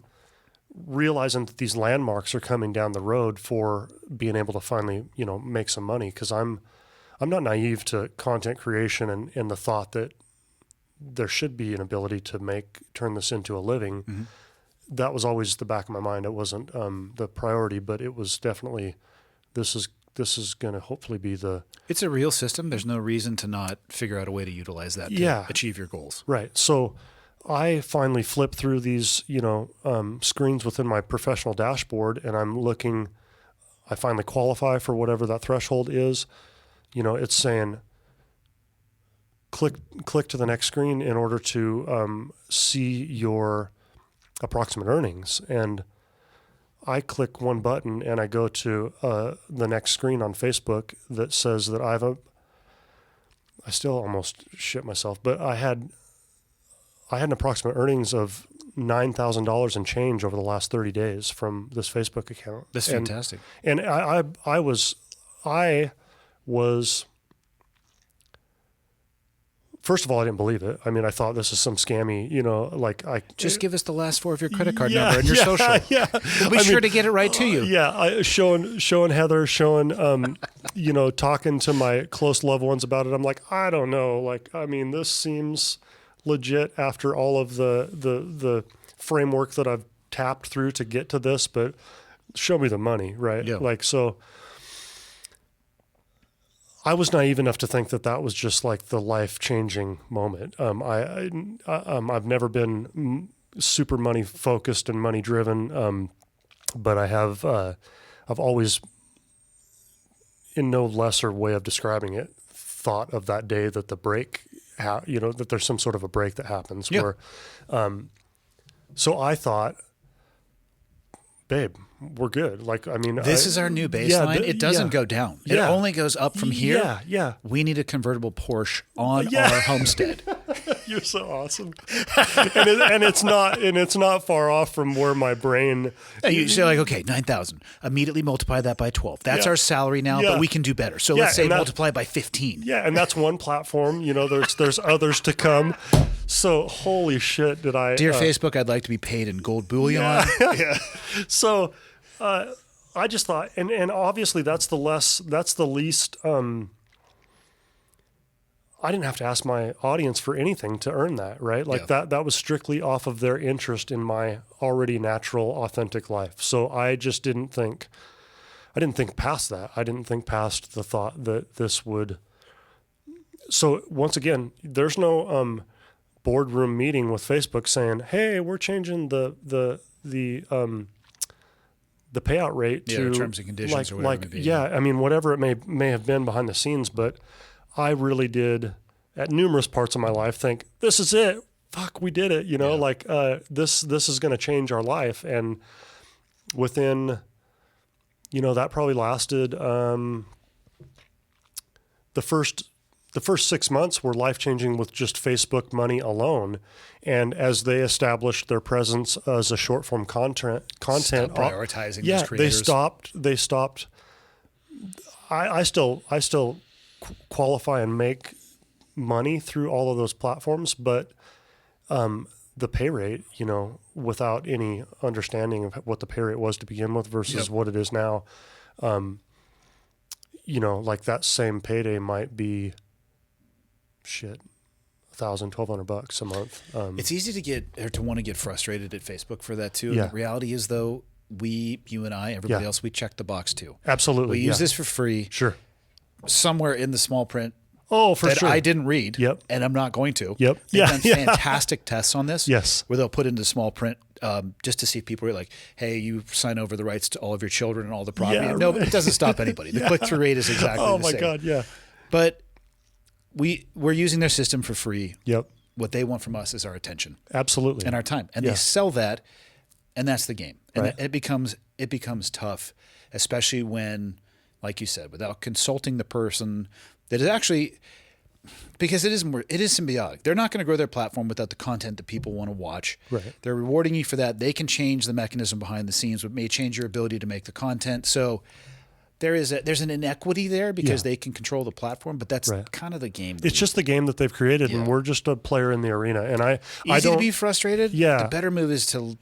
realizing that these landmarks are coming down the road for being able to finally, make some money. Cause I'm not naive to content creation and the thought that there should be an ability to turn this into a living. Mm-hmm. That was always the back of my mind. It wasn't the priority, but it was definitely, this is going to hopefully be
it's a real system. There's no reason to not figure out a way to utilize that to achieve your goals.
Right. So I finally flip through these, screens within my professional dashboard, and I'm looking, I finally qualify for whatever that threshold is. It's saying, click to the next screen in order to see your approximate earnings. And I click one button and I go to the next screen on Facebook that says that I still almost shit myself, but I had an approximate earnings of $9,000 and change over the last 30 days from this Facebook account.
That's fantastic.
And I was first of all, I didn't believe it. I mean, I thought this is some scammy,
just give us the last 4 of your credit card number and your social. Yeah. We'll be sure to get it right to you.
Showing Heather, talking to my close loved ones about it. I'm like, I don't know. This seems legit after all of the framework that I've tapped through to get to this, but show me the money, right? Yeah. So I was naive enough to think that was just like the life-changing moment. I've never been super money focused and money driven, but I've always, in no lesser way of describing it, thought of that day that the break, that there's some sort of a break that happens where, so I thought, babe, we're good. This
is our new baseline. It doesn't go down. It only goes up from here.
Yeah.
We need a convertible Porsche on our homestead.
You're so awesome. and it's not far off from where my brain.
You say okay, 9,000. Immediately multiply that by 12. That's our salary now, but we can do better. So let's say multiply by 15.
Yeah, and that's one platform. There's others to come. So holy shit, did I?
Dear Facebook, I'd like to be paid in gold bullion.
Yeah. So I just thought, and obviously that's the least. I didn't have to ask my audience for anything to earn that, right? That was strictly off of their interest in my already natural, authentic life. So I just didn't think past that. I didn't think past the thought that this would. So once again, there's no boardroom meeting with Facebook saying, "Hey, we're changing the payout rate to
terms and conditions or whatever it may be."
Yeah, I mean, whatever it may have been behind the scenes, but I really did at numerous parts of my life think, this is it. Fuck, we did it. This is going to change our life. And within, that probably lasted, the first 6 months were life-changing with just Facebook money alone. And as they established their presence as a short-form content,
Stop prioritizing those creators.
they stopped. I still qualify and make money through all of those platforms, but the pay rate, without any understanding of what the pay rate was to begin with versus what it is now, like that same payday might be $1,000, $1,200 a month.
It's easy to get or to want to get frustrated at Facebook for that too.
Yeah.
And the reality is, though, you and I, everybody else, we check the box too.
Absolutely.
We use this for free.
Sure.
Somewhere in the small print.
Oh, for
that
sure.
I didn't read.
Yep.
And I'm not going to.
Yep.
They've done fantastic tests on this.
Yes.
Where they'll put into small print just to see if people are like, hey, you sign over the rights to all of your children and all the property.
Yeah,
No, it doesn't stop anybody. The click-through rate is exactly the same.
Oh my God. Yeah.
But we're using their system for free.
Yep.
What they want from us is our attention.
Absolutely.
And our time. And they sell that, and that's the game. And
Right.
it becomes tough, especially when, like you said, without consulting the person that is actually, because it is symbiotic. They're not going to grow their platform without the content that people want to watch.
Right.
They're rewarding you for that. They can change the mechanism behind the scenes, but may change your ability to make the content. So there's an inequity there because they can control the platform, but that's kind of the game.
It's just the game that they've created, and we're just a player in the arena. And I
Easy
don't
to be frustrated.
Yeah.
The better move is to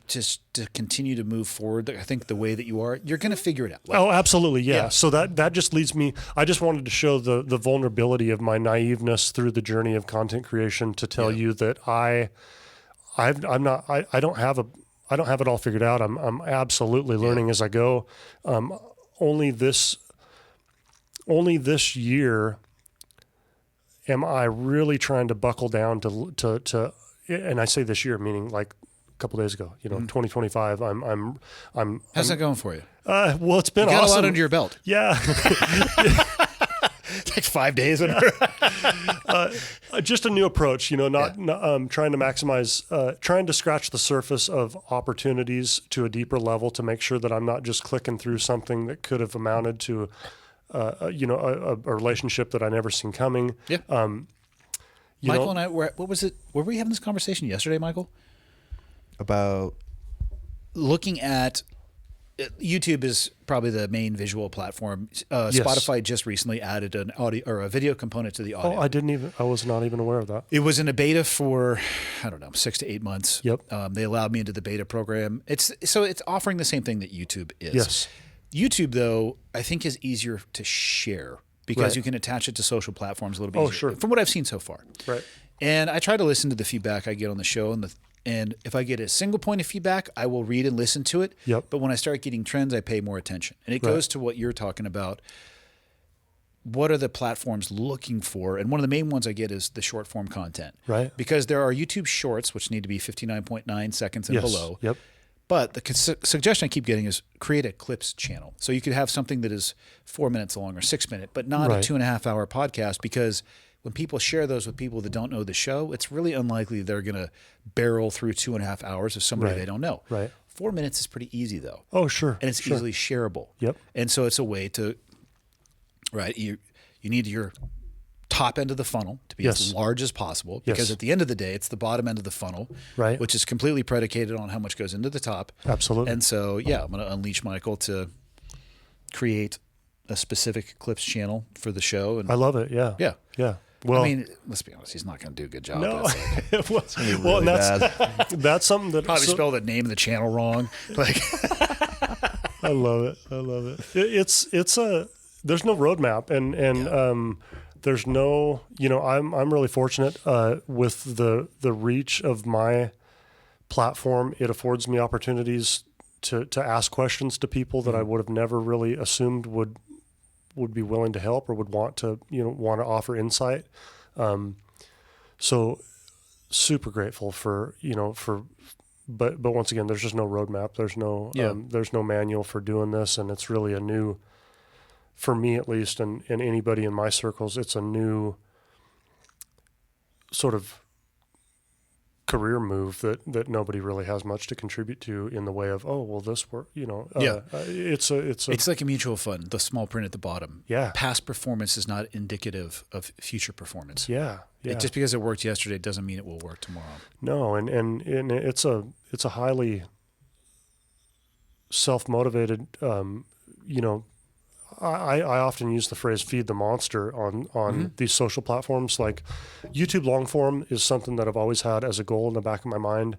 continue to move forward. I think the way that you are, you're going to figure it out.
Oh, absolutely. Yeah.
Yeah.
So that just leads me, I just wanted to show the vulnerability of my naiveness through the journey of content creation to tell you that I don't have it all figured out. I'm absolutely learning as I go. Only this year am I really trying to buckle down to and I say this year, meaning like a couple days ago, 2025. I'm
How's that going for you?
well, it's been
You got
awesome.
a lot under your belt.
Yeah.
It's like 5 days.
Just a new approach, not trying to maximize, trying to scratch the surface of opportunities to a deeper level to make sure that I'm not just clicking through something that could have amounted to, a relationship that I never seen coming.
Yeah. Michael and I were, what was it? Were we having this conversation yesterday, Michael?
About
Looking at YouTube is probably the main visual platform. Spotify just recently added an audio or a video component to the audio.
I was not even aware of that.
It was in a beta for, 6 to 8 months.
Yep.
They allowed me into the beta program. It's offering the same thing that YouTube is.
Yes.
YouTube, though, I think is easier to share because
Right.
you can attach it to social platforms a little bit
Oh,
easier,
sure.
from what I've seen so far.
Right.
And I try to listen to the feedback I get on the show, and if I get a single point of feedback, I will read and listen to it.
Yep.
But when I start getting trends, I pay more attention. And it goes to what you're talking about. What are the platforms looking for? And one of the main ones I get is the short form content.
Right.
Because there are YouTube shorts, which need to be 59.9 seconds and
Yes.
below.
Yep.
But the suggestion I keep getting is create a clips channel. So you could have something that is 4 minutes long or 6 minutes, but not a
Right.
2.5 hour podcast, because when people share those with people that don't know the show, it's really unlikely they're going to barrel through 2.5 hours of somebody
Right.
they don't know.
Right.
4 minutes is pretty easy though.
Oh, sure.
And it's
sure.
easily shareable.
Yep.
And so it's a way to, right, you need your top end of the funnel to be
Yes.
as large as possible, because
Yes.
at the end of the day, it's the bottom end of the funnel,
Right.
which is completely predicated on how much goes into the top.
Absolutely.
And so, I'm going to unleash Michael to create a specific clips channel for the show. And
I love it. Yeah.
yeah.
Yeah. Well,
I mean, let's be honest, he's not going to do a good job.
no.
That's like,
well, and
really
that's something that
probably spell the name of the channel wrong. Like,
I love it. I love it. It's there's no roadmap, and there's no, I'm really fortunate with the reach of my platform. It affords me opportunities to ask questions to people that I would have never really assumed would be willing to help or would want to offer insight. So super grateful for but once again, there's just no roadmap. There's no manual for doing this. And it's really a new, for me at least, and anybody in my circles, it's a new sort of career move that nobody really has much to contribute to in the way of, oh, well, this work, it's
like a mutual fund, the small print at the bottom.
Yeah.
Past performance is not indicative of future performance.
Yeah.
Just because it worked yesterday doesn't mean it will work tomorrow.
No. And it's a highly self-motivated, I often use the phrase "feed the monster" on these social platforms. Like YouTube long form is something that I've always had as a goal in the back of my mind.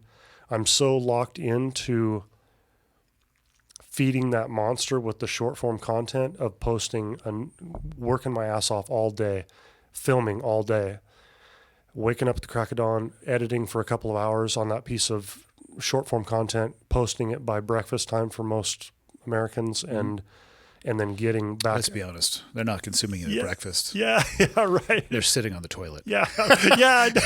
I'm so locked into feeding that monster with the short form content of posting and working my ass off all day, filming all day, waking up at the crack of dawn, editing for a couple of hours on that piece of short form content, posting it by breakfast time for most Americans, and then getting back.
Let's be honest, they're not consuming it at breakfast.
Yeah, right.
They're sitting on the toilet.
Yeah, I know.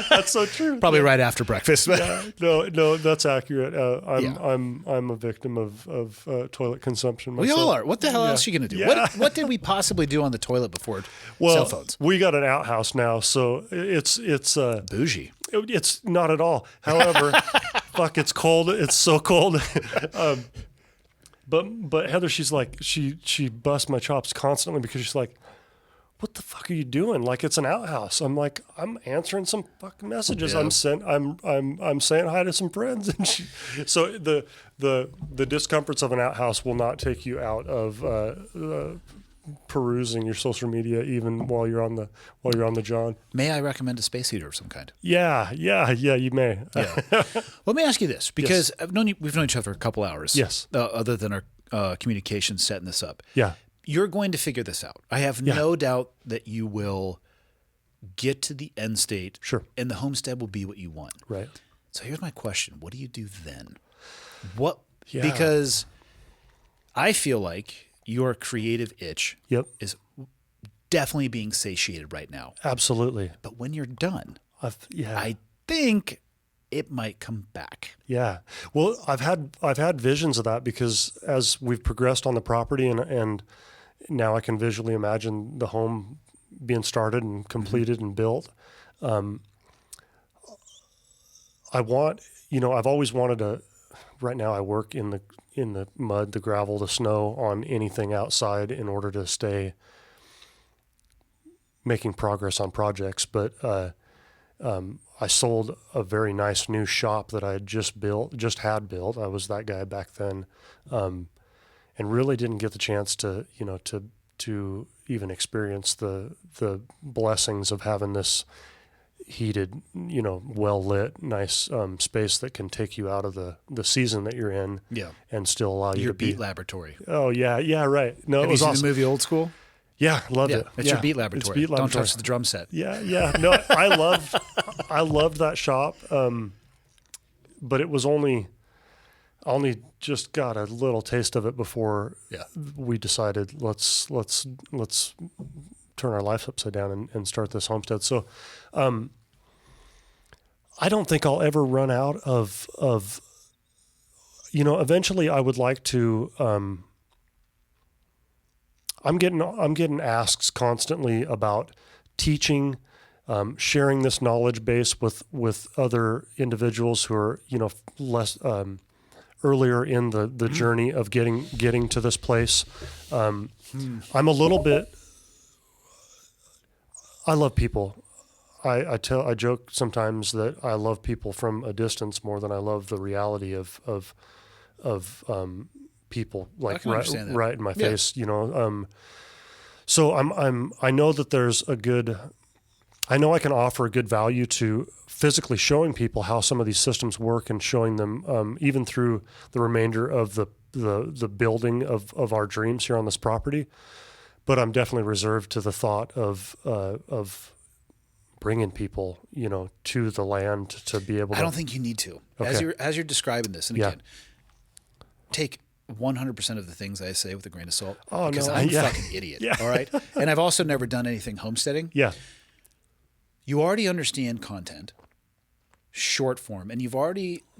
That's so true.
Probably right after breakfast.
No, that's accurate. I'm a victim of toilet consumption myself.
We all are. What the hell else are you going to do?
Yeah.
What did we possibly do on the toilet before cell phones?
We got an outhouse now, so it's
Bougie.
It's not at all. However, fuck, it's cold. It's so cold. But Heather, she's like, she busts my chops constantly because she's like, what the fuck are you doing? Like, it's an outhouse. I'm like, I'm answering some fucking messages.
Yeah.
I'm saying hi to some friends. And so the discomforts of an outhouse will not take you out of perusing your social media even while you're on the John.
May I recommend a space heater of some kind?
Yeah, you may.
Yeah. Let me ask you this, because we've known each other for a couple hours.
Yes.
Other than our communication setting this up.
Yeah.
You're going to figure this out. I have no doubt that you will get to the end state.
Sure.
And the homestead will be what you want.
Right.
So here's my question. What do you do then? What?
Yeah.
Because I feel like your creative itch is definitely being satiated right now.
Absolutely.
But when you're done,
yeah.
I think it might come back.
Yeah. Well, I've had visions of that because as we've progressed on the property and now I can visually imagine the home being started and completed and built. I've always wanted to, right now I work in the mud, the gravel, the snow on anything outside in order to stay making progress on projects. But I sold a very nice new shop that I had just had built. I was that guy back then, and really didn't get the chance to even experience the blessings of having this heated, well lit, nice space that can take you out of the season that you're in, and still allow you
your
to be
beat laboratory.
Oh yeah, right. No,
Have
it was
you seen
awesome.
the movie Old School?
Yeah, loved it.
It's your beat laboratory.
Beat laboratory.
Don't touch the drum set.
Yeah. No, I loved that shop. But it was I only just got a little taste of it before we decided let's turn our lives upside down and start this homestead. So, I don't think I'll ever run out of eventually I would like to, I'm getting asks constantly about teaching, sharing this knowledge base with other individuals who are less earlier in the journey of getting to this place. I'm a little bit. I love people. I joke sometimes that I love people from a distance more than I love the reality of people like right in my face, So I know that there's I know I can offer a good value to physically showing people how some of these systems work and showing them even through the remainder of the building of our dreams here on this property. But I'm definitely reserved to the thought of bringing people, to the land to be able to.
I don't think you need to.
Okay.
As you're describing this, and again, take 100% of the things I say with a grain of salt.
Oh,
because
no.
I'm a fucking idiot.
Yeah.
All right. And I've also never done anything homesteading.
Yeah.
You already understand content, short form, and you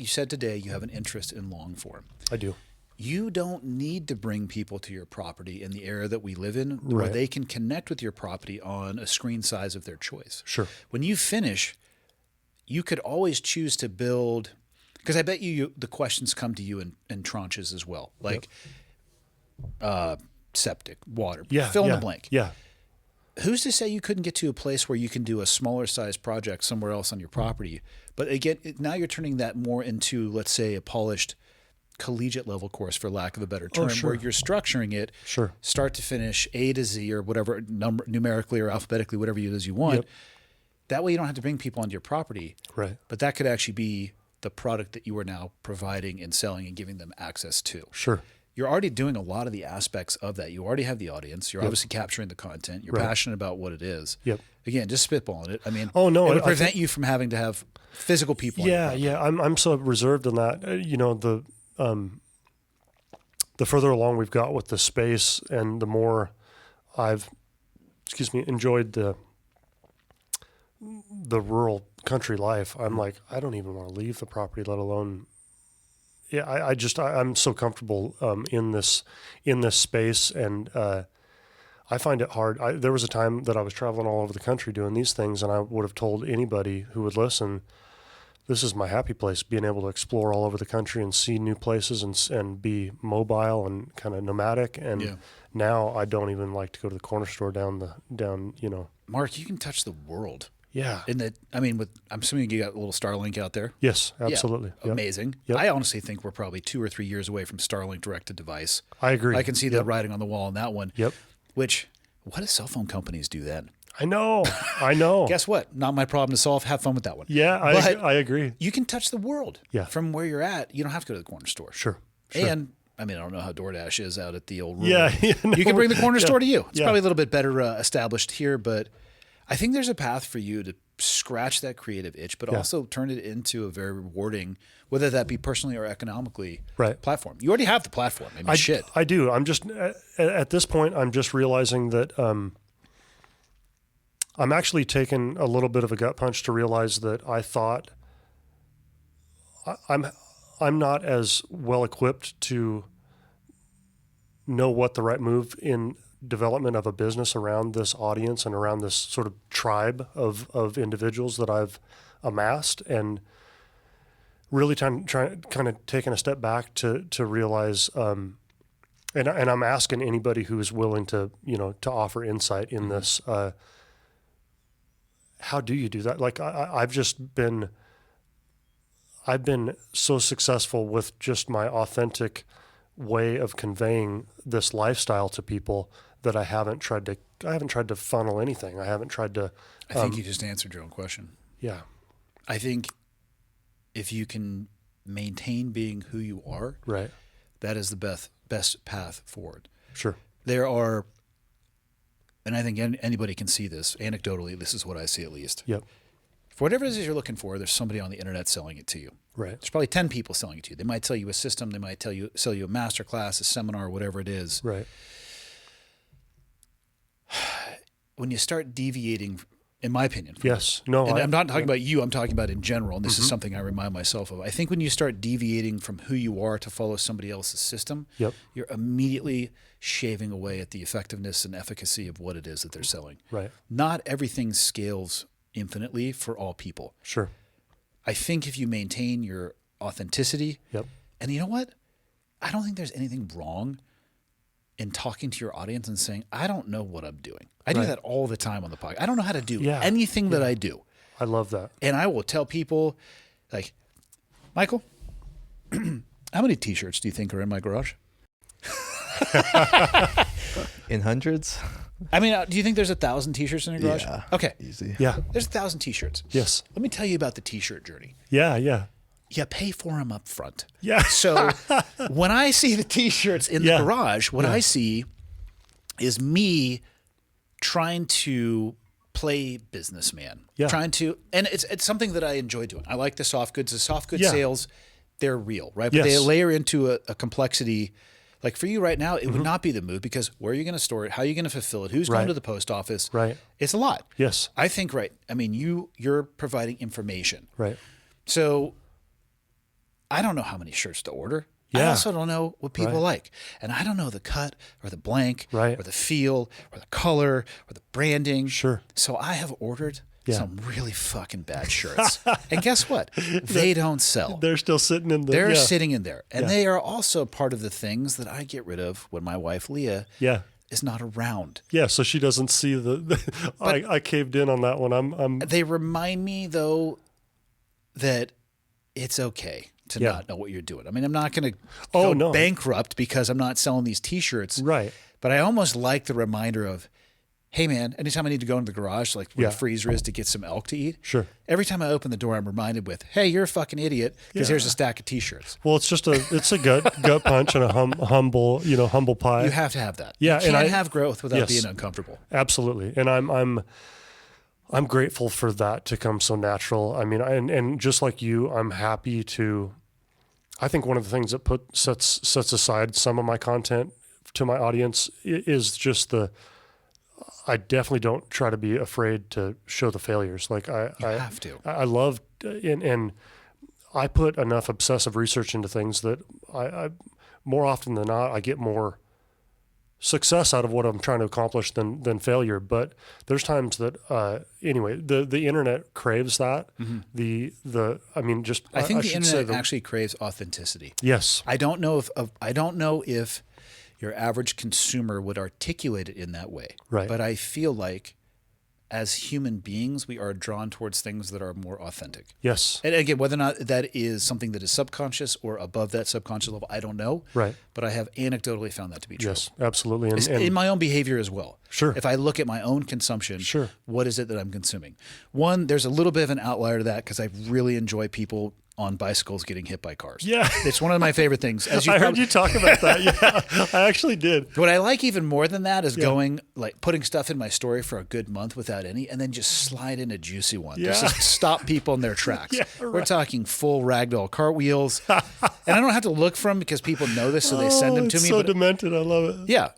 said today you have an interest in long form.
I do.
You don't need to bring people to your property in the era that we live in where they can connect with your property on a screen size of their choice.
Sure.
When you finish, you could always choose to build, because I bet the questions come to you in tranches as well, like septic, water, fill in the blank.
Yeah.
Who's to say you couldn't get to a place where you can do a smaller size project somewhere else on your property? But again, now you're turning that more into, let's say, a polished collegiate level course, for lack of a better term, where you're structuring it start to finish, A to Z, or whatever, numerically or alphabetically, whatever it is you want.
Yep.
That way you don't have to bring people onto your property.
Right.
But that could actually be the product that you are now providing and selling and giving them access to.
Sure.
You're already doing a lot of the aspects of that. You already have the audience. You're obviously capturing the content. You're passionate about what it is.
Yep.
Again, just spitballing it. I mean,
oh no,
it would prevent you from having to have physical people.
Yeah. I'm so reserved in that. The further along we've got with the space, and the more I've, enjoyed the rural country life, I'm like, I don't even want to leave the property, let alone. Yeah, I'm so comfortable in this space, and I find it hard. There was a time that I was traveling all over the country doing these things, and I would have told anybody who would listen, this is my happy place, being able to explore all over the country and see new places and be mobile and kind of nomadic. And now I don't even like to go to the corner store down.
Mark, you can touch the world.
Yeah.
I'm assuming you got a little Starlink out there.
Yes, absolutely.
Yeah, amazing.
Yep.
I honestly think we're probably 2 or 3 years away from Starlink direct to device.
I agree.
I can see the writing on the wall on that one.
Yep.
What do cell phone companies do then?
I know.
Guess what? Not my problem to solve. Have fun with that one.
Yeah, I agree.
You can touch the world from where you're at. You don't have to go to the corner store.
Sure.
And I don't know how DoorDash is out at the old rural.
Yeah.
You can bring the corner store to you. It's probably a little bit better established here, but I think there's a path for you to scratch that creative itch, but also turn it into a very rewarding, whether that be personally or economically, platform. You already have the platform.
I do. I'm just, at this point, I'm just realizing that I'm actually taking a little bit of a gut punch to realize that I thought I'm not as well equipped to know what the right move in development of a business around this audience and around this sort of tribe of individuals that I've amassed, and really trying kind of taking a step back to realize, and I'm asking anybody who is willing to to offer insight in this. How do you do that? Like I've been so successful with just my authentic way of conveying this lifestyle to people that I haven't tried to funnel anything. I haven't tried to.
I think you just answered your own question.
Yeah.
I think if you can maintain being who you are,
right,
that is the best path forward.
Sure.
There are, and I think anybody can see this anecdotally. This is what I see, at least.
Yep.
For whatever it is you're looking for, there's somebody on the internet selling it to you.
Right.
There's probably 10 people selling it to you. They might sell you a system. They might sell you a master class, a seminar, whatever it is.
Right.
When you start deviating, in my opinion.
Yes.
I'm not talking about you. I'm talking about in general. And this is something I remind myself of. I think when you start deviating from who you are to follow somebody else's system, you're immediately shaving away at the effectiveness and efficacy of what it is that they're selling.
Right.
Not everything scales infinitely for all people.
Sure.
I think if you maintain your authenticity, and you know what? I don't think there's anything wrong in talking to your audience and saying, I don't know what I'm doing. I do that all the time on the podcast. I don't know how to do anything that I do.
I love that.
And I will tell people, like, Michael, how many T-shirts do you think are in my garage?
In hundreds?
Do you think there's 1,000 T-shirts in your garage?
Yeah.
Okay.
Easy.
Yeah.
There's 1,000 T-shirts.
Yes.
Let me tell you about the T-shirt journey.
Yeah. Yeah.
You pay for them up front.
Yeah.
So when I see the T-shirts in the garage, what I see is me trying to play businessman.
Yeah.
And it's something that I enjoy doing. I like the soft goods. The soft goods sales, they're real, right? But they layer into a complexity. Like for you right now, it would not be the move, because where are you going to store it? How are you going to fulfill it? Who's going to the post office?
Right.
It's a lot.
Yes.
I think, you're providing information.
Right.
So I don't know how many shirts to order.
Yeah.
I also don't know what people like. And I don't know the cut or the blank or the feel or the color or the branding.
Sure.
So I have ordered
Yeah.
some really fucking bad shirts. And guess what? They don't sell.
They're still sitting in the.
They're
yeah.
sitting in there. And
Yeah.
they are also part of the things that I get rid of when my wife, Leah,
Yeah.
is not around.
Yeah. So she doesn't see I caved in on that one. I'm.
They remind me, though, that it's okay to
Yeah.
not know what you're doing. I mean, I'm not going to
Oh,
go
no.
bankrupt because I'm not selling these T-shirts.
Right.
But I almost like the reminder of, hey, man, anytime I need to go into the garage, like where
Yeah.
the freezer is to get some elk to eat,
Sure.
every time I open the door, I'm reminded with, hey, you're a fucking idiot because
Yeah.
here's a stack of T-shirts.
Well, it's a gut punch and a humble pie.
You have to have that.
Yeah,
You
and
can't
I-
have growth without
Yes.
being uncomfortable.
Absolutely. And I'm grateful for that to come so natural. I mean, and just like you, I'm happy to. I think one of the things that sets aside some of my content to my audience is just I definitely don't try to be afraid to show the failures. Like
You have to.
I love and I put enough obsessive research into things that I more often than not I get more success out of what I'm trying to accomplish than failure. But there's times that anyway, the internet craves that. I mean, just
I think the
should say
internet actually craves authenticity.
yes.
I don't know if your average consumer would articulate it in that way.
Right.
But I feel like as human beings, we are drawn towards things that are more authentic.
Yes.
And again, whether or not that is something that is subconscious or above that subconscious level, I don't know.
Right.
But I have anecdotally found that to be true.
Yes. Absolutely.
It's in my own behavior as well.
Sure.
If I look at my own consumption,
Sure.
what is it that I'm consuming? One, there's a little bit of an outlier to that because I really enjoy people on bicycles getting hit by cars.
Yeah.
It's one of my favorite things. As
I heard you talk about that. Yeah, I actually did.
What I like even more than that is putting stuff in my story for a good month without any, and then just slide in a juicy one.
Yeah.
Just stop people in their tracks.
Yeah,
We're
right.
talking full ragdoll cartwheels. And I don't have to look for them because people know this, so they send them to
it's
me.
so
But
demented. I love it.
yeah.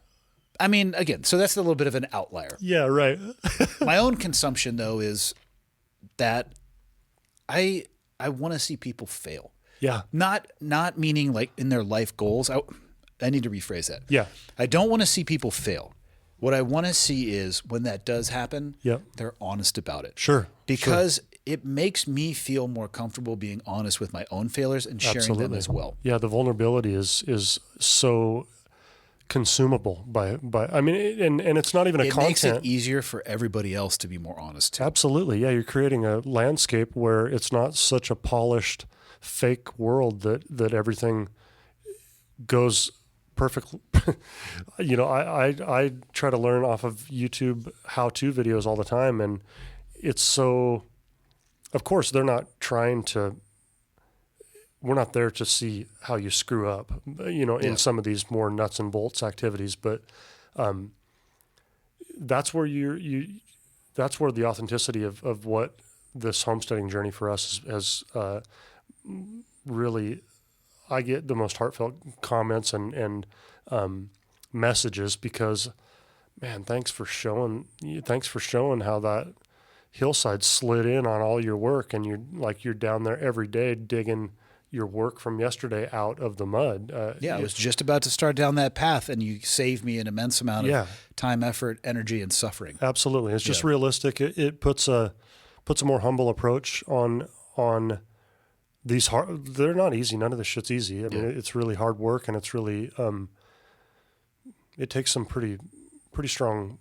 I mean, again, so that's a little bit of an outlier.
Yeah. Right.
My own consumption, though, is that I want to see people fail.
Yeah.
Not meaning like in their life goals. I need to rephrase that.
Yeah.
I don't want to see people fail. What I want to see is when that does happen,
Yep.
they're honest about it.
Sure.
Because it makes me feel more comfortable being honest with my own failures and sharing them
Absolutely.
as well.
Yeah, the vulnerability is so consumable by I mean, and it's not even a
It
content.
makes it easier for everybody else to be more honest too.
Absolutely. Yeah, you're creating a landscape where it's not such a polished fake world that everything goes perfectly. You know, I try to learn off of YouTube how-to videos all the time, and it's so, of course, we're not there to see how you screw up, you know, in some of these more nuts and bolts activities, but that's where that's where the authenticity of what this homesteading journey for us has really, I get the most heartfelt comments and messages because, man, thanks for showing how that hillside slid in on all your work, and you're down there every day digging your work from yesterday out of the mud.
I was just about to start down that path, and you saved me an immense amount of time, effort, energy, and suffering.
Absolutely. It's just realistic. It puts a more humble approach on these they're not easy. None of this shit's easy. I mean, it's really hard work, and it's really, it takes some pretty strong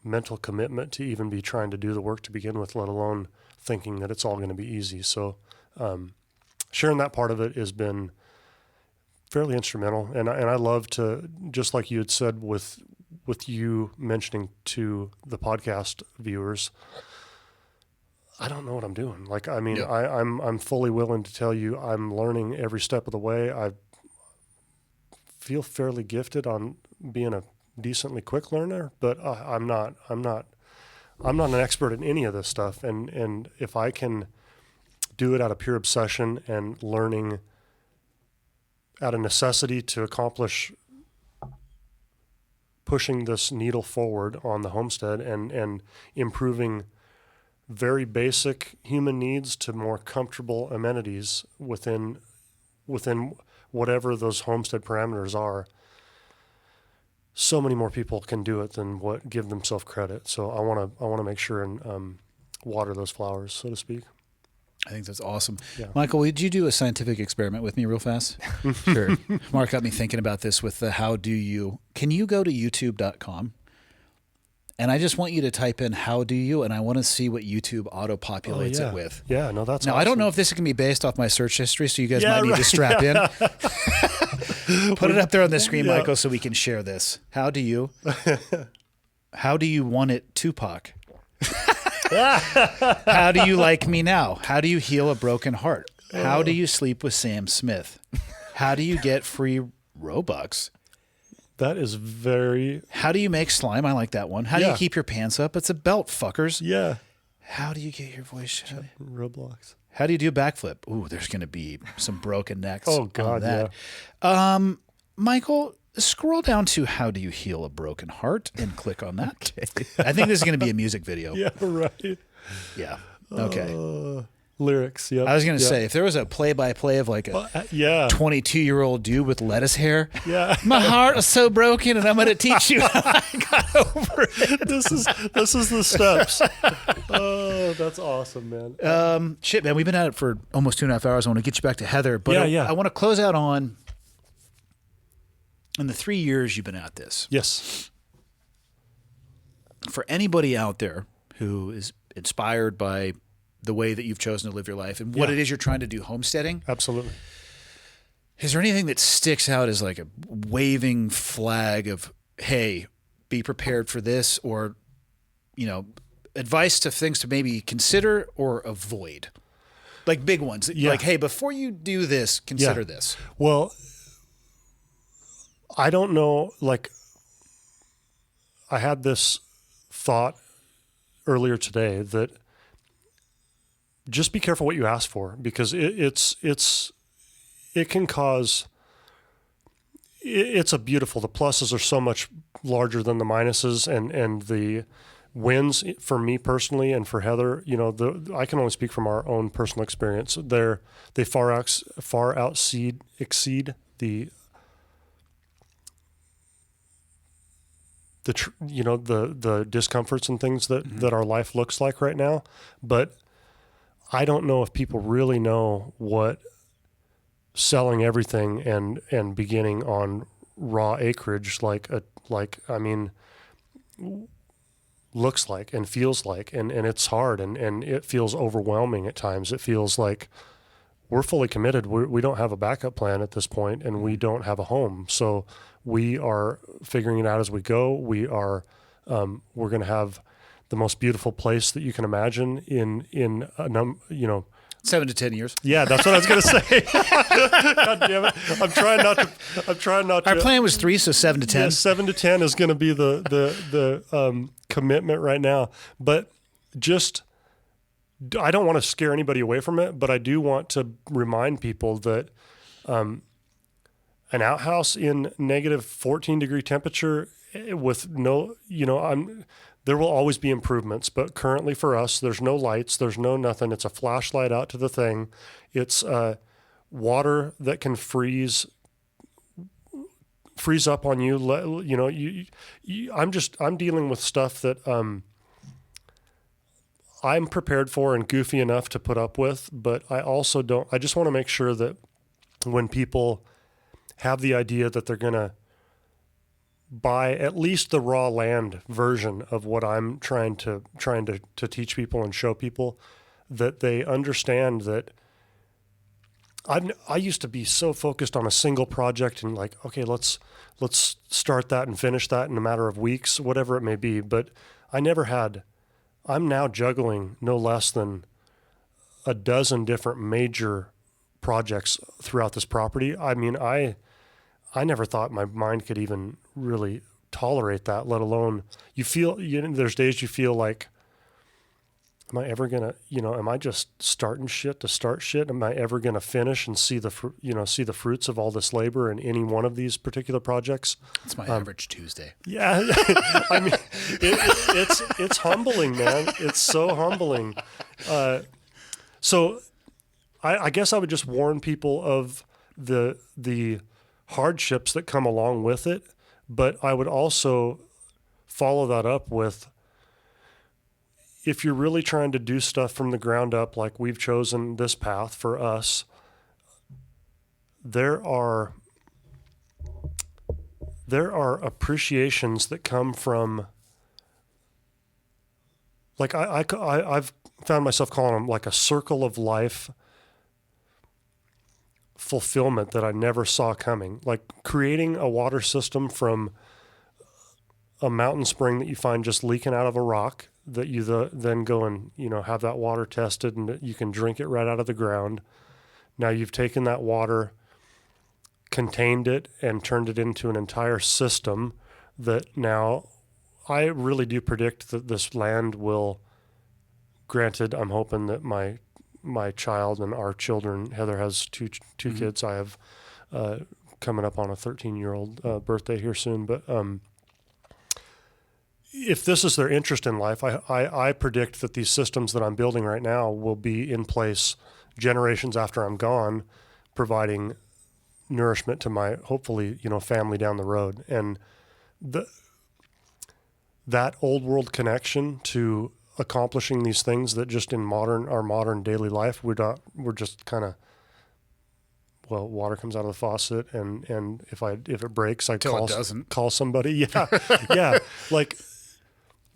mental commitment to even be trying to do the work to begin with, let alone thinking that it's all going to be easy. So, sharing that part of it has been fairly instrumental. And I love to, just like you had said with you mentioning to the podcast viewers, I don't know what I'm doing. Like, I mean, I'm fully willing to tell you I'm learning every step of the way. I feel fairly gifted on being a decently quick learner, but I'm not an expert in any of this stuff. And if I can do it out of pure obsession and learning out of necessity to accomplish pushing this needle forward on the homestead and improving very basic human needs to more comfortable amenities within whatever those homestead parameters are, so many more people can do it than what give themselves credit. So I want to make sure and water those flowers, so to speak.
I think that's awesome.
Yeah.
Michael, would you do a scientific experiment with me real fast?
Sure.
Mark got me thinking about this with the how do you. Can you go to youtube.com? And I just want you to type in how do you, and I want to see what YouTube auto-populates it with.
Yeah, no, that's
Now,
awesome.
I don't know if this can be based off my search history, so you guys might need
right.
to strap in. Put it up there on the screen, Michael, so we can share this. How do you want it, Tupac? How do you like me now? How do you heal a broken heart? How do you sleep with Sam Smith? How do you get free Robux?
That is very...
How do you make slime? I like that one. How do you
Yeah.
keep your pants up? It's a belt, fuckers.
Yeah.
How do you get your voice shut?
Roblox.
How do you do a backflip? Ooh, there's going to be some broken necks.
Oh,
on
God,
that. Michael, scroll down to how do you heal a broken heart and click on that. Okay. I think this is going to be a music video.
Yeah, right.
Yeah. Okay.
Lyrics, yeah.
I was going to say, if there was a play-by-play of like a
yeah.
22-year-old dude with lettuce hair,
Yeah.
my heart is so broken and I'm going to teach you how I got over it.
This is the steps. Oh, that's awesome, man.
Shit, man, we've been at it for almost 2.5 hours. I want to get you back to Heather, but
Yeah.
I want to close out on, in the 3 years you've been at this,
Yes.
for anybody out there who is inspired by the way that you've chosen to live your life and what
Yeah.
it is you're trying to do homesteading,
Absolutely.
is there anything that sticks out as like a waving flag of, hey, be prepared for this, or, you know, advice to things to maybe consider or avoid? Like big ones.
Yeah.
Like, hey, before you do this, consider this.
Well, I don't know, like, I had this thought earlier today that just be careful what you ask for, because it can cause, it's a beautiful, the pluses are so much larger than the minuses, and the wins for me personally and for Heather, you know, I can only speak from our own personal experience. They far exceed the discomforts and things that our life looks like right now. But I don't know if people really know what selling everything and beginning on raw acreage looks like and feels like, and it's hard and it feels overwhelming at times. It feels like we're fully committed. We don't have a backup plan at this point, and we don't have a home. So we are figuring it out as we go. We're going to have the most beautiful place that you can imagine in
7 to 10 years.
Yeah, that's what I was going to say. God damn it. I'm trying not to.
Our plan was 3, so 7 to 10.
Yeah, 7 to 10 is going to be the commitment right now. But just, I don't want to scare anybody away from it, but I do want to remind people that an outhouse in negative 14 degree temperature with no, there will always be improvements, but currently for us, there's no lights, there's no nothing. It's a flashlight out to the thing. It's water that can freeze up on you. I'm dealing with stuff that I'm prepared for and goofy enough to put up with, but I also don't. I just want to make sure that when people have the idea that they're going to buy at least the raw land version of what I'm trying to teach people and show people, that they understand that I used to be so focused on a single project and like, okay, let's start that and finish that in a matter of weeks, whatever it may be. But I'm now juggling no less than a dozen different major projects throughout this property. I mean, I never thought my mind could even really tolerate that, let alone there's days you feel like, am I ever going to, am I just starting shit to start shit? Am I ever going to finish and see the fruits of all this labor in any one of these particular projects?
It's my average Tuesday.
Yeah. I mean, it's humbling, man. It's so humbling. So I guess I would just warn people of the hardships that come along with it, but I would also follow that up with, if you're really trying to do stuff from the ground up, like we've chosen this path for us, there are appreciations that come from, like I've found myself calling them like a circle of life fulfillment that I never saw coming. Like creating a water system from a mountain spring that you find just leaking out of a rock that you then go and, have that water tested and you can drink it right out of the ground. Now you've taken that water, contained it, and turned it into an entire system that now I really do predict that this land will, granted, I'm hoping that my child and our children, Heather has two kids. I have coming up on a 13-year-old birthday here soon. But if this is their interest in life, I predict that these systems that I'm building right now will be in place generations after I'm gone, providing nourishment to my, hopefully, family down the road. And that old world connection to accomplishing these things that just in our modern daily life, we're just kind of, well, water comes out of the faucet and if it breaks, I call somebody. Yeah. Yeah. Like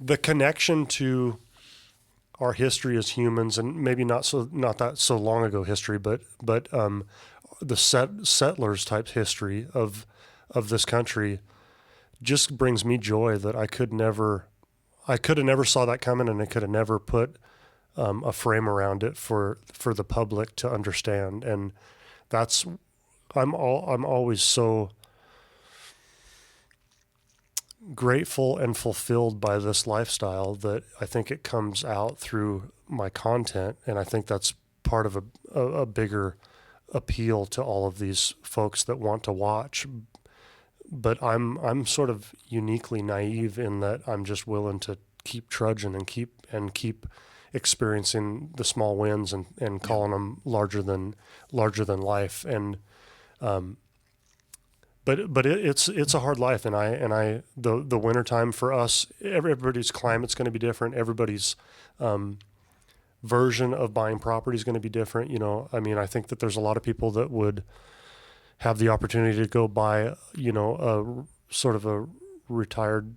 the connection to our history as humans, and maybe not that so long ago history, but the settlers type history of this country just brings me joy that I could have never saw that coming, and I could have never put a frame around it for the public to understand. And I'm always so grateful and fulfilled by this lifestyle that I think it comes out through my content, and I think that's part of a bigger appeal to all of these folks that want to watch. But I'm sort of uniquely naive in that I'm just willing to keep trudging and keep experiencing the small wins and calling them larger than life. And but it's a hard life, and the wintertime for us, everybody's climate's going to be different. Everybody's version of buying property is going to be different. I think that there's a lot of people that would have the opportunity to go buy, a sort of a retired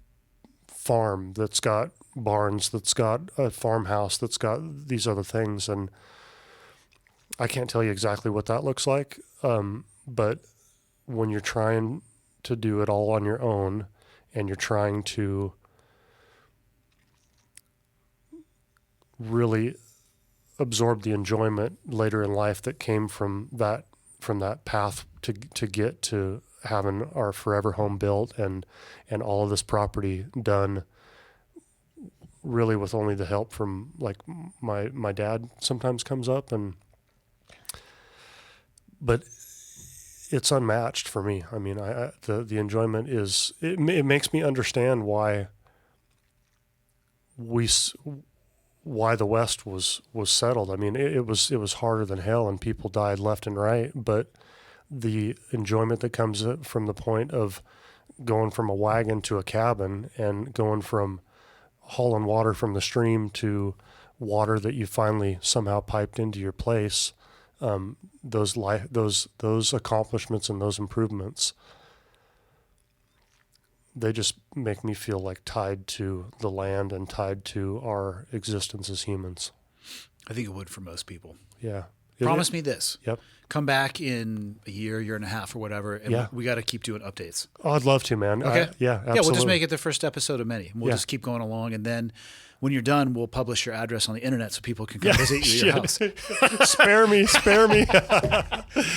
farm that's got barns, that's got a farmhouse, that's got these other things. And I can't tell you exactly what that looks like. But when you're trying to do it all on your own and you're trying to really absorb the enjoyment later in life that came from that path to get to having our forever home built and all of this property done really with only the help from like my dad sometimes comes up, but it's unmatched for me. I mean, the enjoyment is, it makes me understand why the West was settled. I mean, it was harder than hell and people died left and right, but the enjoyment that comes from the point of going from a wagon to a cabin and going from hauling water from the stream to water that you finally somehow piped into your place, those accomplishments and those improvements, they just make me feel like tied to the land and tied to our existence as humans.
I think it would for most people.
Yeah.
Promise me this.
Yep.
Come back in a year and a half or whatever, and we got to keep doing updates.
Oh, I'd love to, man.
Okay.
Absolutely.
Yeah, we'll just make it the first episode of many. We'll just keep going along, and then when you're done, we'll publish your address on the internet so people can come visit you at your house.
Spare me.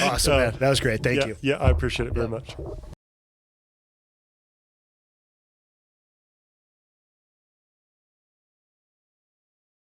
Awesome, man. That was great. Thank you.
Yeah, I appreciate it very much.